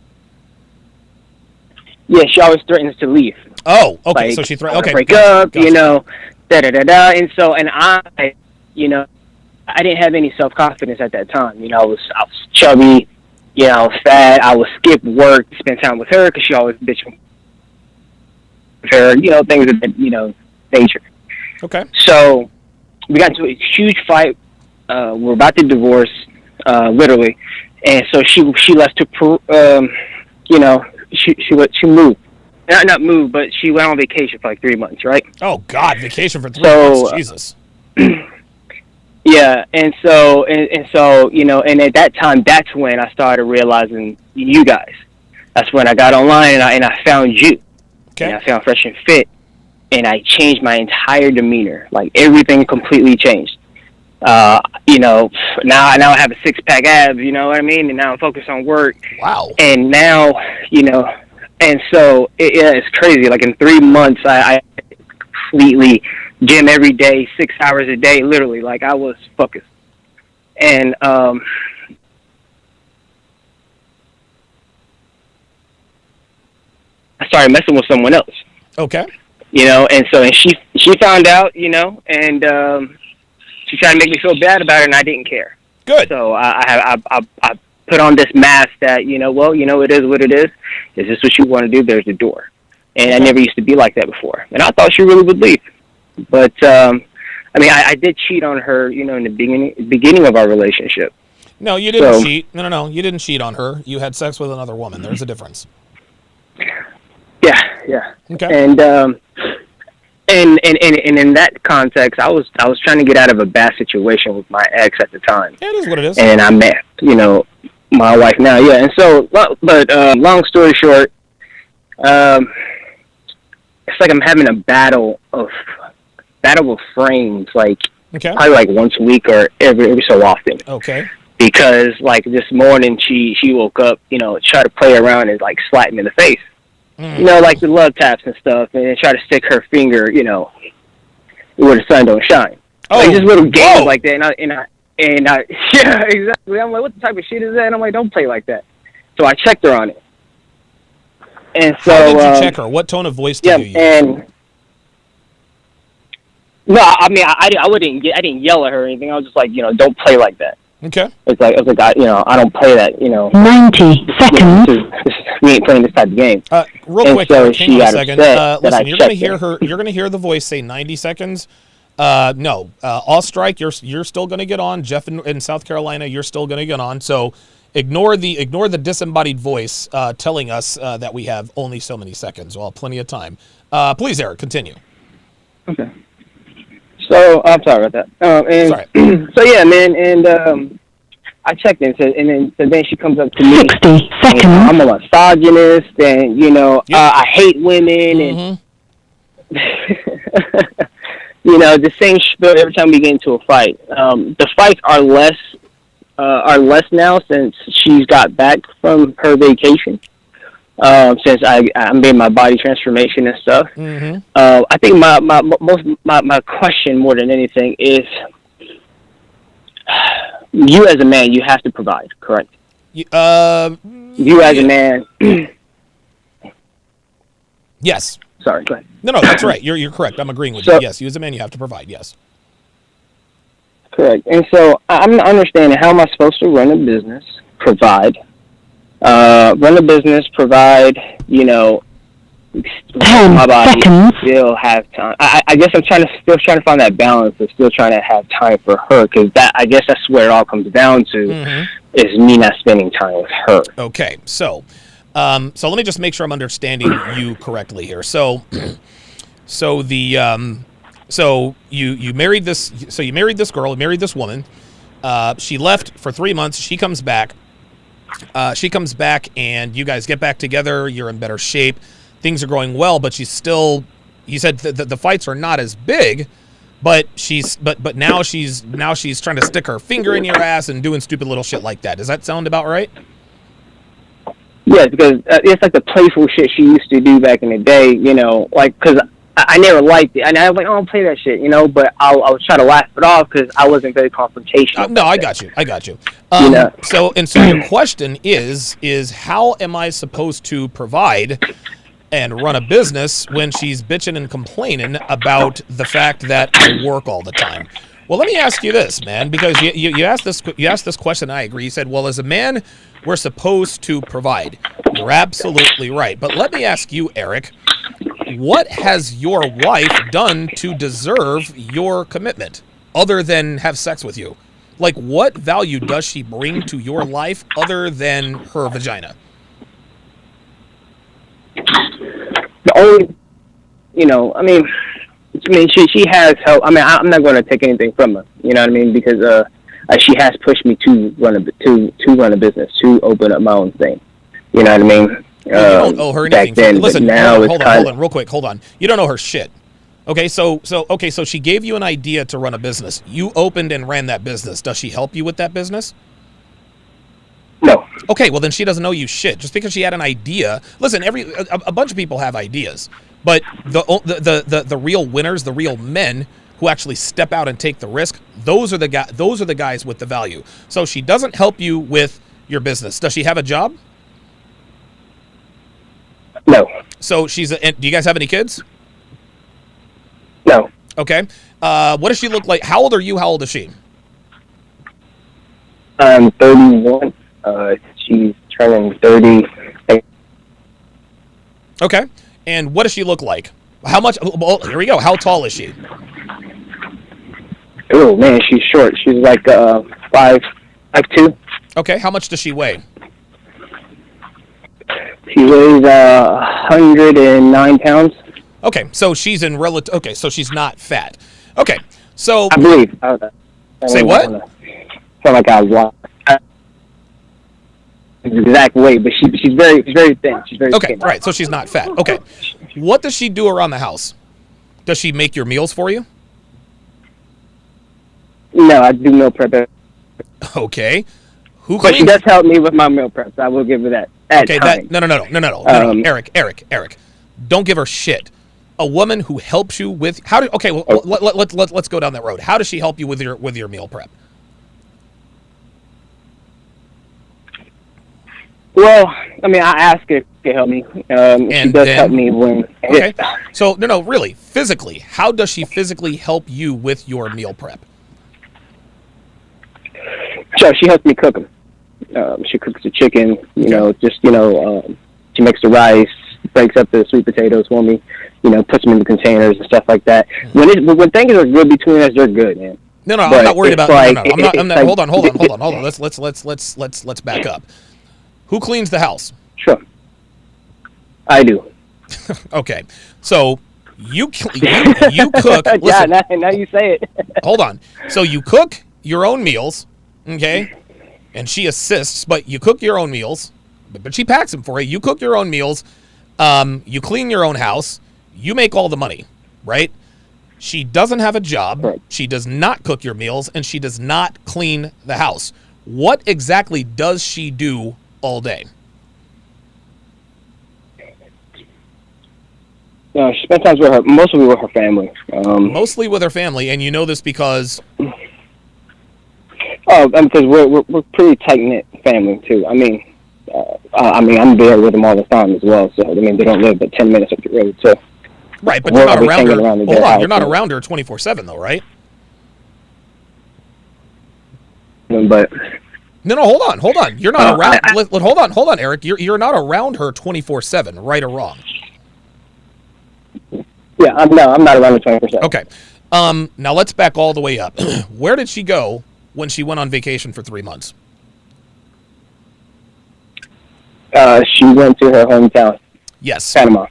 Yeah, she always threatens to leave. Oh, okay. So she threatens. Okay, break up. Da-da-da-da. And so, I didn't have any self-confidence at that time. I was chubby. I was fat. I would skip work to spend time with her because she always bitched with her. Things of that nature. Okay. So we got into a huge fight. We're about to divorce, literally, and so she left to, she moved, not moved, but she went on vacation for 3 months, right? Oh God, vacation for 3 months, Jesus. Yeah, and so and at that time, that's when I started realizing you guys. That's when I got online and I found you. Okay. And I found Fresh and Fit, and I changed my entire demeanor. Like everything completely changed. You know, now I have a 6-pack abs. You know what I mean? And now I'm focused on work. Wow. And now, you know, and so it's crazy. Like in 3 months, I completely gym every day, 6 hours a day, literally. Like I was focused. And I started messing with someone else. Okay. You know, and she found out, you know, and she tried to make me feel bad about it, and I didn't care. Good. So I put on this mask that, you know, well, you know, it is what it is. Is this what you want to do? There's the door. And I never used to be like that before. And I thought she really would leave. But, I mean, I did cheat on her, you know, in the beginning of our relationship. No, you didn't cheat. No. You didn't cheat on her. You had sex with another woman. There's a difference. Yeah. Okay. And in that context, I was trying to get out of a bad situation with my ex at the time. Yeah, it is what it is. And I met, you know, my wife now. Yeah. And so, but long story short, it's like I'm having a battle of frames, like probably like once a week or every so often. Okay. Because like this morning, she woke up, you know, tried to play around and like slap me in the face. You know, like the love taps and stuff, and then try to stick her finger, you know, where the sun don't shine. Oh, like just little games like that, and I, yeah, exactly. I'm like, what type of shit is that? And I'm like, don't play like that. So I checked her on it. And so, how did you check her? What tone of voice did you use? And no, I mean, I didn't yell at her or anything. I was just like, you know, don't play like that. Okay. It's like, I was like, you know, I don't play that, you know. 90 seconds. We ain't playing this type of game. Real quick, so Eric, hang on a second. Listen, you're going to hear the voice say 90 seconds. No, I'll strike. You're still going to get on. Jeff in South Carolina, you're still going to get on. So ignore the disembodied voice telling us that we have only so many seconds. Well, plenty of time. Please, Eric, continue. Okay. So I'm sorry about that. Sorry. So yeah, man, and I checked in, and then she comes up to me. 60 seconds. I'm a misogynist, and you know, I hate women, and you know, the same spiel every time we get into a fight. The fights are less now since she's got back from her vacation. Since I made my body transformation and stuff. I think my question more than anything is, you as a man, you have to provide, correct? You as a man. Yes. Sorry, go ahead. No, that's right. You're correct. I'm agreeing with you. Yes, you as a man, you have to provide. Yes. Correct. And so I'm not understanding, how am I supposed to run a business, provide, run a business, provide, you know, my body, still have time. I guess I'm still trying to find that balance of still trying to have time for her, because I guess that's where it all comes down to, is me not spending time with her. Okay, so let me just make sure I'm understanding you correctly here. So you married this girl, you married this woman. She left for 3 months. She comes back. And you guys get back together. You're in better shape. Things are going well, but she's still. You said the fights are not as big, but now she's trying to stick her finger in your ass and doing stupid little shit like that. Does that sound about right? Yeah, because it's like the playful shit she used to do back in the day. You know, like, because I never liked it, and I was like, oh, don't play that shit, you know. But I was trying to laugh it off because I wasn't very confrontational. No, I got you. You know? So your question is how am I supposed to provide and run a business when she's bitching and complaining about the fact that I work all the time? Well, let me ask you this, man, because you asked this question. I agree. You said, well, as a man, we're supposed to provide. You're absolutely right. But let me ask you, Eric, what has your wife done to deserve your commitment other than have sex with you? Like, what value does she bring to your life other than her vagina? The only, you know, I mean, she has helped. I mean, I'm not going to take anything from her. You know what I mean? Because she has pushed me to run a business, to open up my own thing. You know what I mean? Well, you don't owe her anything. Then, Listen, now hold on, real quick, hold on. You don't owe her shit. Okay, so she gave you an idea to run a business. You opened and ran that business. Does she help you with that business? No. Okay, well then she doesn't owe you shit. Just because she had an idea. Listen, a bunch of people have ideas, but the real winners, the real men who actually step out and take the risk, those are the guys with the value. So she doesn't help you with your business. Does she have a job? No. So do you guys have any kids? No. Okay. What does she look like? How old are you? How old is she? I'm 31. She's turning 30. Okay. And what does she look like? How much? Well, here we go. How tall is she? Oh man, she's short. She's like 5'2". Okay. How much does she weigh? She weighs 109 pounds. Okay, so she's in relative. Okay, so she's not fat. Okay, so I believe. Say what? Felt like I was exact weight, but she's very thin. She's very okay. thin. Right, so she's not fat. Okay, what does she do around the house? Does she make your meals for you? No, I do meal prep. Okay, but she does help me with my meal preps. I will give her that. Okay, no. Eric, don't give her shit. A woman who helps you with let's go down that road. How does she help you with your meal prep? Well, I mean, I ask her to help me. She does help me when. Okay. So no, really, physically, how does she physically help you with your meal prep? Sure, she helps me cook them. She cooks the chicken. She makes the rice, breaks up the sweet potatoes for me. Puts them in the containers and stuff like that. When things are good between us, they're good, man. No, I'm not worried about. No, I'm not. Hold on. Let's back up. Who cleans the house? Sure. I do. Okay. So you cook. Listen, yeah, now you say it. Hold on. So you cook your own meals, okay? And she assists, but you cook your own meals. But she packs them for you. You cook your own meals. You clean your own house. You make all the money, right? She doesn't have a job. Right. She does not cook your meals, and she does not clean the house. What exactly does she do all day? She spends time with mostly with her family. Mostly with her family, and you know this because... because we're pretty tight-knit family, too. I mean, I'm there with them all the time as well, so, they don't live but 10 minutes up the road, so... Right, but you're not around her. Hold on, you're not around her 24/7 though, right? But no, hold on. You're not around. Hold on, Eric. You're not around her 24/7, right or wrong? Yeah, I'm not around her 24/7. Okay. Now let's back all the way up. Where did she go when she went on vacation for 3 months? She went to her hometown. Yes. Panama.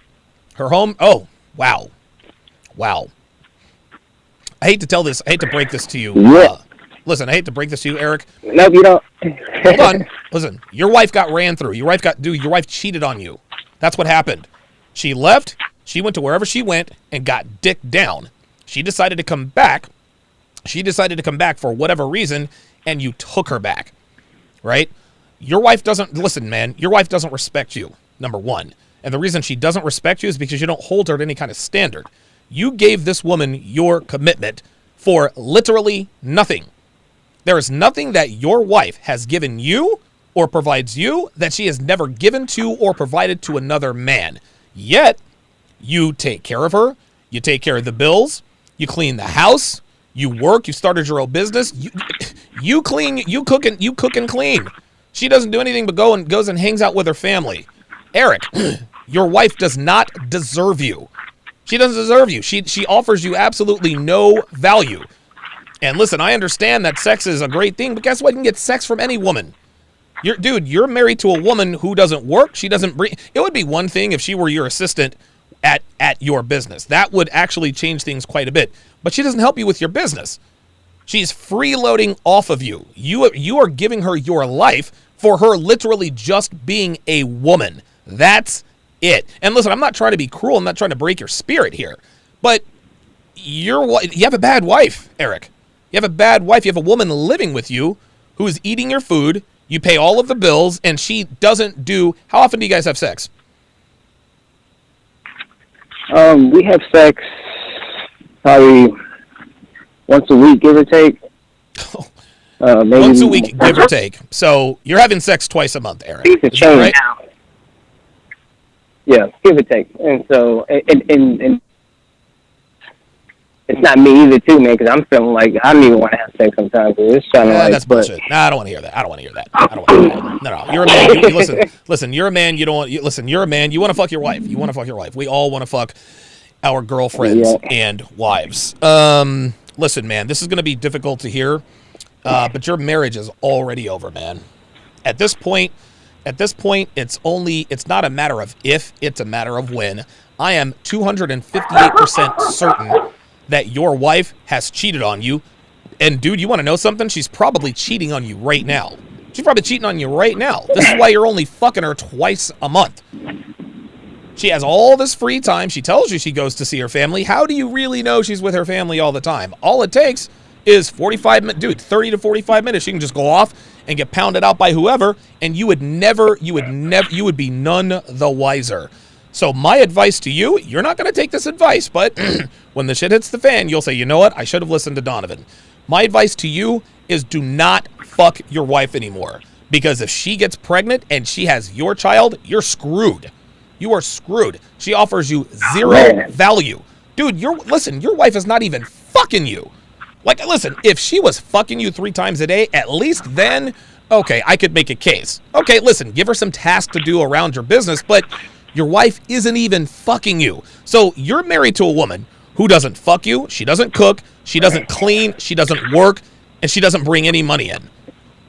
Her home. Oh. Wow. I hate to tell this. I hate to break this to you. Listen, I hate to break this to you, Eric. No, you don't. Hold on. Listen, your wife got ran through. Your wife cheated on you. That's what happened. She left. She went to wherever she went and got dicked down. She decided to come back. For whatever reason, and you took her back. Right? Your wife doesn't listen, man. Your wife doesn't respect you. Number one. And the reason she doesn't respect you is because you don't hold her to any kind of standard. You gave this woman your commitment for literally nothing. There is nothing that your wife has given you or provides you that she has never given to or provided to another man. Yet, you take care of her. You take care of the bills. You clean the house. You work. You started your own business. You clean. You cook and clean. She doesn't do anything but goes and hangs out with her family. Eric, your wife does not deserve you. She doesn't deserve you. She offers you absolutely no value. And listen, I understand that sex is a great thing, but guess what? You can get sex from any woman. You're married to a woman who doesn't work. She doesn't bring. It would be one thing if she were your assistant at your business. That would actually change things quite a bit. But she doesn't help you with your business. She's freeloading off of you. You are giving her your life for her literally just being a woman. That's it. And listen, I'm not trying to be cruel. I'm not trying to break your spirit here. But you have a bad wife, Eric. You have a bad wife. You have a woman living with you who is eating your food. You pay all of the bills, and she doesn't do... How often do you guys have sex? We have sex probably once a week, give or take. Maybe Once a week, give or take. So you're having sex twice a month, Eric. Is that right? Yeah, give or take. And so, and it's not me either, too, man, because I'm feeling like I don't even want to have sex sometimes. It's kind of like... That's bullshit. Nah, I don't want to hear that. I don't want to hear that. No. You're a man. Listen, you're a man. You don't want... Listen, you're a man. You want to fuck your wife. You want to fuck your wife. We all want to fuck our girlfriends and wives. Listen, man, this is going to be difficult to hear, but your marriage is already over, man. At this point, it's not a matter of if, it's a matter of when. I am 258% certain that your wife has cheated on you. And dude, you want to know something? She's probably cheating on you right now. She's probably cheating on you right now. This is why you're only fucking her twice a month. She has all this free time. She tells you she goes to see her family. How do you really know she's with her family all the time? All it takes is 45 minutes, dude, 30 to 45 minutes. She can just go off and get pounded out by whoever, and you would be none the wiser. So my advice to you, you're not going to take this advice, but when the shit hits the fan, you'll say, you know what? I should have listened to Donovan. My advice to you is do not fuck your wife anymore, because if she gets pregnant and she has your child, you're screwed. You are screwed. She offers you zero value. Dude, your wife is not even fucking you. Like, listen, if she was fucking you 3 times a day, at least then, okay, I could make a case. Okay, listen, give her some tasks to do around your business, but your wife isn't even fucking you. So you're married to a woman who doesn't fuck you, she doesn't cook, she doesn't clean, she doesn't work, and she doesn't bring any money in.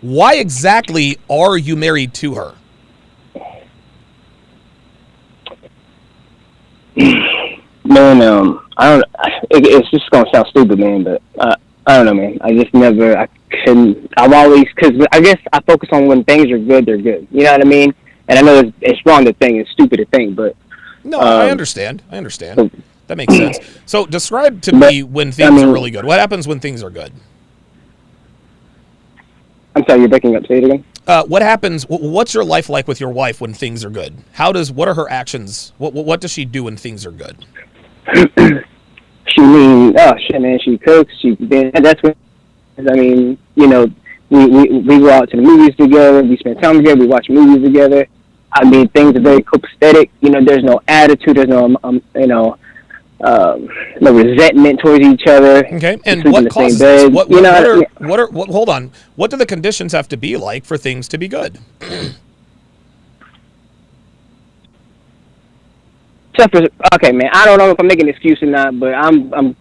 Why exactly are you married to her? Man, it's just gonna sound stupid, man, but I don't know, man. I've always, because I guess I focus on when things are good, they're good. You know what I mean? And I know it's wrong to think, it's stupid to think, but... No, I understand. That makes sense. So describe to me when things are really good. What happens when things are good? I'm sorry, you're breaking up. Say it again. What happens? What's your life like with your wife when things are good? What are her actions? What does she do when things are good? She cooks. That's what. I mean, you know, we go out to the movies together. We spend time together. We watch movies together. I mean, things are very copacetic. You know, there's no attitude. There's no no resentment towards each other. Okay, and what causes this? Hold on. What do the conditions have to be like for things to be good? Okay, man. I don't know if I'm making an excuse or not, but I'm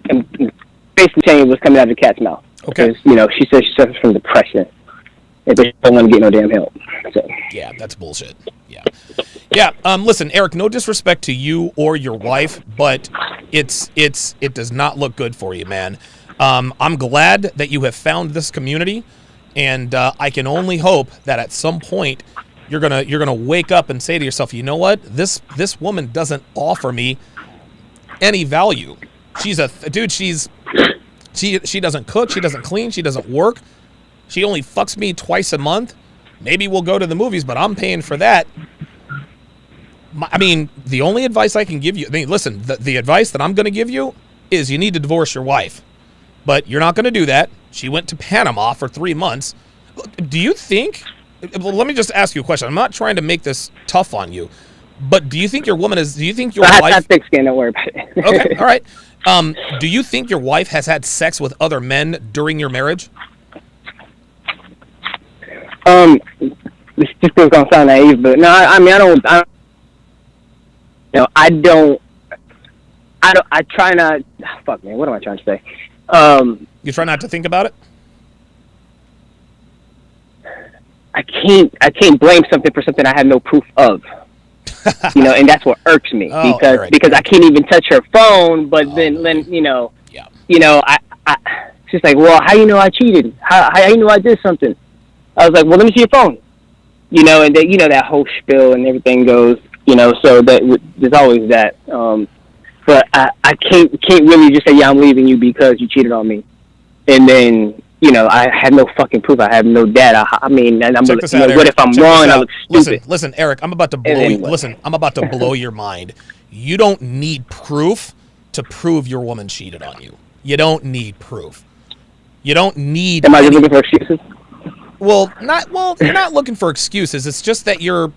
basically telling you what's coming out of the cat's mouth. Okay. Because, you know, she says she suffers from depression. And they don't want to get no damn help. So. Yeah, that's bullshit. Yeah. Listen, Eric, no disrespect to you or your wife, but it does not look good for you, man. I'm glad that you have found this community, and I can only hope that at some point you're gonna wake up and say to yourself, you know what? This woman doesn't offer me any value. She's a dude. She doesn't cook. She doesn't clean. She doesn't work. She only fucks me twice a month. Maybe we'll go to the movies, but I'm paying for that. I mean, the only advice I can give you, listen, the advice that I'm going to give you is you need to divorce your wife. But you're not going to do that. She went to Panama for 3 months. Do you think, let me just ask you a question. I'm not trying to make this tough on you, but do you think your wife... I have thick skin, don't worry about it. Okay, all right. Do you think your wife has had sex with other men during your marriage? This just gonna sound naive, but no, I try not. Fuck, man, what am I trying to say? You try not to think about it? I can't blame something for something I have no proof of. You know, and that's what irks me because I can't even touch her phone. But then I she's like, well, how you know I cheated? How you know I did something? I was like, well, let me see your phone. You know, and then, you know, that whole spiel and everything goes. You know, so there's always that. But I can't really just say, yeah, I'm leaving you because you cheated on me, and then I have no fucking proof. I have no data. I mean, and I'm Check this out, what Eric. if I'm Check wrong this and I out. look stupid? Listen, Eric. I'm about to blow. I'm about to blow your mind. You don't need proof to prove your woman cheated on you. You don't need proof. You don't need. Am I just looking for excuses? Well, you're not looking for excuses. It's just that you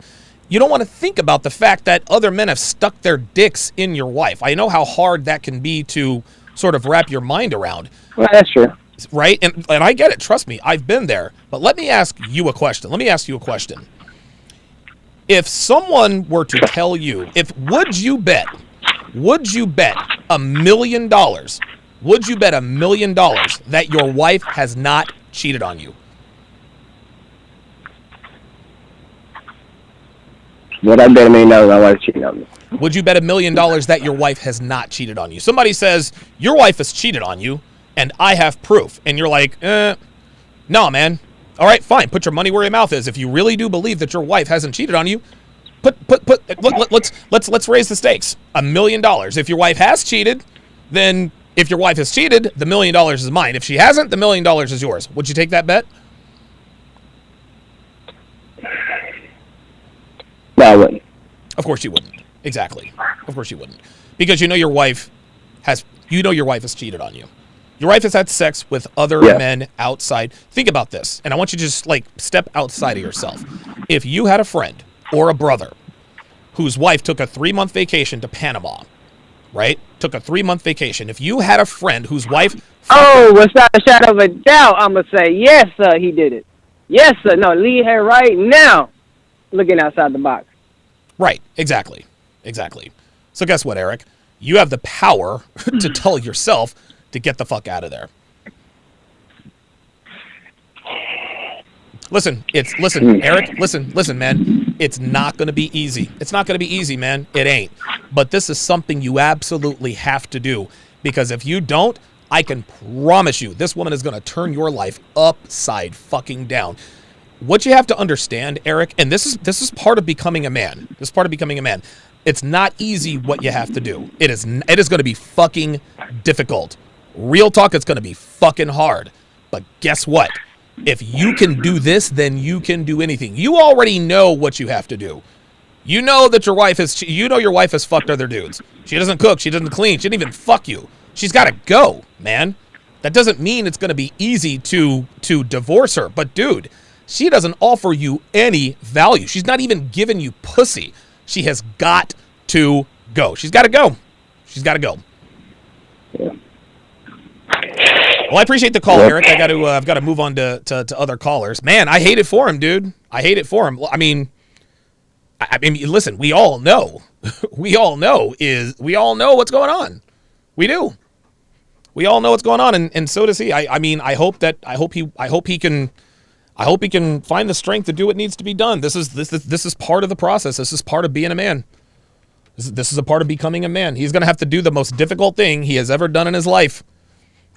don't want to think about the fact that other men have stuck their dicks in your wife. I know how hard that can be to sort of wrap your mind around. Well, that's true. Right? And I get it. Trust me. I've been there. But let me ask you a question. If someone were to tell you, would you bet $1 million? Would you bet $1 million that your wife has not cheated on you? Would I bet $1 million my wife cheated on me? Would you bet $1 million that your wife has not cheated on you? Somebody says, your wife has cheated on you, and I have proof. And you're like, no, man. All right, fine. Put your money where your mouth is. If you really do believe that your wife hasn't cheated on you, let's raise the stakes. $1 million. If your wife has cheated, then if your wife has cheated, the $1 million is mine. If she hasn't, the $1 million is yours. Would you take that bet? No, I wouldn't. Of course you wouldn't. Exactly. Of course you wouldn't. Because your wife has cheated on you. Your wife has had sex with other men outside. Think about this. And I want you to just step outside of yourself. If you had a friend or a brother whose wife took a 3-month vacation to Panama, right? Took a 3-month vacation. If you had a friend whose wife... without a shadow of a doubt, I'm going to say, yes, sir, he did it. Yes, sir. No, leave her right now looking outside the box. Right. Exactly. So guess what, Eric? You have the power to tell yourself to get the fuck out of there. Listen, Eric, listen, man. It's not going to be easy. It's not going to be easy, man. It ain't. But this is something you absolutely have to do, because if you don't, I can promise you this woman is going to turn your life upside fucking down. What you have to understand, Eric, and this is part of becoming a man. This is part of becoming a man. It's not easy what you have to do. It is going to be fucking difficult. Real talk, it's going to be fucking hard. But guess what? If you can do this, then you can do anything. You already know what you have to do. You know that your wife has fucked other dudes. She doesn't cook, she doesn't clean, she didn't even fuck you. She's got to go, man. That doesn't mean it's going to be easy to divorce her. But dude, she doesn't offer you any value. She's not even giving you pussy. She has got to go. She's got to go. Yeah. Well, I appreciate the call, Eric. I've got to move on to other callers. Man, I hate it for him, dude. I hate it for him. I mean, listen, we all know. We all know what's going on. We do. We all know what's going on, and so does he. I hope he can find the strength to do what needs to be done. This is part of the process. This is part of being a man. This is a part of becoming a man. He's going to have to do the most difficult thing he has ever done in his life.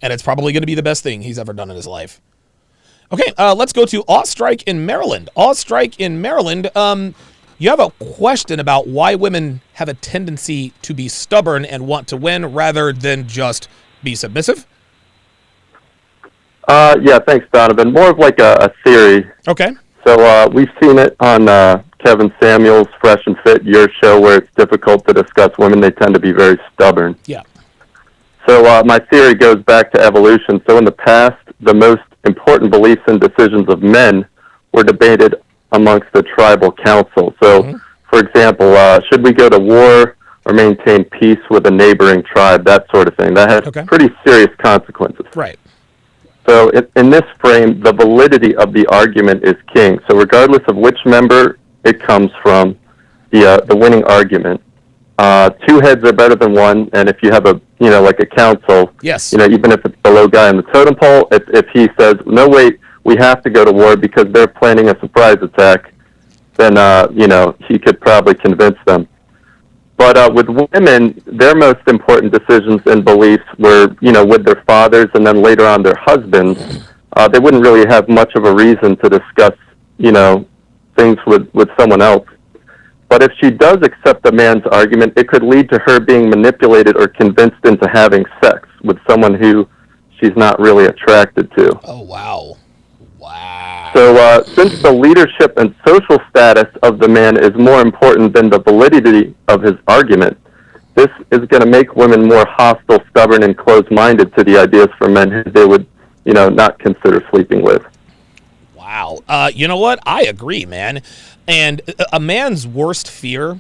And it's probably going to be the best thing he's ever done in his life. Okay, let's go to Ostrike in Maryland. Ostrike in Maryland, you have a question about why women have a tendency to be stubborn and want to win rather than just be submissive? Yeah, thanks, Donovan. More of like a theory. Okay. So we've seen it on Kevin Samuels' Fresh and Fit, your show, where it's difficult to discuss women. They tend to be very stubborn. Yeah. So my theory goes back to evolution. So in the past, the most important beliefs and decisions of men were debated amongst the tribal council. So, for example, should we go to war or maintain peace with a neighboring tribe, that sort of thing. That has pretty serious consequences. Right. So in this frame, the validity of the argument is king. So regardless of which member it comes from, the winning argument, two heads are better than one. And if you have like a council, yes, even if it's the low guy on the totem pole, if he says, no, wait, we have to go to war because they're planning a surprise attack, then, he could probably convince them. But with women, their most important decisions and beliefs were, with their fathers and then later on their husbands. They wouldn't really have much of a reason to discuss, things with someone else. But if she does accept the man's argument, it could lead to her being manipulated or convinced into having sex with someone who she's not really attracted to. Oh, wow. So since the leadership and social status of the man is more important than the validity of his argument, this is going to make women more hostile, stubborn, and closed-minded to the ideas for men who they would, not consider sleeping with. Wow. You know what? I agree, man. And a man's worst fear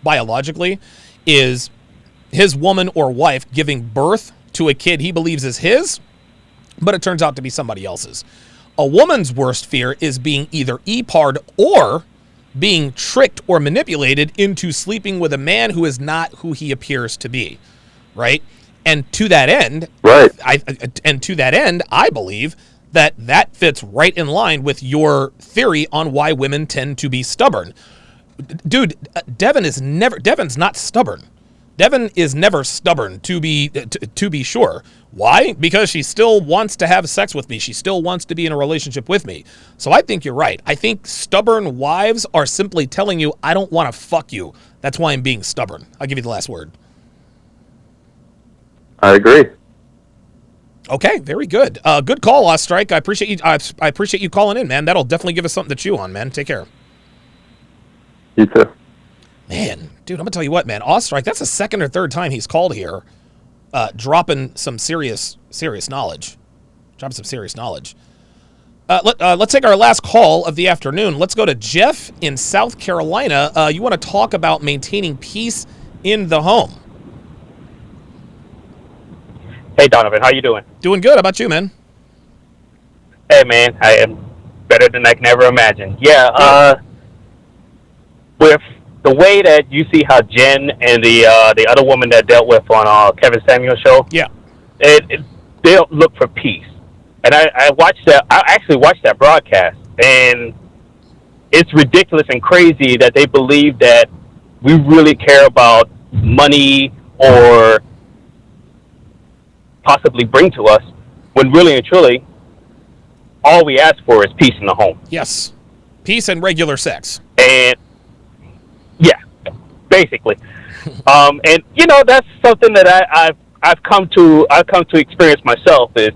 biologically is his woman or wife giving birth to a kid he believes is his, but it turns out to be somebody else's. A woman's worst fear is being either EPAR'd or being tricked or manipulated into sleeping with a man who is not who he appears to be, right? And to that end, I believe that fits right in line with your theory on why women tend to be stubborn. Dude, Devin's not stubborn. Devin is never stubborn, to be sure. Why? Because she still wants to have sex with me. She still wants to be in a relationship with me. So I think you're right. I think stubborn wives are simply telling you, I don't want to fuck you. That's why I'm being stubborn. I'll give you the last word. I agree. Okay, very good. Good call, Ostrike. I appreciate you. I appreciate you calling in, man. That'll definitely give us something to chew on, man. Take care. You too. Man, dude, I'm gonna tell you what, man. Ostrike, that's the second or third time he's called here, dropping some serious knowledge. Let's take our last call of the afternoon. Let's go to Jeff in South Carolina. You want to talk about maintaining peace in the home? Hey, Donovan, how you doing? Doing good. How about you, man? Hey, man, I am better than I can ever imagine. Yeah, with the way that you see how Jen and the other woman that dealt with on Kevin Samuel's show, yeah, they look for peace. And I actually watched that broadcast, and it's ridiculous and crazy that they believe that we really care about money or possibly bring to us, when really and truly, all we ask for is peace in the home. Yes, peace and regular sex. And yeah, basically, and that's something that I've come to experience myself. Is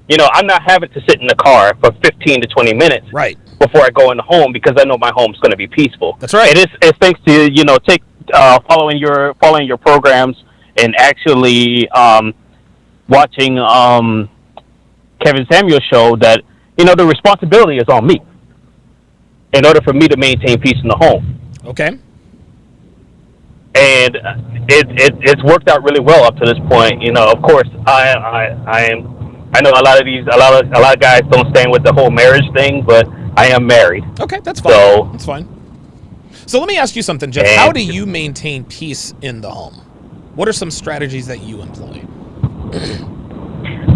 I'm not having to sit in the car for 15 to 20 minutes right before I go in the home because I know my home's going to be peaceful. That's right. And it's thanks to following your programs and actually watching Kevin Samuel's show that the responsibility is on me in order for me to maintain peace in the home. Okay. And it's worked out really well up to this point. Of course, I know a lot of guys don't stand with the whole marriage thing, but I am married. Okay, that's fine. That's fine. So let me ask you something, Jeff. How do you maintain peace in the home? What are some strategies that you employ?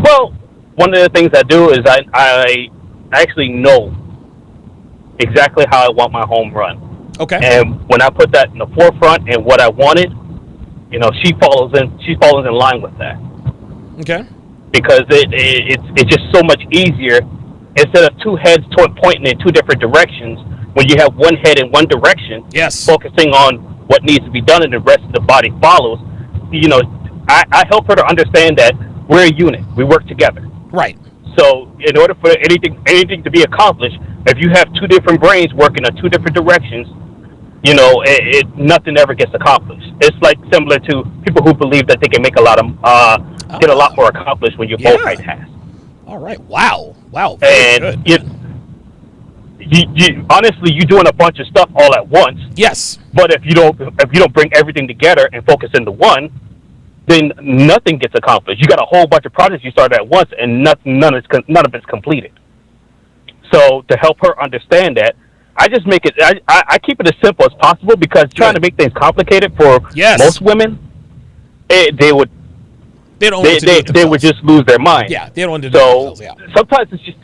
Well, one of the things I do is I actually know exactly how I want my home run. Okay. And when I put that in the forefront and what I wanted, she follows in line with that. Okay. Because it's just so much easier instead of two heads pointing in two different directions. When you have one head in one direction, yes, focusing on what needs to be done, and the rest of the body follows. I help her to understand that we're a unit. We work together. Right. So in order for anything to be accomplished, if you have two different brains working in two different directions, nothing ever gets accomplished. It's like similar to people who believe that they can make get a lot more accomplished when you multitask. All right. Wow. And you honestly, you're doing a bunch of stuff all at once. Yes. But if you don't bring everything together and focus into one, then nothing gets accomplished. You got a whole bunch of projects you started at once, and none of it's completed. So to help her understand that, I just make it. I keep it as simple as possible because trying to make things complicated for most women, they would just lose their mind. Yeah, they don't want to do it themselves. Yeah. Sometimes it's just.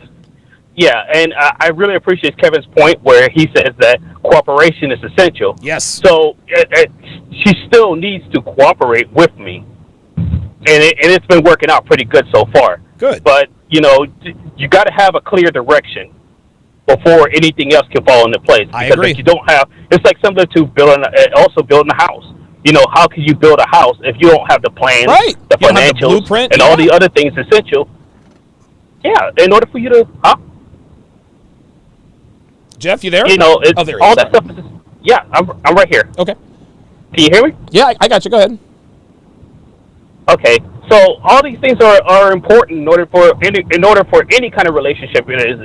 Yeah, and I really appreciate Kevin's point where he says that cooperation is essential. Yes. So she still needs to cooperate with me, and it's been working out pretty good so far. Good. But you got to have a clear direction, before anything else can fall into place. I Because agree. if you don't have, it's like similar to building, also building a house. You know, how can you build a house if you don't have the plans, Right. the You don't have the financials, blueprint, and all the other things essential? Yeah, in order for you to, Jeff, you there? you know, it's, Oh, there he all is. that stuff is, yeah, I'm right here. Okay. Can you hear me? Yeah, I got you. Go ahead. Okay, so all these things are important in order for any kind of relationship. It is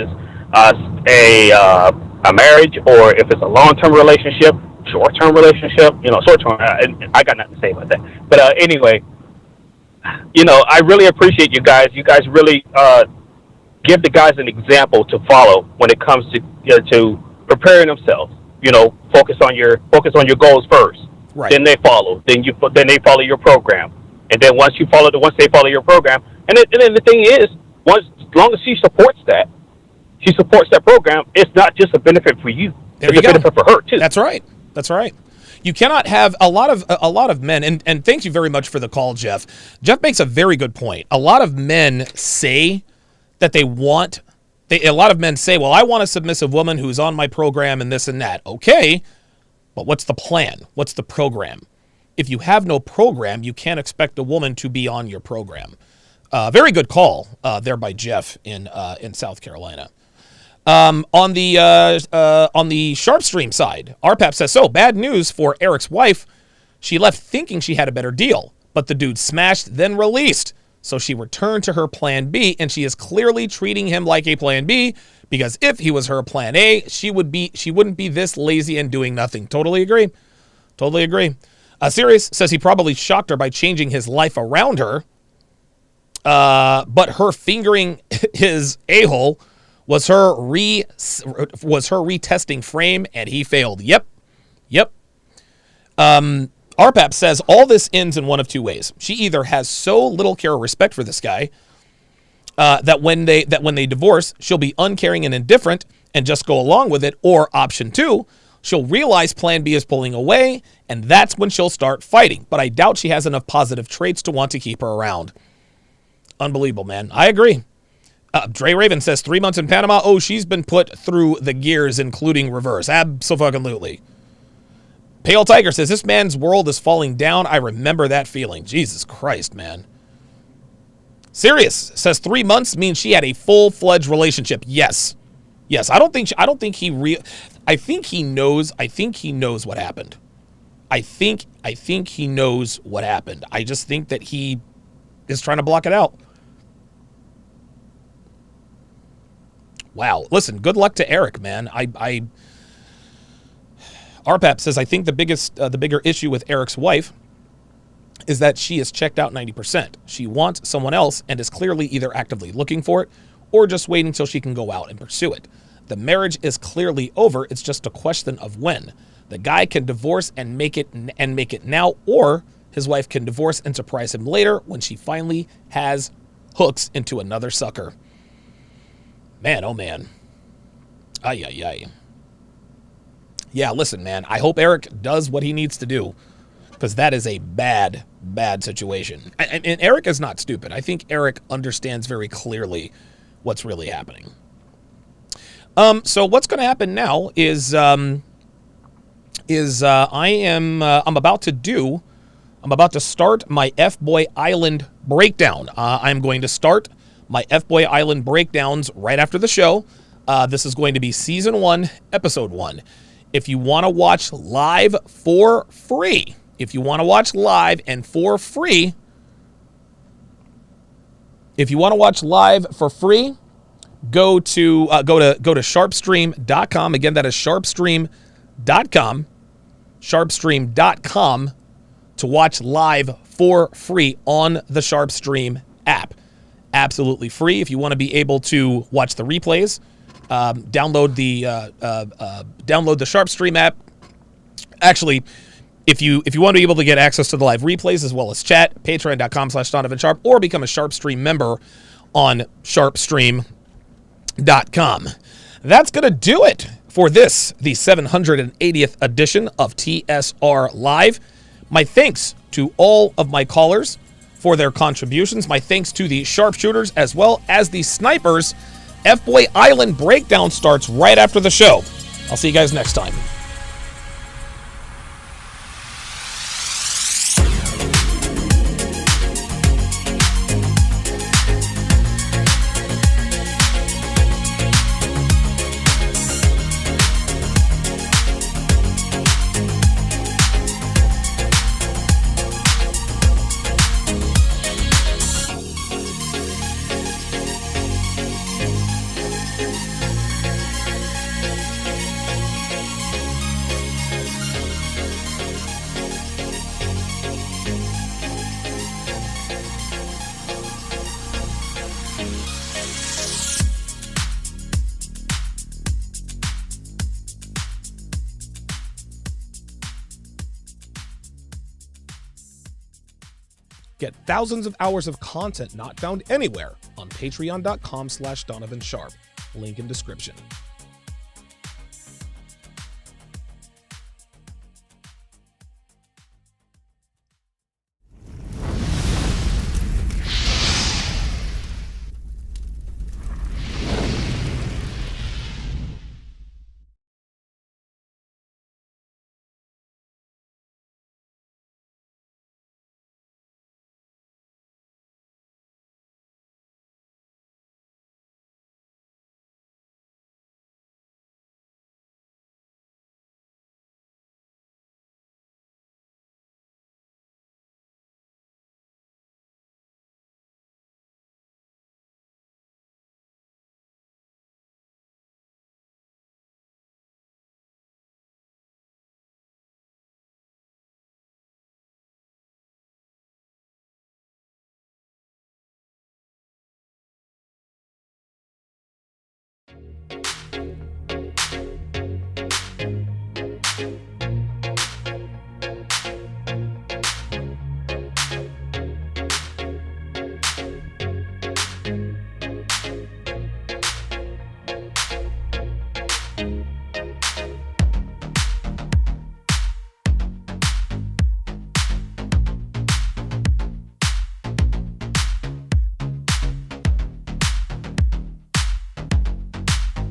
a marriage, or if it's a long-term relationship, short-term relationship. You know, short-term. I got nothing to say about that. But anyway, you know, I really appreciate you guys. You guys really give the guys an example to follow when it comes to preparing themselves. You know, focus on your goals first. Right. Then they follow. Then they follow your program. And then once they follow your program, and then the thing is, as long as she supports that program, it's not just a benefit for you. It's a benefit for her too. That's right. That's right. You cannot have a lot of men, and thank you very much for the call, Jeff. Jeff makes a very good point. A lot of men say that a lot of men say, well, I want a submissive woman who's on my program and this and that. Okay, but what's the plan? What's the program? If you have no program, you can't expect a woman to be on your program. Very good call there by Jeff in South Carolina. On the Sharp Stream side, RPAP says, so bad news for Eric's wife. She left thinking she had a better deal, but the dude smashed, then released. So she returned to her plan B, and she is clearly treating him like a plan B, because if he was her plan A, she wouldn't be this lazy and doing nothing. Totally agree. Totally agree. Sirius says he probably shocked her by changing his life around her, but her fingering his a-hole was her retesting frame, and he failed. Yep. RPAP says all this ends in one of two ways. She either has so little care or respect for this guy that when they divorce, she'll be uncaring and indifferent and just go along with it, or option two, she'll realize plan B is pulling away, and that's when she'll start fighting. But I doubt she has enough positive traits to want to keep her around. Unbelievable, man. I agree. Dre Raven says 3 months in Panama. Oh, she's been put through the gears, including reverse. Abso-fucking-lutely. Pale Tiger says this man's world is falling down. I remember that feeling. Jesus Christ, man. Sirius says 3 months means she had a full-fledged relationship. Yes. I think he knows what happened. I think he knows what happened. I just think that he is trying to block it out. Wow. Listen, good luck to Eric, man. RPAP says, I think the bigger issue with Eric's wife is that she is checked out 90%. She wants someone else and is clearly either actively looking for it or just waiting until she can go out and pursue it. The marriage is clearly over. It's just a question of when. The guy can divorce and make it now, or his wife can divorce and surprise him later when she finally has hooks into another sucker. Man, oh man. Ay. Yeah, listen, man. I hope Eric does what he needs to do, because that is a bad situation. And Eric is not stupid. I think Eric understands very clearly what's really happening. So what's going to happen now is I'm about to start my F-Boy Island breakdown. I'm going to start my F-Boy Island breakdowns right after the show. This is going to be Season 1, Episode 1. If you want to watch live for free, go to sharpstream.com. Again, that is sharpstream.com to watch live for free on the Sharpstream app. Absolutely free. If you want to be able to watch the replays, download the Sharpstream app. Actually, if you want to be able to get access to the live replays as well as chat, patreon.com/Donovan Sharp, or become a Sharpstream member on sharpstream.com. That's going to do it for this, the 780th edition of TSR Live. My thanks to all of my callers for their contributions. My thanks to the sharpshooters as well as the snipers F-Boy Island breakdown starts right after the show. I'll see you guys next time. Get thousands of hours of content not found anywhere on patreon.com/Donovan Sharp. Link in description.